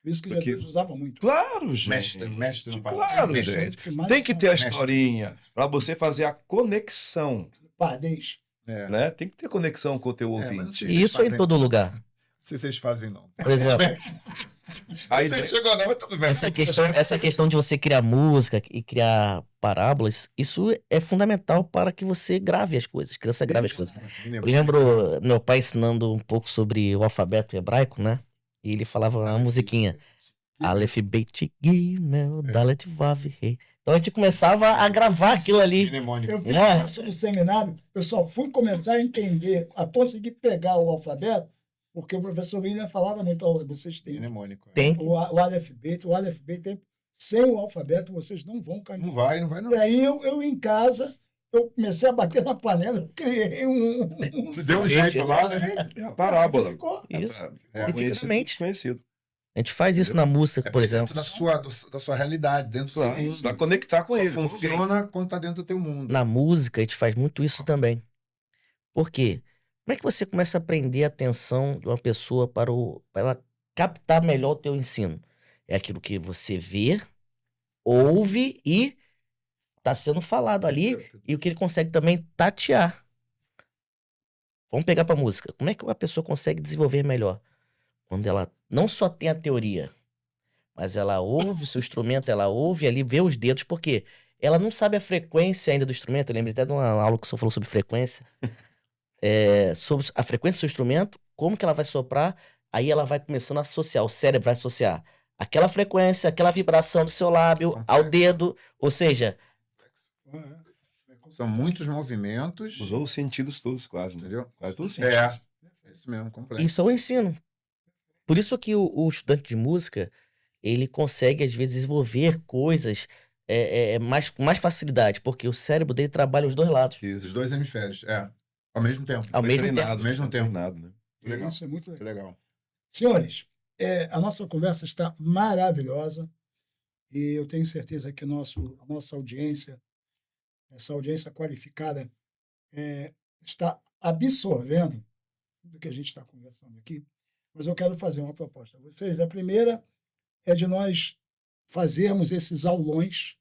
[SPEAKER 1] Por isso que
[SPEAKER 5] Porque-
[SPEAKER 1] Jesus usava muito.
[SPEAKER 5] Claro, gente.
[SPEAKER 6] Mestre no
[SPEAKER 5] Claro,
[SPEAKER 6] mestre.
[SPEAKER 5] gente.
[SPEAKER 1] Que mais
[SPEAKER 5] Tem que ter a
[SPEAKER 6] Mestre.
[SPEAKER 5] historinha para você fazer a conexão.
[SPEAKER 1] Pardês.
[SPEAKER 6] É.
[SPEAKER 5] Né? Tem que ter conexão com o teu
[SPEAKER 6] mas não
[SPEAKER 5] ouvinte.
[SPEAKER 6] sei
[SPEAKER 4] E isso é em
[SPEAKER 6] fazem.
[SPEAKER 4] todo lugar.
[SPEAKER 6] Não sei se vocês fazem, não.
[SPEAKER 4] Por exemplo,
[SPEAKER 5] Aí,
[SPEAKER 6] Você chegou, não, mas tudo bem.
[SPEAKER 4] essa questão de você criar música e criar parábolas, isso é fundamental para que você grave as coisas, criança grave as coisas. Eu lembro meu pai ensinando um pouco sobre o alfabeto hebraico, né? E ele falava uma musiquinha. Aleph, Bet, Gimel, Dalet, Vav, Rei. Então a gente começava a gravar aquilo ali.
[SPEAKER 1] Eu fiz
[SPEAKER 4] É.
[SPEAKER 1] isso no seminário, eu só fui começar a entender, a conseguir pegar o alfabeto, porque o professor William falava muito, ó, vocês têm
[SPEAKER 6] Mnemônico.
[SPEAKER 4] Tem.
[SPEAKER 1] o Aleph Bet tem, sem o alfabeto vocês não vão caminhar.
[SPEAKER 6] Não vai, não.
[SPEAKER 1] E aí eu em casa, eu comecei a bater na panela, eu criei um
[SPEAKER 6] Deu um jeito lá, né?
[SPEAKER 5] é a parábola.
[SPEAKER 1] Ficou.
[SPEAKER 4] Isso.
[SPEAKER 6] É,
[SPEAKER 4] E fica na mente.
[SPEAKER 5] Desconhecido.
[SPEAKER 4] A gente faz isso na música, por exemplo.
[SPEAKER 6] Dentro da sua realidade, dentro do seu mundo.
[SPEAKER 5] Para conectar com
[SPEAKER 6] Só
[SPEAKER 5] ele.
[SPEAKER 6] funciona quando tá dentro do teu mundo.
[SPEAKER 4] Na música, a gente faz muito isso também. Por quê? Como é que você começa a prender a atenção de uma pessoa para ela captar melhor o teu ensino? É aquilo que você vê, ouve e está sendo falado ali e o que ele consegue também tatear. Vamos pegar para música. Como é que uma pessoa consegue desenvolver melhor? Quando ela não só tem a teoria, mas ela ouve o seu instrumento, ela ouve ali, vê os dedos, porque ela não sabe a frequência ainda do instrumento. Eu lembrei até de uma aula que o senhor falou sobre frequência. Sobre a frequência do seu instrumento, como que ela vai soprar, aí ela vai começando a associar, o cérebro vai associar aquela frequência, aquela vibração do seu lábio ao dedo, ou seja,
[SPEAKER 6] São muitos movimentos.
[SPEAKER 5] Usou os sentidos todos quase. Né?
[SPEAKER 6] Entendeu?
[SPEAKER 5] Quase todos os sentidos.
[SPEAKER 6] É isso mesmo, complexo.
[SPEAKER 4] isso é o ensino. Por isso que o estudante de música, ele consegue, às vezes, desenvolver coisas com mais facilidade, porque o cérebro dele trabalha os dois lados.
[SPEAKER 6] Os dois hemisférios, ao mesmo tempo.
[SPEAKER 4] Ao mesmo tempo.
[SPEAKER 6] Ao mesmo tempo.
[SPEAKER 5] Treinado, né?
[SPEAKER 6] Legal.
[SPEAKER 1] Isso é muito
[SPEAKER 6] Que
[SPEAKER 1] legal.
[SPEAKER 6] legal.
[SPEAKER 1] Senhores, a nossa conversa está maravilhosa e eu tenho certeza que a nossa audiência, essa audiência qualificada, está absorvendo tudo que a gente está conversando aqui. Mas eu quero fazer uma proposta a vocês. A primeira é de nós fazermos esses aulões.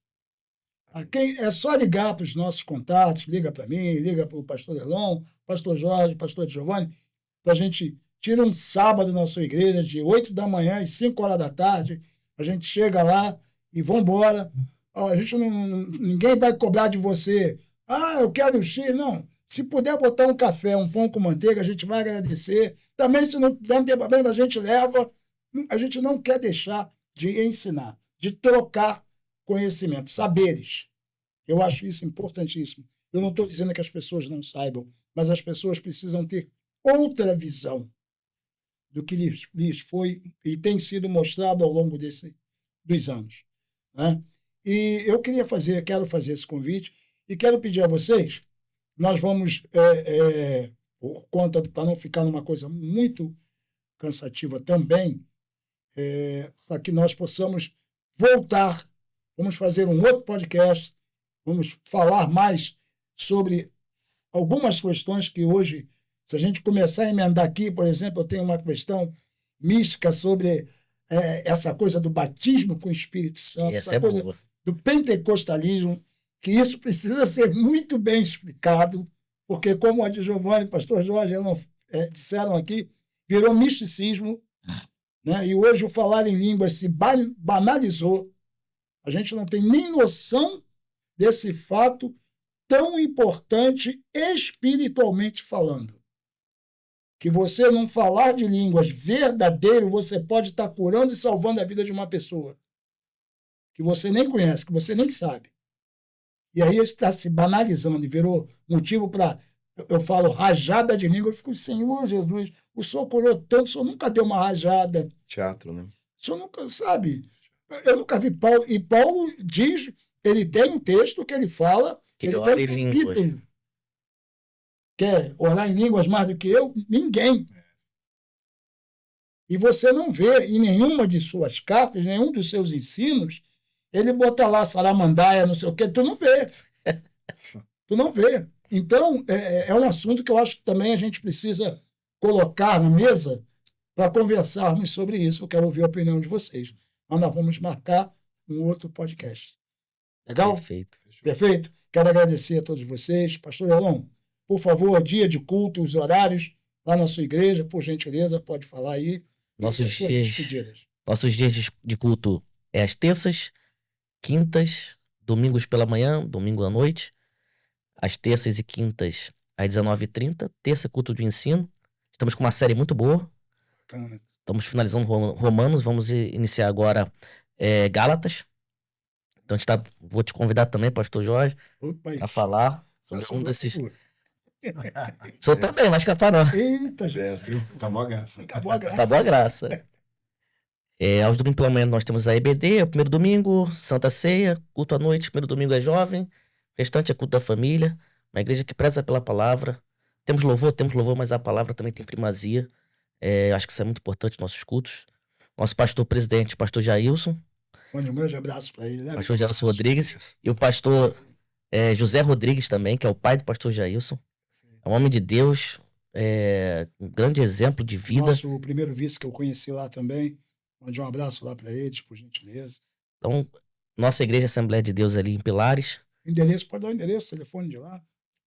[SPEAKER 1] A quem é só ligar para os nossos contatos, liga para mim, liga para o pastor Elon, pastor Jorge, pastor Giovanni, para a gente tira um sábado na sua igreja, de 8 da manhã às 5 horas da tarde, a gente chega lá e vamos embora. A gente ninguém vai cobrar de você, eu quero o X, não. Se puder botar um café, um pão com manteiga, a gente vai agradecer. Também, se não tem problema, a gente leva. A gente não quer deixar de ensinar, de trocar conhecimento, saberes. Eu acho isso importantíssimo. Eu não estou dizendo que as pessoas não saibam, mas as pessoas precisam ter outra visão do que lhes foi e tem sido mostrado ao longo dos anos. Né? E eu quero fazer esse convite e quero pedir a vocês, nós vamos, por conta, para não ficar numa coisa muito cansativa também, para que nós possamos voltar. Vamos fazer um outro podcast, vamos falar mais sobre algumas questões que hoje, se a gente começar a emendar aqui, por exemplo, eu tenho uma questão mística sobre essa coisa do batismo com o Espírito Santo,
[SPEAKER 4] Essa
[SPEAKER 1] essa
[SPEAKER 4] é
[SPEAKER 1] coisa
[SPEAKER 4] boa.
[SPEAKER 1] do pentecostalismo, que isso precisa ser muito bem explicado, porque, como a de Giovanni e o pastor Jorge disseram aqui, virou misticismo, né? E hoje o falar em línguas se banalizou. A gente não tem nem noção desse fato tão importante espiritualmente falando. Que você não falar de línguas verdadeiro, você pode estar curando e salvando a vida de uma pessoa que você nem conhece, que você nem sabe. E aí está se banalizando e virou motivo para, eu falo, rajada de língua. Eu fico, Senhor Jesus, o Senhor curou tanto, o Senhor nunca deu uma rajada.
[SPEAKER 5] Teatro, né?
[SPEAKER 1] O Senhor nunca sabe. Eu nunca vi Paulo, e Paulo diz, ele tem um texto que ele fala,
[SPEAKER 4] Que ele
[SPEAKER 1] ele
[SPEAKER 4] ora
[SPEAKER 1] tem
[SPEAKER 4] em
[SPEAKER 1] um
[SPEAKER 4] línguas.
[SPEAKER 1] capítulo. Quer orar em línguas mais do que eu? Ninguém. E você não vê em nenhuma de suas cartas, nenhum dos seus ensinos, ele bota lá Saramandaia, não sei o quê, tu não vê. Tu não vê. Então, é um assunto que eu acho que também a gente precisa colocar na mesa para conversarmos sobre isso. Eu quero ouvir a opinião de vocês. Mas nós vamos marcar um outro podcast. Legal?
[SPEAKER 4] Perfeito.
[SPEAKER 1] Perfeito? Quero agradecer a todos vocês. Pastor Elon, por favor, dia de culto, os horários lá na sua igreja, por gentileza, pode falar aí.
[SPEAKER 4] Nossos
[SPEAKER 1] Suas
[SPEAKER 4] dias,
[SPEAKER 1] despedidas.
[SPEAKER 4] nossos dias de culto é às terças, quintas, domingos pela manhã, domingo à noite. Às terças e quintas, às 19h30. Terça, culto de ensino. Estamos com uma série muito boa.
[SPEAKER 1] Bacana.
[SPEAKER 4] Estamos finalizando Romanos. Vamos iniciar agora Gálatas. Então, vou te convidar também, pastor Jorge,
[SPEAKER 1] Opa, aí.
[SPEAKER 4] a falar
[SPEAKER 1] Já
[SPEAKER 4] sobre um
[SPEAKER 1] sobrou
[SPEAKER 4] desses...
[SPEAKER 1] futuro.
[SPEAKER 4] O senhor também, vai escapar não.
[SPEAKER 1] Eita, gente.
[SPEAKER 6] Acabou a graça.
[SPEAKER 1] Acabou a graça.
[SPEAKER 4] Acabou a graça. Aos domingos pela manhã nós temos a EBD, o primeiro domingo, Santa Ceia, culto à noite, primeiro domingo é jovem, restante é culto da família, uma igreja que preza pela palavra. Temos louvor, mas a palavra também tem primazia. Acho que isso é muito importante nos nossos cultos. Nosso pastor presidente, pastor Jailson,
[SPEAKER 1] Mande um grande abraço para ele. Né?
[SPEAKER 4] pastor Jailson Rodrigues, e o pastor José Rodrigues também, que é o pai do pastor Jailson. É um homem de Deus, um grande exemplo de vida.
[SPEAKER 1] Nosso primeiro vice que eu conheci lá também. Mande um abraço lá para eles, por gentileza.
[SPEAKER 4] Então, nossa igreja Assembleia de Deus ali em Pilares,
[SPEAKER 1] Endereço, pode dar o endereço, telefone de lá.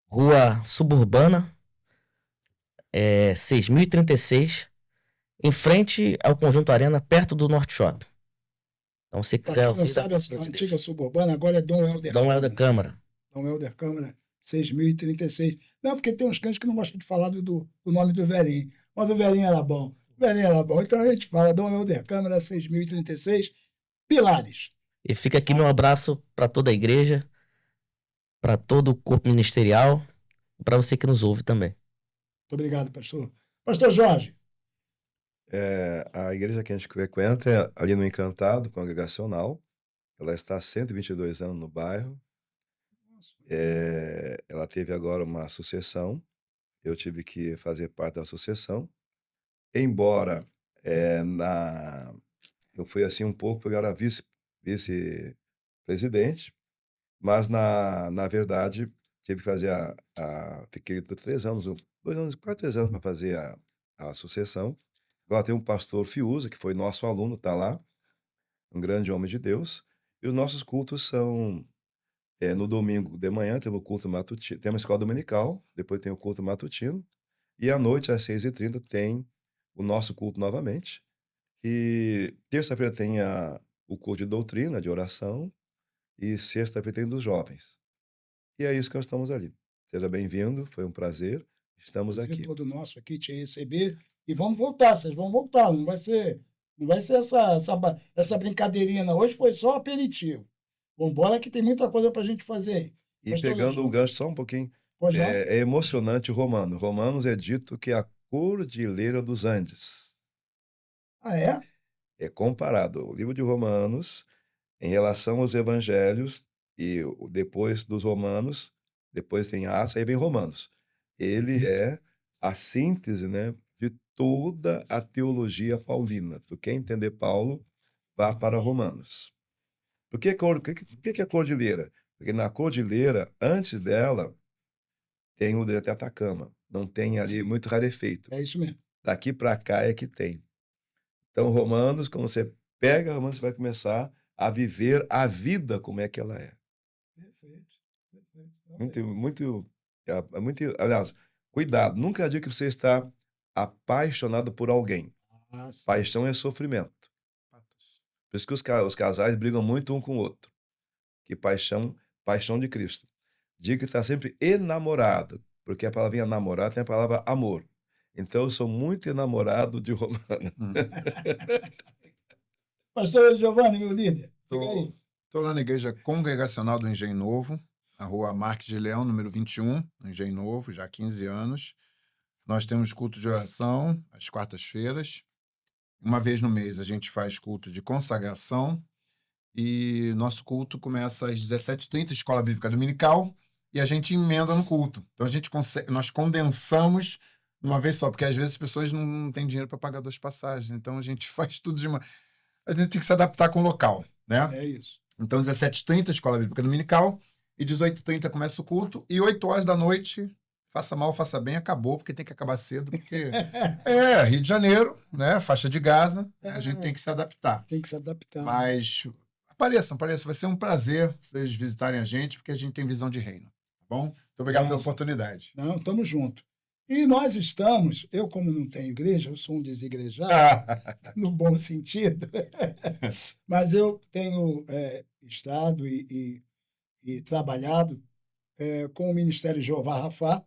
[SPEAKER 4] Rua Suburbana, 6036, em frente ao Conjunto Arena, perto do Norte Shop. Então, se
[SPEAKER 1] Para
[SPEAKER 4] quiser
[SPEAKER 1] quem não
[SPEAKER 4] ouvir,
[SPEAKER 1] sabe, a antiga suburbana agora é Dom Helder.
[SPEAKER 4] Dom Helder Câmara.
[SPEAKER 1] Dom Helder Câmara, 6036. Não, porque tem uns cães que não gostam de falar do nome do velhinho. Mas o velhinho era bom. O velhinho era bom. Então a gente fala Dom Helder Câmara, 6036, Pilares.
[SPEAKER 4] E fica aqui meu abraço para toda a igreja, para todo o corpo ministerial e para você que nos ouve também.
[SPEAKER 1] Muito obrigado, pastor. Pastor Jorge.
[SPEAKER 5] A igreja que a gente frequenta é ali no Encantado, congregacional. Ela está há 122 anos no bairro. Ela teve agora uma sucessão. Eu tive que fazer parte da sucessão. Embora eu fui assim um pouco, porque eu era vice-presidente, mas na verdade tive que fazer fiquei 3 anos, 2 anos, quase 3 anos para fazer a sucessão. Agora tem um pastor Fiuza, que foi nosso aluno, está lá, um grande homem de Deus. E os nossos cultos são no domingo de manhã, temos o culto matutino, tem uma escola dominical, depois tem o culto matutino, e à noite, às 6h30, tem o nosso culto novamente. E terça-feira tem o culto de doutrina, de oração, e sexta-feira tem dos jovens. E é isso que nós estamos ali. Seja bem-vindo, foi um prazer. Estamos aqui.
[SPEAKER 1] Todo nosso aqui te receber. E vamos voltar, vocês vão voltar. Não vai ser essa brincadeirinha, não. Hoje foi só aperitivo. Vamos embora que tem muita coisa para a gente fazer.
[SPEAKER 5] E pegando o gancho só um pouquinho, é emocionante Romanos. Romanos é dito que é a Cordilheira dos Andes.
[SPEAKER 1] Ah, é?
[SPEAKER 5] É comparado o livro de Romanos em relação aos evangelhos e depois dos Romanos, depois tem Atos, aí vem Romanos. Ele é a síntese, né, de toda a teologia paulina. Tu quer entender Paulo, vá para Romanos. Por que que é cordilheira? Porque na cordilheira, antes dela, tem o deserto de Atacama. Não tem ali muito rarefeito.
[SPEAKER 1] É isso mesmo.
[SPEAKER 5] Daqui para cá é que tem. Então, Romanos, quando você pega Romanos, você vai começar a viver a vida como é que ela é.
[SPEAKER 1] Perfeito.
[SPEAKER 5] Aliás, cuidado, nunca diga que você está apaixonado por alguém.
[SPEAKER 1] Sim.
[SPEAKER 5] Paixão é sofrimento. Por isso que os casais brigam muito um com o outro. Que paixão de Cristo. Diga que está sempre enamorado, porque a palavrinha namorado tem a palavra amor. Então, eu sou muito enamorado de Romana.
[SPEAKER 1] Pastor Giovanni, meu líder, fica aí.
[SPEAKER 6] Estou lá na Igreja Congregacional do Engenho Novo, na rua Marques de Leão, número 21, no Engenho Novo, já há 15 anos. Nós temos culto de oração às quartas-feiras. Uma vez no mês a gente faz culto de consagração e nosso culto começa às 17h30, Escola Bíblica Dominical, e a gente emenda no culto. Então nós condensamos de uma vez só, porque às vezes as pessoas não têm dinheiro para pagar 2 passagens. Então a gente faz tudo de uma... A gente tem que se adaptar com o local, né?
[SPEAKER 1] É isso.
[SPEAKER 6] Então 17h30, Escola Bíblica Dominical, e 18h30 começa o culto, e 8h da noite... Faça mal, faça bem, acabou, porque tem que acabar cedo, porque Rio de Janeiro, né? Faixa de Gaza, a gente tem que se adaptar.
[SPEAKER 1] Tem que se adaptar.
[SPEAKER 6] Mas apareçam, vai ser um prazer vocês visitarem a gente, porque a gente tem visão de reino, tá bom? Muito obrigado pela oportunidade.
[SPEAKER 1] Não, estamos juntos. E nós estamos, eu como não tenho igreja, eu sou um desigrejado, no bom sentido, mas eu tenho estado e trabalhado com o Ministério Jeová Rafá,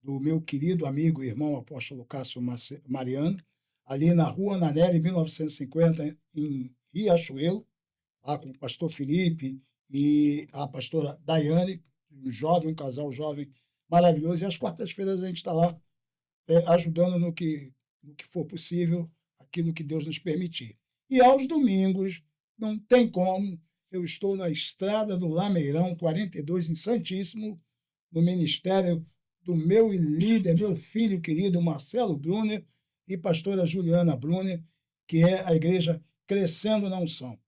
[SPEAKER 1] do meu querido amigo e irmão apóstolo Cássio Mariano, ali na rua Ananelli, 1950, em Riachuelo, lá com o pastor Felipe e a pastora Daiane, um casal jovem maravilhoso, e às quartas-feiras a gente está lá ajudando no que for possível, aquilo que Deus nos permitir. E aos domingos, não tem como, eu estou na estrada do Lameirão, 42, em Santíssimo, no ministério do meu líder, meu filho querido, Marcelo Brunner, e pastora Juliana Brunner, que é a igreja Crescendo na Unção.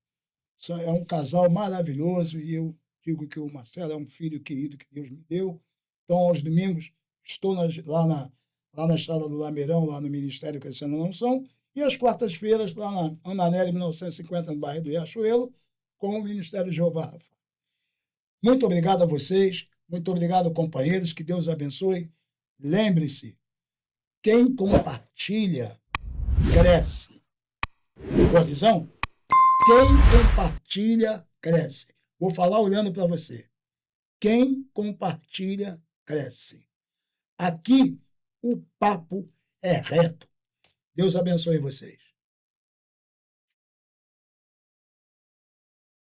[SPEAKER 1] É um casal maravilhoso, e eu digo que o Marcelo é um filho querido que Deus me deu. Então, aos domingos, estou lá na estrada do Lameirão, lá no Ministério Crescendo na Unção, e às quartas-feiras, lá na Ananelli, 1950, no bairro do Riachuelo, com o Ministério Jeová Rafá. Muito obrigado a vocês. Muito obrigado, companheiros. Que Deus abençoe. Lembre-se, quem compartilha, cresce. Pegou a visão? Quem compartilha, cresce. Vou falar olhando para você. Quem compartilha, cresce. Aqui, o papo é reto. Deus abençoe vocês.